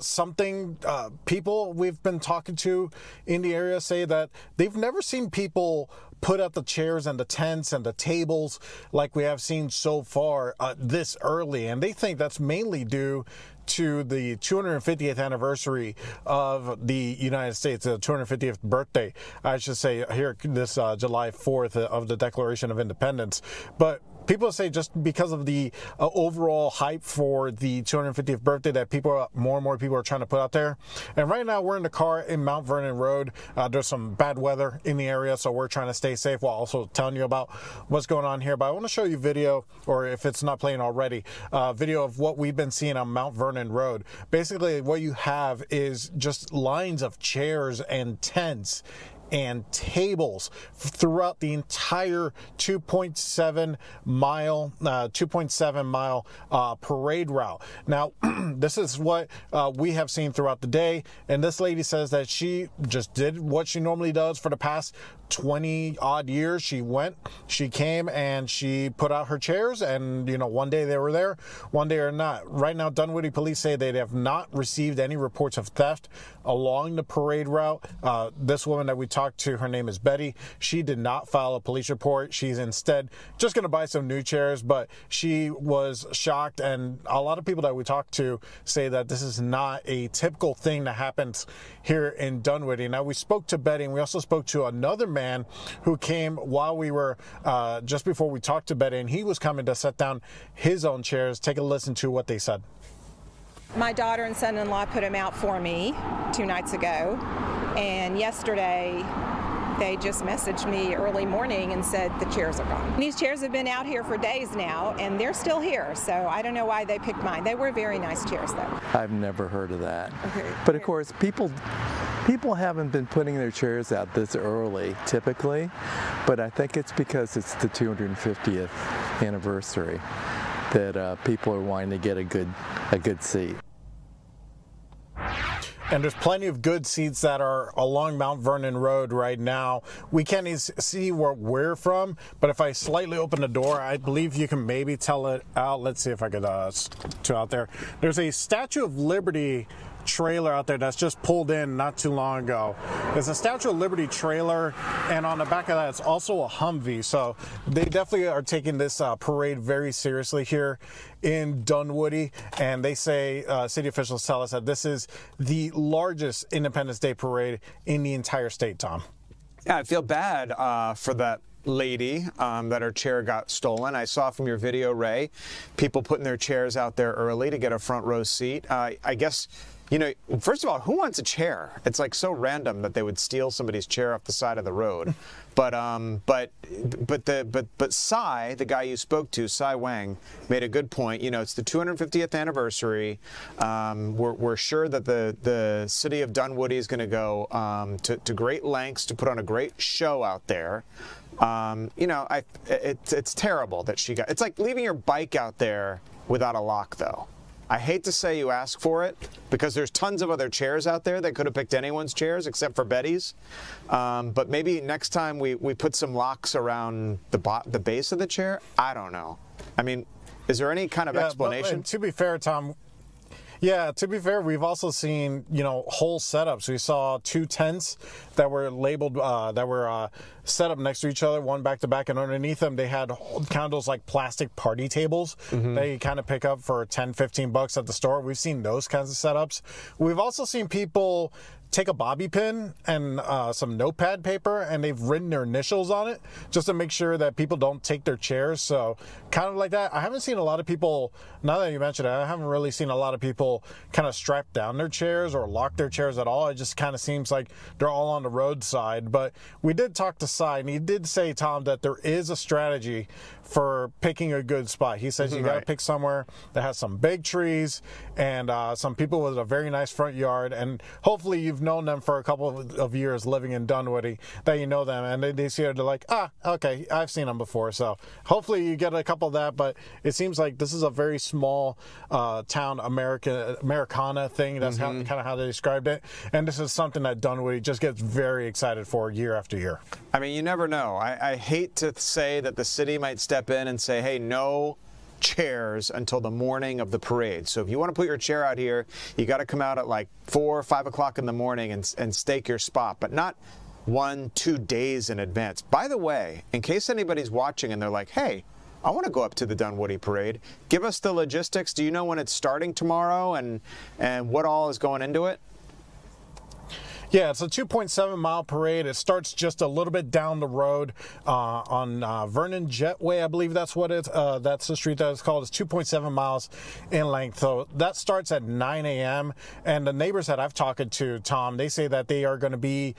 S11: something people we've been talking to in the area say that they've never seen people put out the chairs and the tents and the tables like we have seen so far this early. And they think that's mainly due to the 250th anniversary of the United States, the 250th birthday, I should say, here this July 4th of the Declaration of Independence. But people say just because of the overall hype for the 250th birthday that more and more people are trying to put out there. And right now we're in the car in Mount Vernon Road. There's some bad weather in the area, so we're trying to stay safe while also telling you about what's going on here. But I want to show you video, or if it's not playing already, video of what we've been seeing on Mount Vernon Road. Basically, what you have is just lines of chairs and tents and tables throughout the entire 2.7 mile parade route. Now, this is what we have seen throughout the day, and this lady says that she just did what she normally does for the past 20 odd years. She came and she put out her chairs, and you know, one day they were there, one day or not. Right now, Dunwoody police say they have not received any reports of theft along the parade route. This woman that we talked to, her name is Betty. She did not file a police report. She's instead just going to buy some new chairs, but she was shocked, and a lot of people that we talked to say that this is not a typical thing that happens here in Dunwoody. Now, we spoke to Betty, and we also spoke to another man who came while we were just before we talked to Betty, and he was coming to set down his own chairs. Take a listen to what they said.
S13: My daughter and son-in-law put them out for me 2 nights ago, and yesterday they just messaged me early morning and said the chairs are gone. These chairs have been out here for days now, and they're still here, so I don't know why they picked mine. They were very nice chairs, though.
S23: I've never heard of that.
S13: Okay.
S23: But of course, people haven't been putting their chairs out this early, typically, but I think it's because it's the 250th anniversary that people are wanting to get a good seat.
S11: And there's plenty of good seats that are along Mount Vernon Road right now. We can't see where we're from, but if I slightly open the door, I believe you can maybe tell it out. Let's see if I could to out there. There's a Statue of Liberty trailer out there that's just pulled in not too long ago. There's a Statue of Liberty trailer, and on the back of that it's also a Humvee. So they definitely are taking this parade very seriously here in Dunwoody, and they say city officials tell us that this is the largest Independence Day parade in the entire state, Tom.
S6: Yeah, I feel bad for that lady that her chair got stolen. I saw from your video, Ray, people putting their chairs out there early to get a front row seat. I guess, you know, first of all, who wants a chair? It's like so random that they would steal somebody's chair off the side of the road. But Cy, the guy you spoke to, Cy Wang, made a good point. You know, it's the 250th anniversary. We're sure that the city of Dunwoody is going to go to great lengths to put on a great show out there. You know, it's terrible that she got. It's like leaving your bike out there without a lock, though. I hate to say you ask for it because there's tons of other chairs out there that could have picked anyone's chairs except for Betty's. But maybe next time we put some locks around the base of the chair. I don't know. I mean, is there any kind of explanation?
S11: To be fair, Tom, Yeah, to be fair, we've also seen, whole setups. We saw 2 tents that were labeled, that were set up next to each other, one back to back, and underneath them they had kind of those like plastic party tables that you kind of pick up for $10-15 at the store. We've seen those kinds of setups. We've also seen people take a bobby pin and some notepad paper, and they've written their initials on it just to make sure that people don't take their chairs. So kind of like that. I haven't seen a lot of people, now that you mentioned it, I haven't really seen a lot of people kind of strap down their chairs or lock their chairs at all. It just kind of seems like they're all on the roadside. But we did talk to Cy, and he did say, Tom, that there is a strategy for picking a good spot. He says you got to pick somewhere that has some big trees and some people with a very nice front yard, and hopefully you've known them for a couple of years living in Dunwoody, that you know them, and they see it, they're like, okay, I've seen them before. So hopefully you get a couple of that. But it seems like this is a very small town Americana thing. That's kind of how they described it, and this is something that Dunwoody just gets very excited for year after year.
S6: I mean, you never know. I hate to say that the city might step in and say, hey, no chairs until the morning of the parade. So if you want to put your chair out here, you got to come out at like 4 or 5 o'clock in the morning and stake your spot, but not 1-2 days in advance. By the way, in case anybody's watching and they're like, hey, I want to go up to the Dunwoody parade, give us the logistics. Do you know when it's starting tomorrow and what all is going into it?
S11: Yeah, it's a 2.7-mile parade. It starts just a little bit down the road on Vernon Jetway, I believe that's what that's the street that it's called. It's 2.7 miles in length. So that starts at 9 a.m. And the neighbors that I've talked to, Tom, they say that they are going to be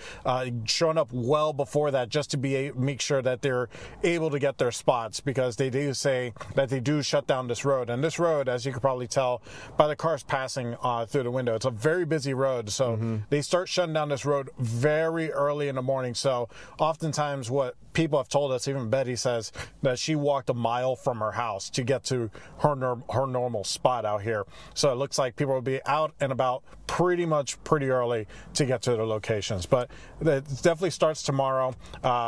S11: showing up well before that just to make sure that they're able to get their spots, because they do say that they do shut down this road. And this road, as you can probably tell by the cars passing through the window, it's a very busy road. So they start shutting down this road very early in the morning. So oftentimes what people have told us, even Betty says that she walked a mile from her house to get to her normal spot out here. So it looks like people will be out and about pretty early to get to their locations. But it definitely starts tomorrow.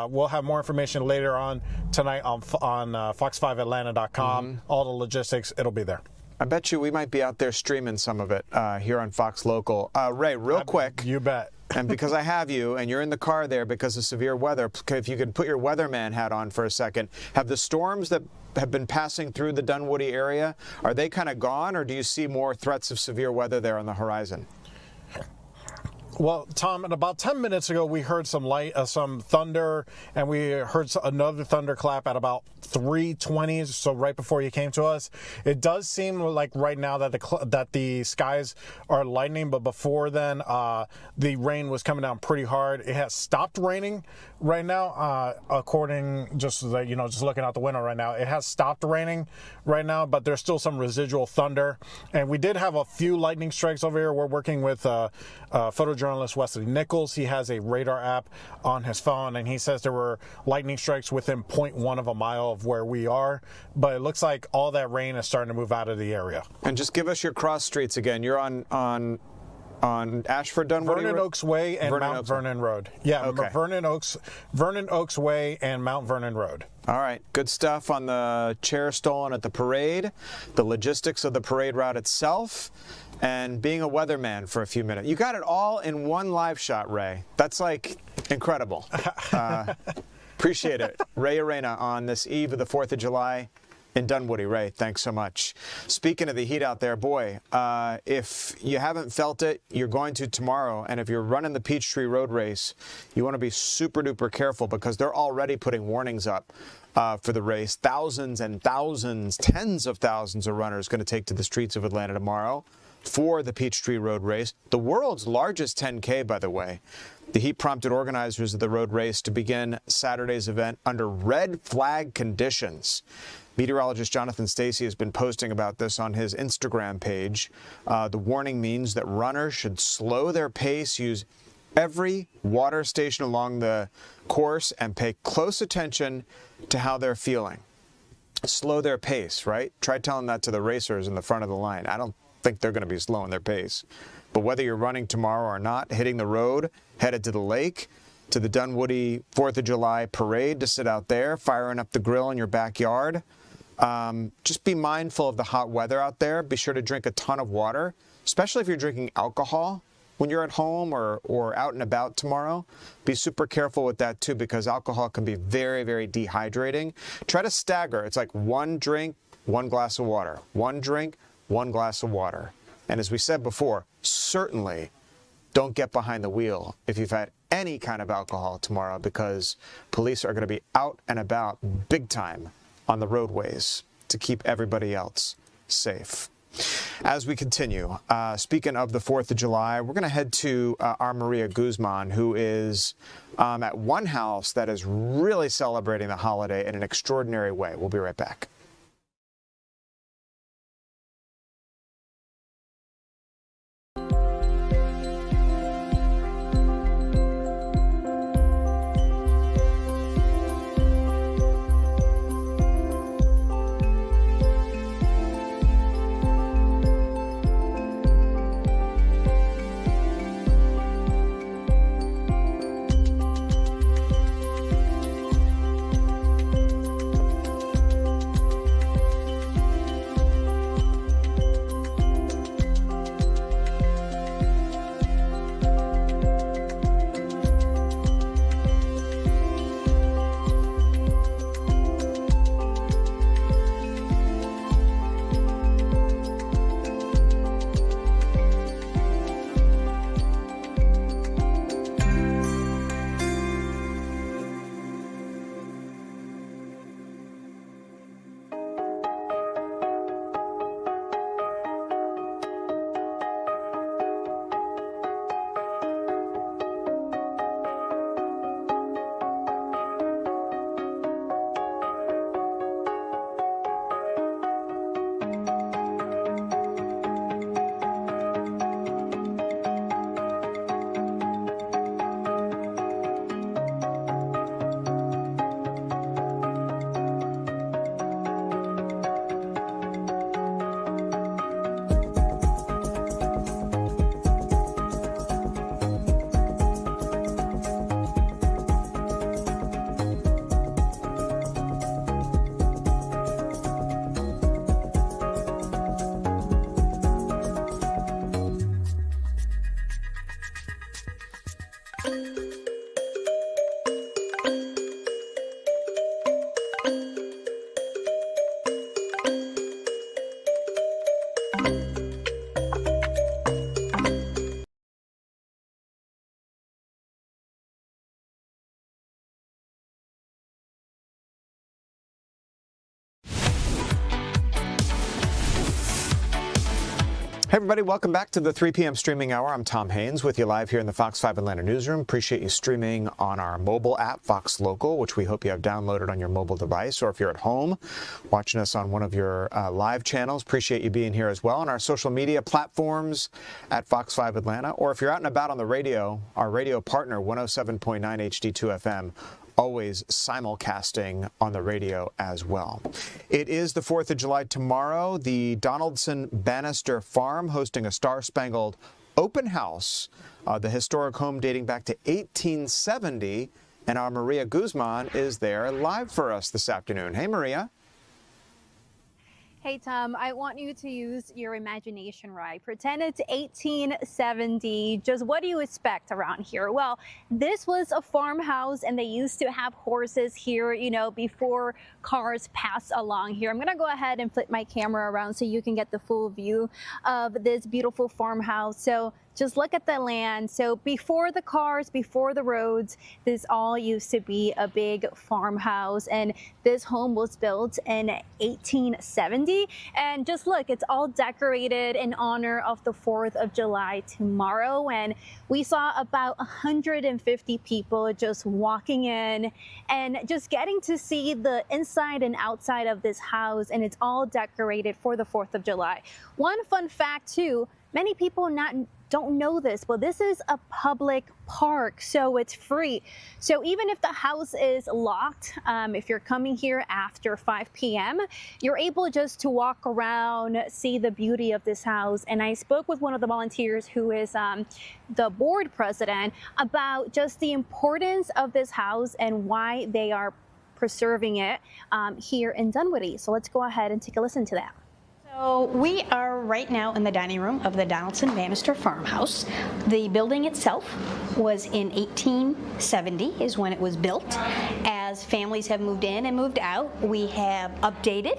S11: We'll have more information later on tonight on fox5atlanta.com. All the logistics, it'll be there.
S6: I bet you we might be out there streaming some of it here on Fox Local. Ray, real quick.
S11: You bet.
S6: And because I have you, and you're in the car there because of severe weather, if you could put your weatherman hat on for a second, have the storms that have been passing through the Dunwoody area, are they kind of gone, or do you see more threats of severe weather there on the horizon?
S11: Well, Tom, about 10 minutes ago, we heard some thunder, and we heard another thunderclap at about 3:20, so right before you came to us. It does seem like right now that the skies are lightening, but before then, the rain was coming down pretty hard. It has stopped raining right now, just looking out the window right now. It has stopped raining right now, but there's still some residual thunder, and we did have a few lightning strikes over here. We're working with photojournalist Wesley Nichols. He has a radar app on his phone, and he says there were lightning strikes within 0.1 of a mile of where we are, but it looks like all that rain is starting to move out of the area.
S6: And just give us your cross streets again. You're on Ashford Dunwoody
S11: Vernon Oaks Way and Mount Vernon Road. Yeah, okay. Vernon Oaks Way and Mount Vernon Road.
S6: All right, good stuff on the chair stolen at the parade, the logistics of the parade route itself, and being a weatherman for a few minutes. You got it all in one live shot, Ray. That's like incredible. Appreciate it. Ray Arena on this eve of the 4th of July in Dunwoody. Ray, thanks so much. Speaking of the heat out there, boy, if you haven't felt it, you're going to tomorrow. And if you're running the Peachtree Road Race, you want to be super duper careful, because they're already putting warnings up for the race. Thousands and thousands, tens of thousands of runners going to take to the streets of Atlanta tomorrow for the Peachtree Road Race, the world's largest 10K, by the way. The heat prompted organizers of the road race to begin Saturday's event under red flag conditions. Meteorologist Jonathan Stacey has been posting about this on his Instagram page. The warning means that runners should slow their pace, use every water station along the course, and pay close attention to how they're feeling. Slow their pace, right? Try telling that to the racers in the front of the line. I don't think they're going to be slowing their pace. But whether you're running tomorrow or not, hitting the road, headed to the lake, to the Dunwoody 4th of July parade to sit out there, firing up the grill in your backyard, just be mindful of the hot weather out there. Be sure to drink a ton of water. especially if you're drinking alcohol when you're at home or out and about tomorrow. Be super careful with that too, because alcohol can be very, very dehydrating. Try to stagger. It's like 1 drink, 1 glass of water. 1 drink, 1 glass of water. And as we said before, certainly don't get behind the wheel if you've had any kind of alcohol tomorrow, because police are going to be out and about big time on the roadways to keep everybody else safe. As we continue, speaking of the 4th of July, we're going to head to our Maria Guzman, who is at one house that is really celebrating the holiday in an extraordinary way. We'll be right back. Hey everybody, welcome back to the 3 p.m. streaming hour. I'm Tom Haines with you live here in the Fox 5 Atlanta newsroom. Appreciate you streaming on our mobile app, Fox Local, which we hope you have downloaded on your mobile device, or if you're at home watching us on one of your live channels, appreciate you being here as well. On our social media platforms at Fox 5 Atlanta, or if you're out and about on the radio, our radio partner, 107.9 HD2 FM, always simulcasting on the radio as well. It is the 4th of July tomorrow. The Donaldson Bannister Farm hosting a Star-Spangled open house, the historic home dating back to 1870, and our Maria Guzman is there live for us this afternoon. Hey, Maria.
S9: Hey, Tom, I want you to use your imagination, right? Pretend it's 1870. Just what do you expect around here? Well, this was a farmhouse, and they used to have horses here, you know, before cars passed along here. I'm going to go ahead and flip my camera around so you can get the full view of this beautiful farmhouse. So just look at the land. So before the cars, before the roads, this all used to be a big farmhouse, and this home was built in 1870. And just look, it's all decorated in honor of the 4th of July tomorrow. And we saw about 150 people just walking in and just getting to see the inside and outside of this house, and it's all decorated for the 4th of July. One fun fact too, many people don't know this, but this is a public park, so it's free. So even if the house is locked, if you're coming here after 5 p.m., you're able just to walk around, see the beauty of this house. And I spoke with one of the volunteers who is the board president about just the importance of this house and why they are preserving it here in Dunwoody. So let's go ahead and take a listen to that.
S2: So we are right now in the dining room of the Donaldson Bannister Farmhouse. The building itself was in 1870 is when it was built. As families have moved in and moved out, we have updated.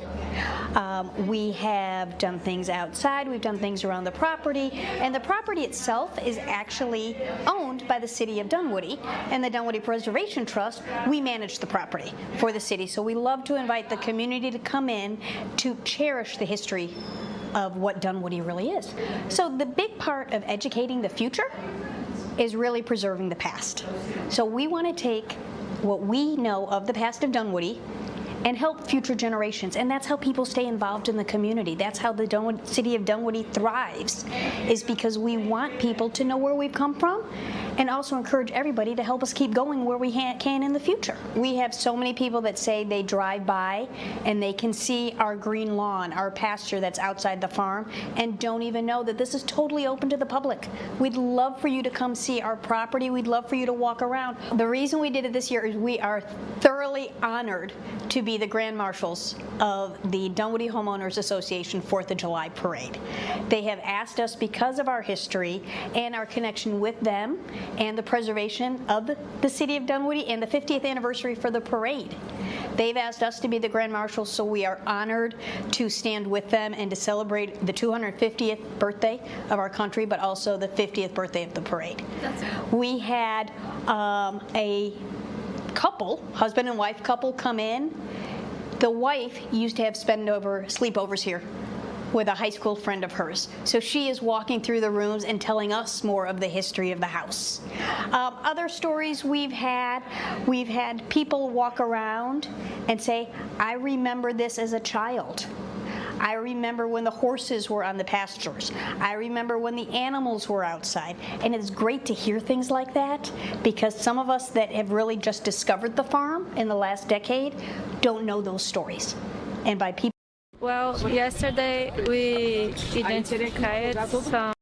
S2: We have done things outside. We've done things around the property. And the property itself is actually owned by the city of Dunwoody. And the Dunwoody Preservation Trust, we manage the property for the city. So we love to invite the community to come in to cherish the history of what Dunwoody really is. So the big part of educating the future is really preserving the past. So we want to take what we know of the past of Dunwoody and help future generations. And that's how people stay involved in the community. That's how the city of Dunwoody thrives, is because we want people to know where we've come from and also encourage everybody to help us keep going where we can in the future. We have so many people that say they drive by and they can see our green lawn, our pasture that's outside the farm, and don't even know that this is totally open to the public. We'd love for you to come see our property. We'd love for you to walk around. The reason we did it this year is we are thoroughly honored to be the Grand Marshals of the Dunwoody Homeowners Association 4th of July Parade. They have asked us, because of our history and our connection with them and the preservation of the city of Dunwoody and the 50th anniversary for the parade, they've asked us to be the Grand Marshals, so we are honored to stand with them and to celebrate the 250th birthday of our country, but also the 50th birthday of the parade. We had a couple, husband and wife couple, come in. The wife used to have sleepovers here with a high school friend of hers. So she is walking through the rooms and telling us more of the history of the house. Other stories we've had people walk around and say, I remember this as a child. I remember when the horses were on the pastures. I remember when the animals were outside. And it's great to hear things like that, because some of us that have really just discovered the farm in the last decade don't know those stories. And by people.
S16: Well, yesterday we identified some.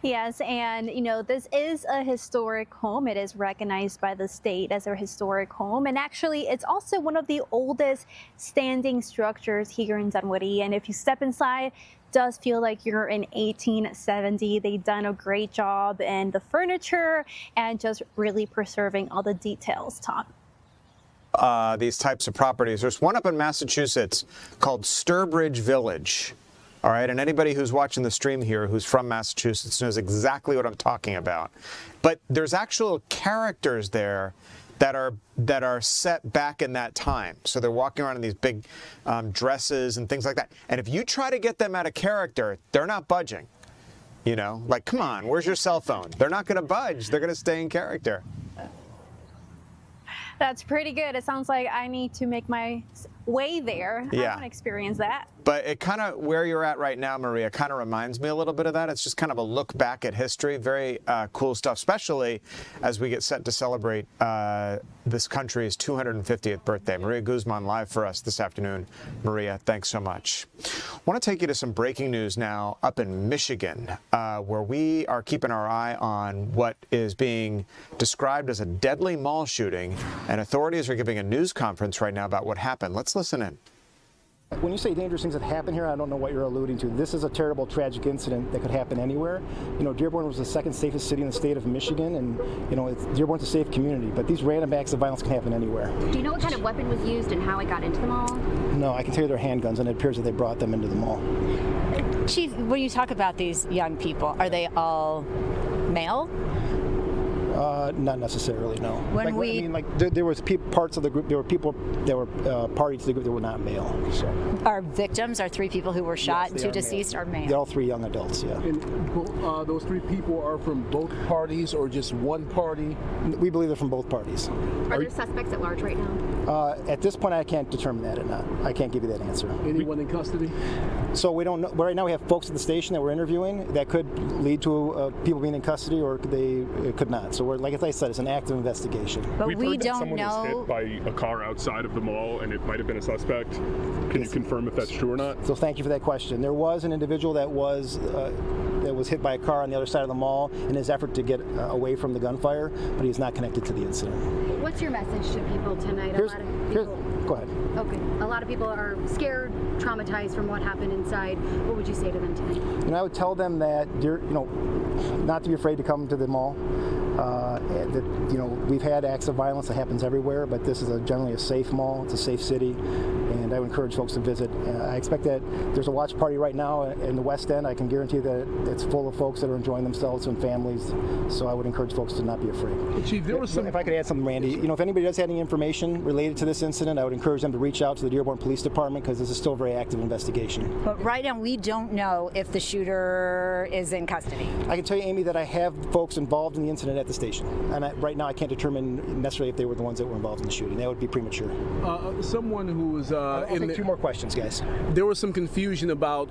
S9: Yes, and this is a historic home. It is recognized by the state as a historic home, and actually it's also one of the oldest standing structures here in Dunwoody. And if you step inside, it does feel like you're in 1870. They've done a great job in the furniture and just really preserving all the details, Tom.
S6: These types of properties. There's one up in Massachusetts called Sturbridge Village. All right, and anybody who's watching the stream here who's from Massachusetts knows exactly what I'm talking about. But there's actual characters there that are set back in that time. So they're walking around in these big dresses and things like that. And if you try to get them out of character, they're not budging. Like, come on, where's your cell phone? They're not going to budge. They're going to stay in character.
S9: That's pretty good. It sounds like I need to make my way there.
S6: Yeah.
S9: I want to experience that.
S6: But it kind of, where you're at right now, Maria, kind of reminds me a little bit of that. It's just kind of a look back at history. Very cool stuff, especially as we get set to celebrate this country's 250th birthday. Maria Guzman live for us this afternoon. Maria, thanks so much. I want to take you to some breaking news now up in Michigan, where we are keeping our eye on what is being described as a deadly mall shooting, and authorities are giving a news conference right now about what happened. Let's listen in.
S17: When you say dangerous things that happen here, I don't know what you're alluding to. This is a terrible, tragic incident that could happen anywhere. Dearborn was the second safest city in the state of Michigan, and Dearborn's a safe community. But these random acts of violence can happen anywhere.
S24: Do you know what kind of weapon was used and how it got into the mall?
S17: No, I can tell you they're handguns, and it appears that they brought them into the mall.
S25: Chief, when you talk about these young people, are they all male?
S17: Not necessarily, no.
S25: When
S17: there was parts of the group. There were people that were parties to the group that were not male. So.
S25: Our victims, our three people who were shot and two deceased, are male.
S17: They're all three young adults. Yeah.
S26: And those three people are from both parties or just one party?
S17: We believe they're from both parties.
S24: Are there suspects at large right now?
S17: At this point, I can't determine that or not. I can't give you that answer.
S26: Anyone in custody?
S17: So we don't know. Right now, we have folks at the station that we're interviewing that could lead to people being in custody, or it could not. So So we're, like I said, it's an active investigation.
S25: But
S3: We've
S25: we
S3: heard that
S25: don't
S3: someone was
S25: know.
S3: hit by a car outside of the mall, and it might have been a suspect. Can you confirm if that's true or not?
S17: So thank you for that question. There was an individual that was hit by a car on the other side of the mall in his effort to get away from the gunfire, but he's not connected to the incident.
S24: What's your message to people tonight?
S17: Go ahead.
S24: Okay. A lot of people are scared, traumatized from what happened inside. What would you say to them tonight?
S17: And I would tell them that, not to be afraid to come to the mall. That we've had acts of violence that happens everywhere, but this is generally a safe mall. It's a safe city, and I would encourage folks to visit. I expect that there's a watch party right now in the West End. I can guarantee that it's full of folks that are enjoying themselves and families. So I would encourage folks to not be afraid.
S26: Chief,
S17: if I could add something, Randy, if anybody does have any information related to this incident, I would encourage them to reach out to the Dearborn Police Department because this is still a very active investigation.
S25: But right now, we don't know if the shooter is in custody.
S17: I can tell you, Amy, that I have folks involved in the incident at the station. And right now, I can't determine necessarily if they were the ones that were involved in the shooting. That would be premature.
S26: Someone who was
S17: I'll take two more questions, guys.
S26: There was some confusion about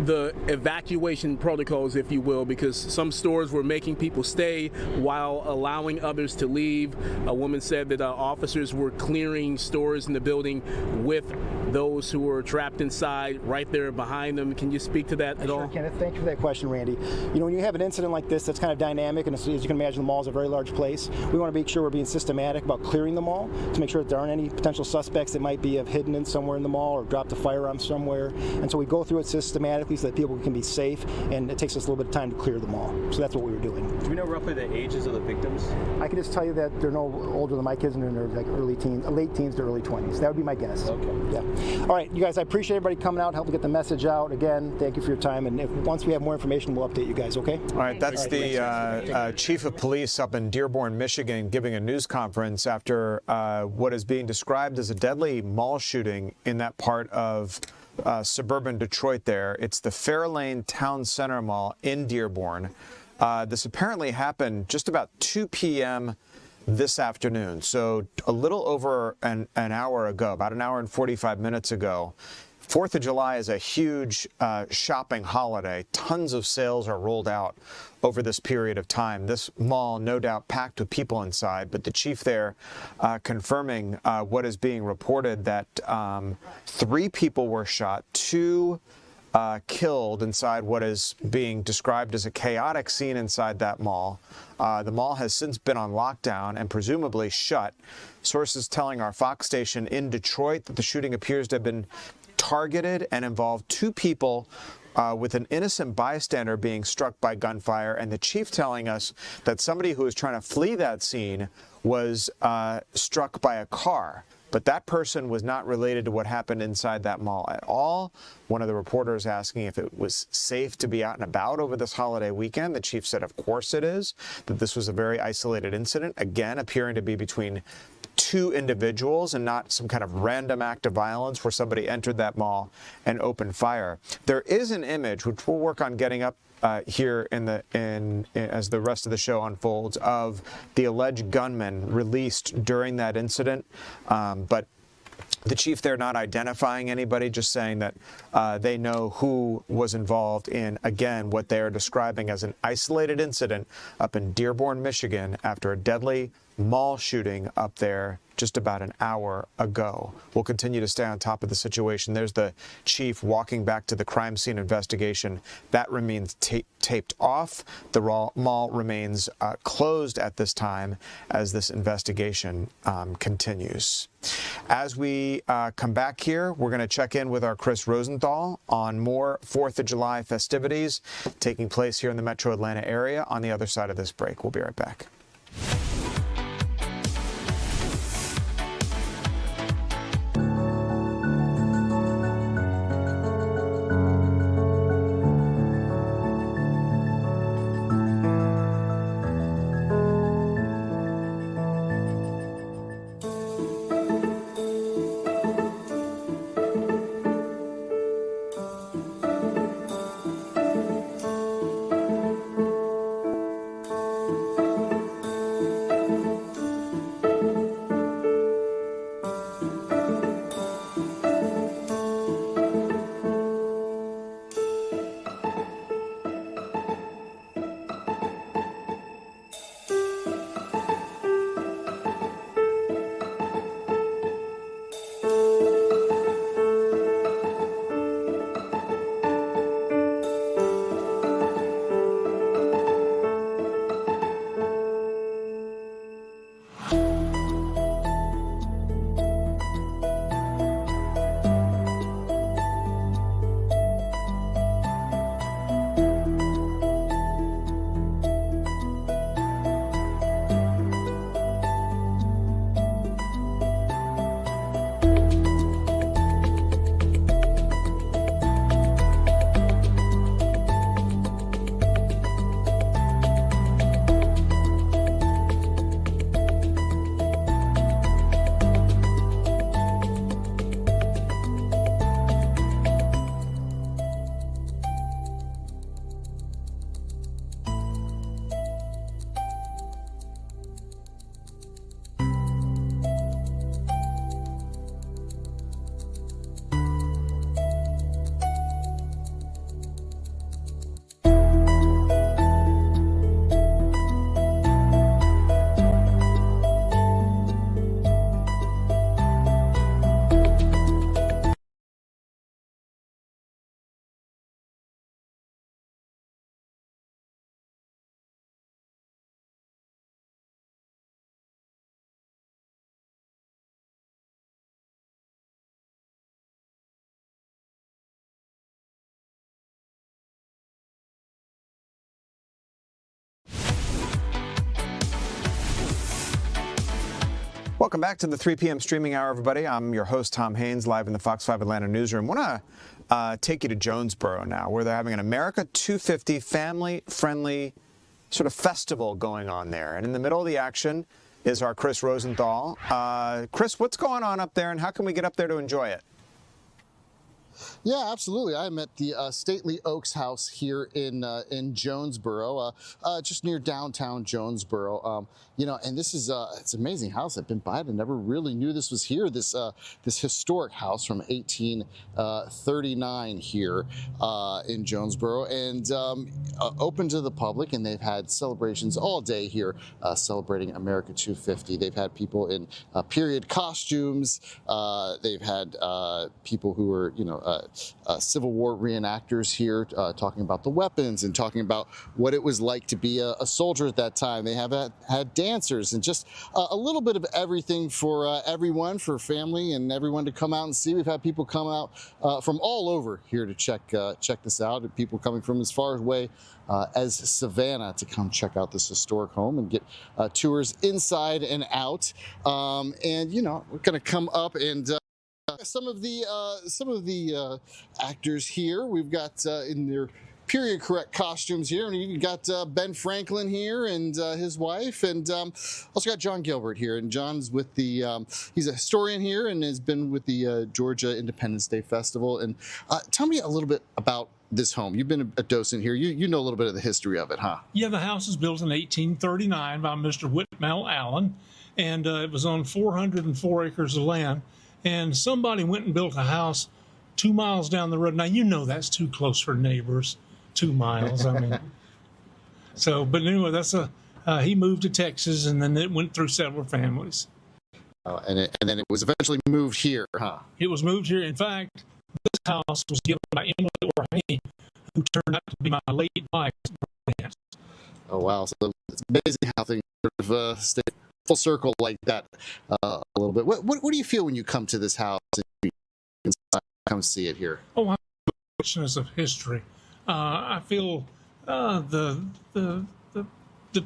S26: the evacuation protocols, if you will, because some stores were making people stay while allowing others to leave. A woman said that officers were clearing stores in the building with those who were trapped inside right there behind them. Can you speak to that at all?
S17: Kenneth, thank you for that question, Randy. When you have an incident like this that's kind of dynamic, and as you can imagine, the mall is a very large place, we want to make sure we're being systematic about clearing the mall to make sure that there aren't any potential suspects that might be hidden in somewhere in the mall or dropped a firearm somewhere. And so we go through it systematically so that people can be safe, and it takes us a little bit of time to clear the mall. So that's what we were doing.
S4: Do we know roughly the ages of the victims?
S17: I can just tell you that they're no older than my kids, and they're like late teens to early 20s. That would be my guess.
S4: Okay.
S17: Yeah. All right, you guys, I appreciate everybody coming out, helping get the message out. Again, thank you for your time, and once we have more information, we'll update you guys, okay?
S6: All right, that's the chief of police up in Dearborn, Michigan, giving a news conference after what is being described as a deadly mall shooting in that part of suburban Detroit there. It's the Fairlane Town Center Mall in Dearborn. This apparently happened just about 2 p.m. this afternoon, so a little over an hour ago, about an hour and 45 minutes ago. 4th of July is a huge shopping holiday. Tons of sales are rolled out over this period of time. This mall, no doubt, packed with people inside, but the chief there confirming what is being reported, that 3 people were shot, 2 killed inside what is being described as a chaotic scene inside that mall. The mall has since been on lockdown and presumably shut. Sources telling our Fox station in Detroit that the shooting appears to have been targeted and involved 2 people with an innocent bystander being struck by gunfire, and the chief telling us that somebody who was trying to flee that scene was struck by a car. But that person was not related to what happened inside that mall at all. One of the reporters asking if it was safe to be out and about over this holiday weekend. The chief said, of course it is, that this was a very isolated incident, again, appearing to be between 2 individuals and not some kind of random act of violence where somebody entered that mall and opened fire. There is an image, which we'll work on getting up here as the rest of the show unfolds, of the alleged gunman released during that incident, but the chief there not identifying anybody, just saying that they know who was involved in, again, what they are describing as an isolated incident up in Dearborn, Michigan, after a deadly mall shooting up there just about an hour ago. We'll continue to stay on top of the situation. There's the chief walking back to the crime scene investigation. That remains taped off. The mall remains closed at this time as this investigation continues. As we come back here, we're going to check in with our Chris Rosenthal on more 4th of July festivities taking place here in the metro Atlanta area on the other side of this break. We'll be right back. Welcome back to the 3 p.m. streaming hour, everybody. I'm your host, Tom Haines, live in the Fox 5 Atlanta newsroom. I want to take you to Jonesboro now, where they're having an America 250 family-friendly sort of festival going on there. And in the middle of the action is our Chris Rosenthal. Chris, what's going on up there, and how can we get up there to enjoy it?
S5: Yeah, absolutely. I'm at the Stately Oaks House here in Jonesboro, just near downtown Jonesboro. You know, and this is it's an amazing house. I've been by it and never really knew this was here. This historic house from 1839 here in Jonesboro, and open to the public. And they've had celebrations all day here, celebrating America 250. They've had people in period costumes. They've had people who were, you know, Civil War reenactors here, talking about the weapons and talking about what it was like to be a soldier at that time. They have had dancers and just a little bit of everything for everyone, for family and everyone to come out and see. We've had people come out from all over here to check this out, and people coming from as far away as Savannah to come check out this historic home and get tours inside and out. And you know, we're going to come up and some of the actors here. We've got in their period correct costumes here, and you got Ben Franklin here and his wife, and also got John Gilbert here. And John's with the he's a historian here and has been with the Georgia Independence Day Festival. And tell me a little bit about this home. You've been a docent here. You know a little bit of the history of it, huh?
S12: Yeah, the house was built in 1839 by Mr. Whitmell Allen, and it was on 404 acres of land. And somebody went and built a house 2 miles down the road. Now, you know that's too close for neighbors, 2 miles. I mean, so, but anyway, that's he moved to Texas, and then it went through several families.
S5: And then it was eventually moved here, huh?
S12: It was moved here. In fact, this house was given by Emily Orhane, who turned out to be my late wife's aunt.
S5: Oh, wow. So it's amazing how things sort of stay full circle like that a little bit. What do you feel when you come to this house and you come see it here?
S12: Oh, I'm the richness of history. I feel the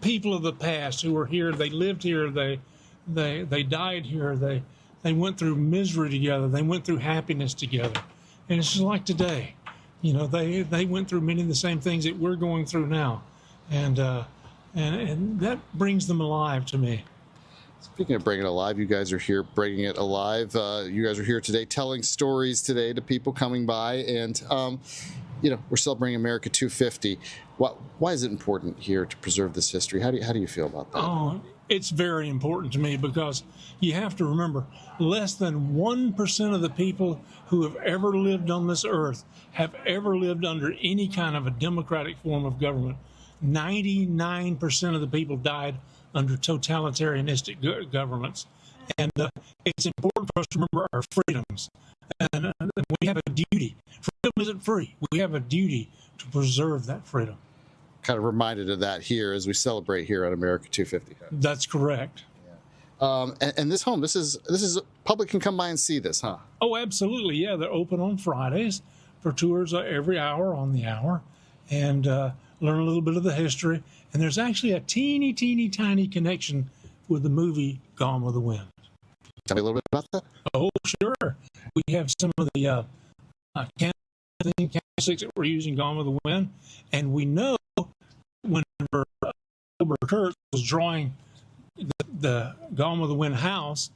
S12: people of the past who were here. They lived here. They died here. They went through misery together. They went through happiness together. And it's just like today. You know, they went through many of the same things that we're going through now, and that brings them alive to me.
S5: Speaking of bringing it alive, you guys are here bringing it alive. You guys are here today telling stories today to people coming by, and you know, we're celebrating America 250. Why is it important here to preserve this history? How do you feel about that?
S12: Oh, it's very important to me, because you have to remember, less than 1% of the people who have ever lived on this earth have ever lived under any kind of a democratic form of government. 99% of the people died under totalitarianistic governments. And it's important for us to remember our freedoms. And we have a duty. Freedom isn't free. We have a duty to preserve that freedom.
S5: Kind of reminded of that here as we celebrate here at America 250.
S12: That's correct.
S5: And this home, this is public can come by and see this, huh?
S12: Oh, absolutely. Yeah, they're open on Fridays for tours every hour on the hour, and learn a little bit of the history. And there's actually a teeny tiny connection with the movie Gone with the Wind.
S5: Tell me a little bit about that.
S12: Oh, sure. We have some of the candlesticks that we're using Gone with the Wind, and we know whenever Wilbur Kurtz was drawing the Gone with the Wind house,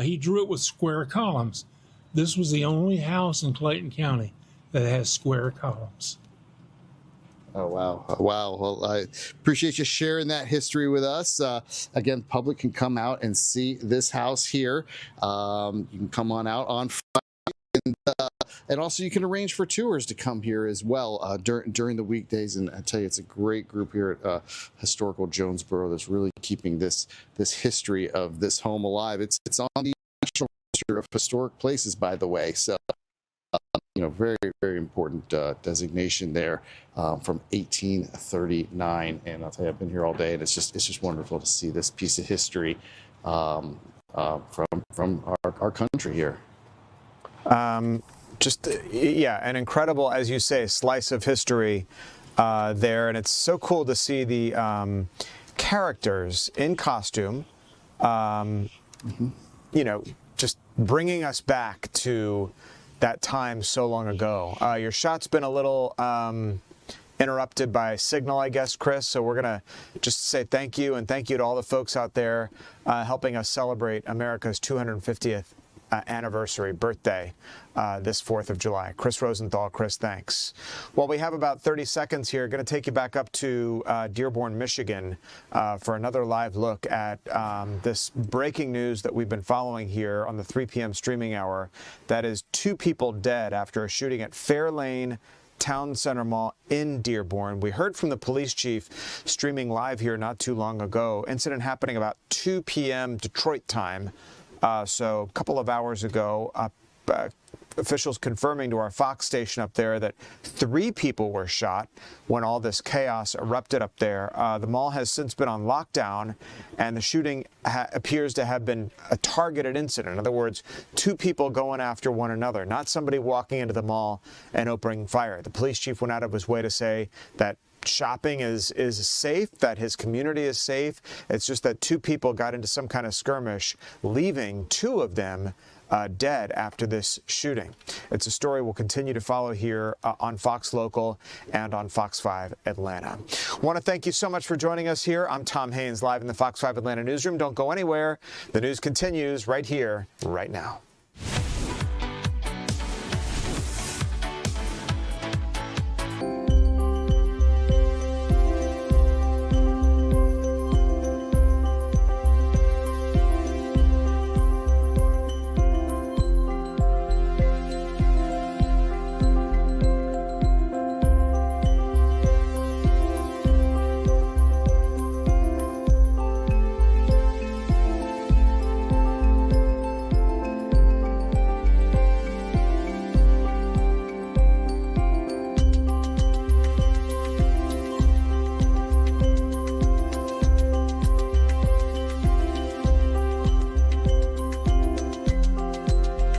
S12: he drew it with square columns. This was the only house in Clayton County that has square columns.
S5: Oh, wow. Wow. Well, I appreciate you sharing that history with us. Again, public can come out and see this house here. You can come on out on Friday, and also you can arrange for tours to come here as well during the weekdays. And I tell you, it's a great group here at Historical Jonesboro that's really keeping this history of this home alive. It's on the National Register of Historic Places, by the way. So, you know, very, very important designation there from 1839. And I'll tell you, I've been here all day, and it's just wonderful to see this piece of history from our country here.
S6: Yeah, an incredible, as you say, slice of history there. And it's so cool to see the characters in costume you know, just bringing us back to that time so long ago. Your shot's been a little interrupted by signal, I guess, Chris. So we're going to just say thank you, and thank you to all the folks out there helping us celebrate America's 250th anniversary birthday this 4th of July. Chris Rosenthal. Chris, thanks. Well, we have about 30 seconds here. Going to take you back up to Dearborn, Michigan for another live look at this breaking news that we've been following here on the 3 p.m. streaming hour. That is 2 people dead after a shooting at Fairlane Town Center Mall in Dearborn. We heard from the police chief streaming live here not too long ago. Incident happening about 2 p.m. Detroit time. So a couple of hours ago, officials confirming to our Fox station up there that 3 people were shot when all this chaos erupted up there. The mall has since been on lockdown, and the shooting appears to have been a targeted incident. In other words, 2 people going after one another, not somebody walking into the mall and opening fire. The police chief went out of his way to say that shopping is safe, that his community is safe. It's just that 2 people got into some kind of skirmish, leaving 2 of them dead after this shooting. It's a story we'll continue to follow here on Fox Local and on Fox 5 Atlanta. Want to thank you so much for joining us here. I'm Tom Haines, live in the Fox 5 Atlanta newsroom. Don't go anywhere. The news continues right here, right now.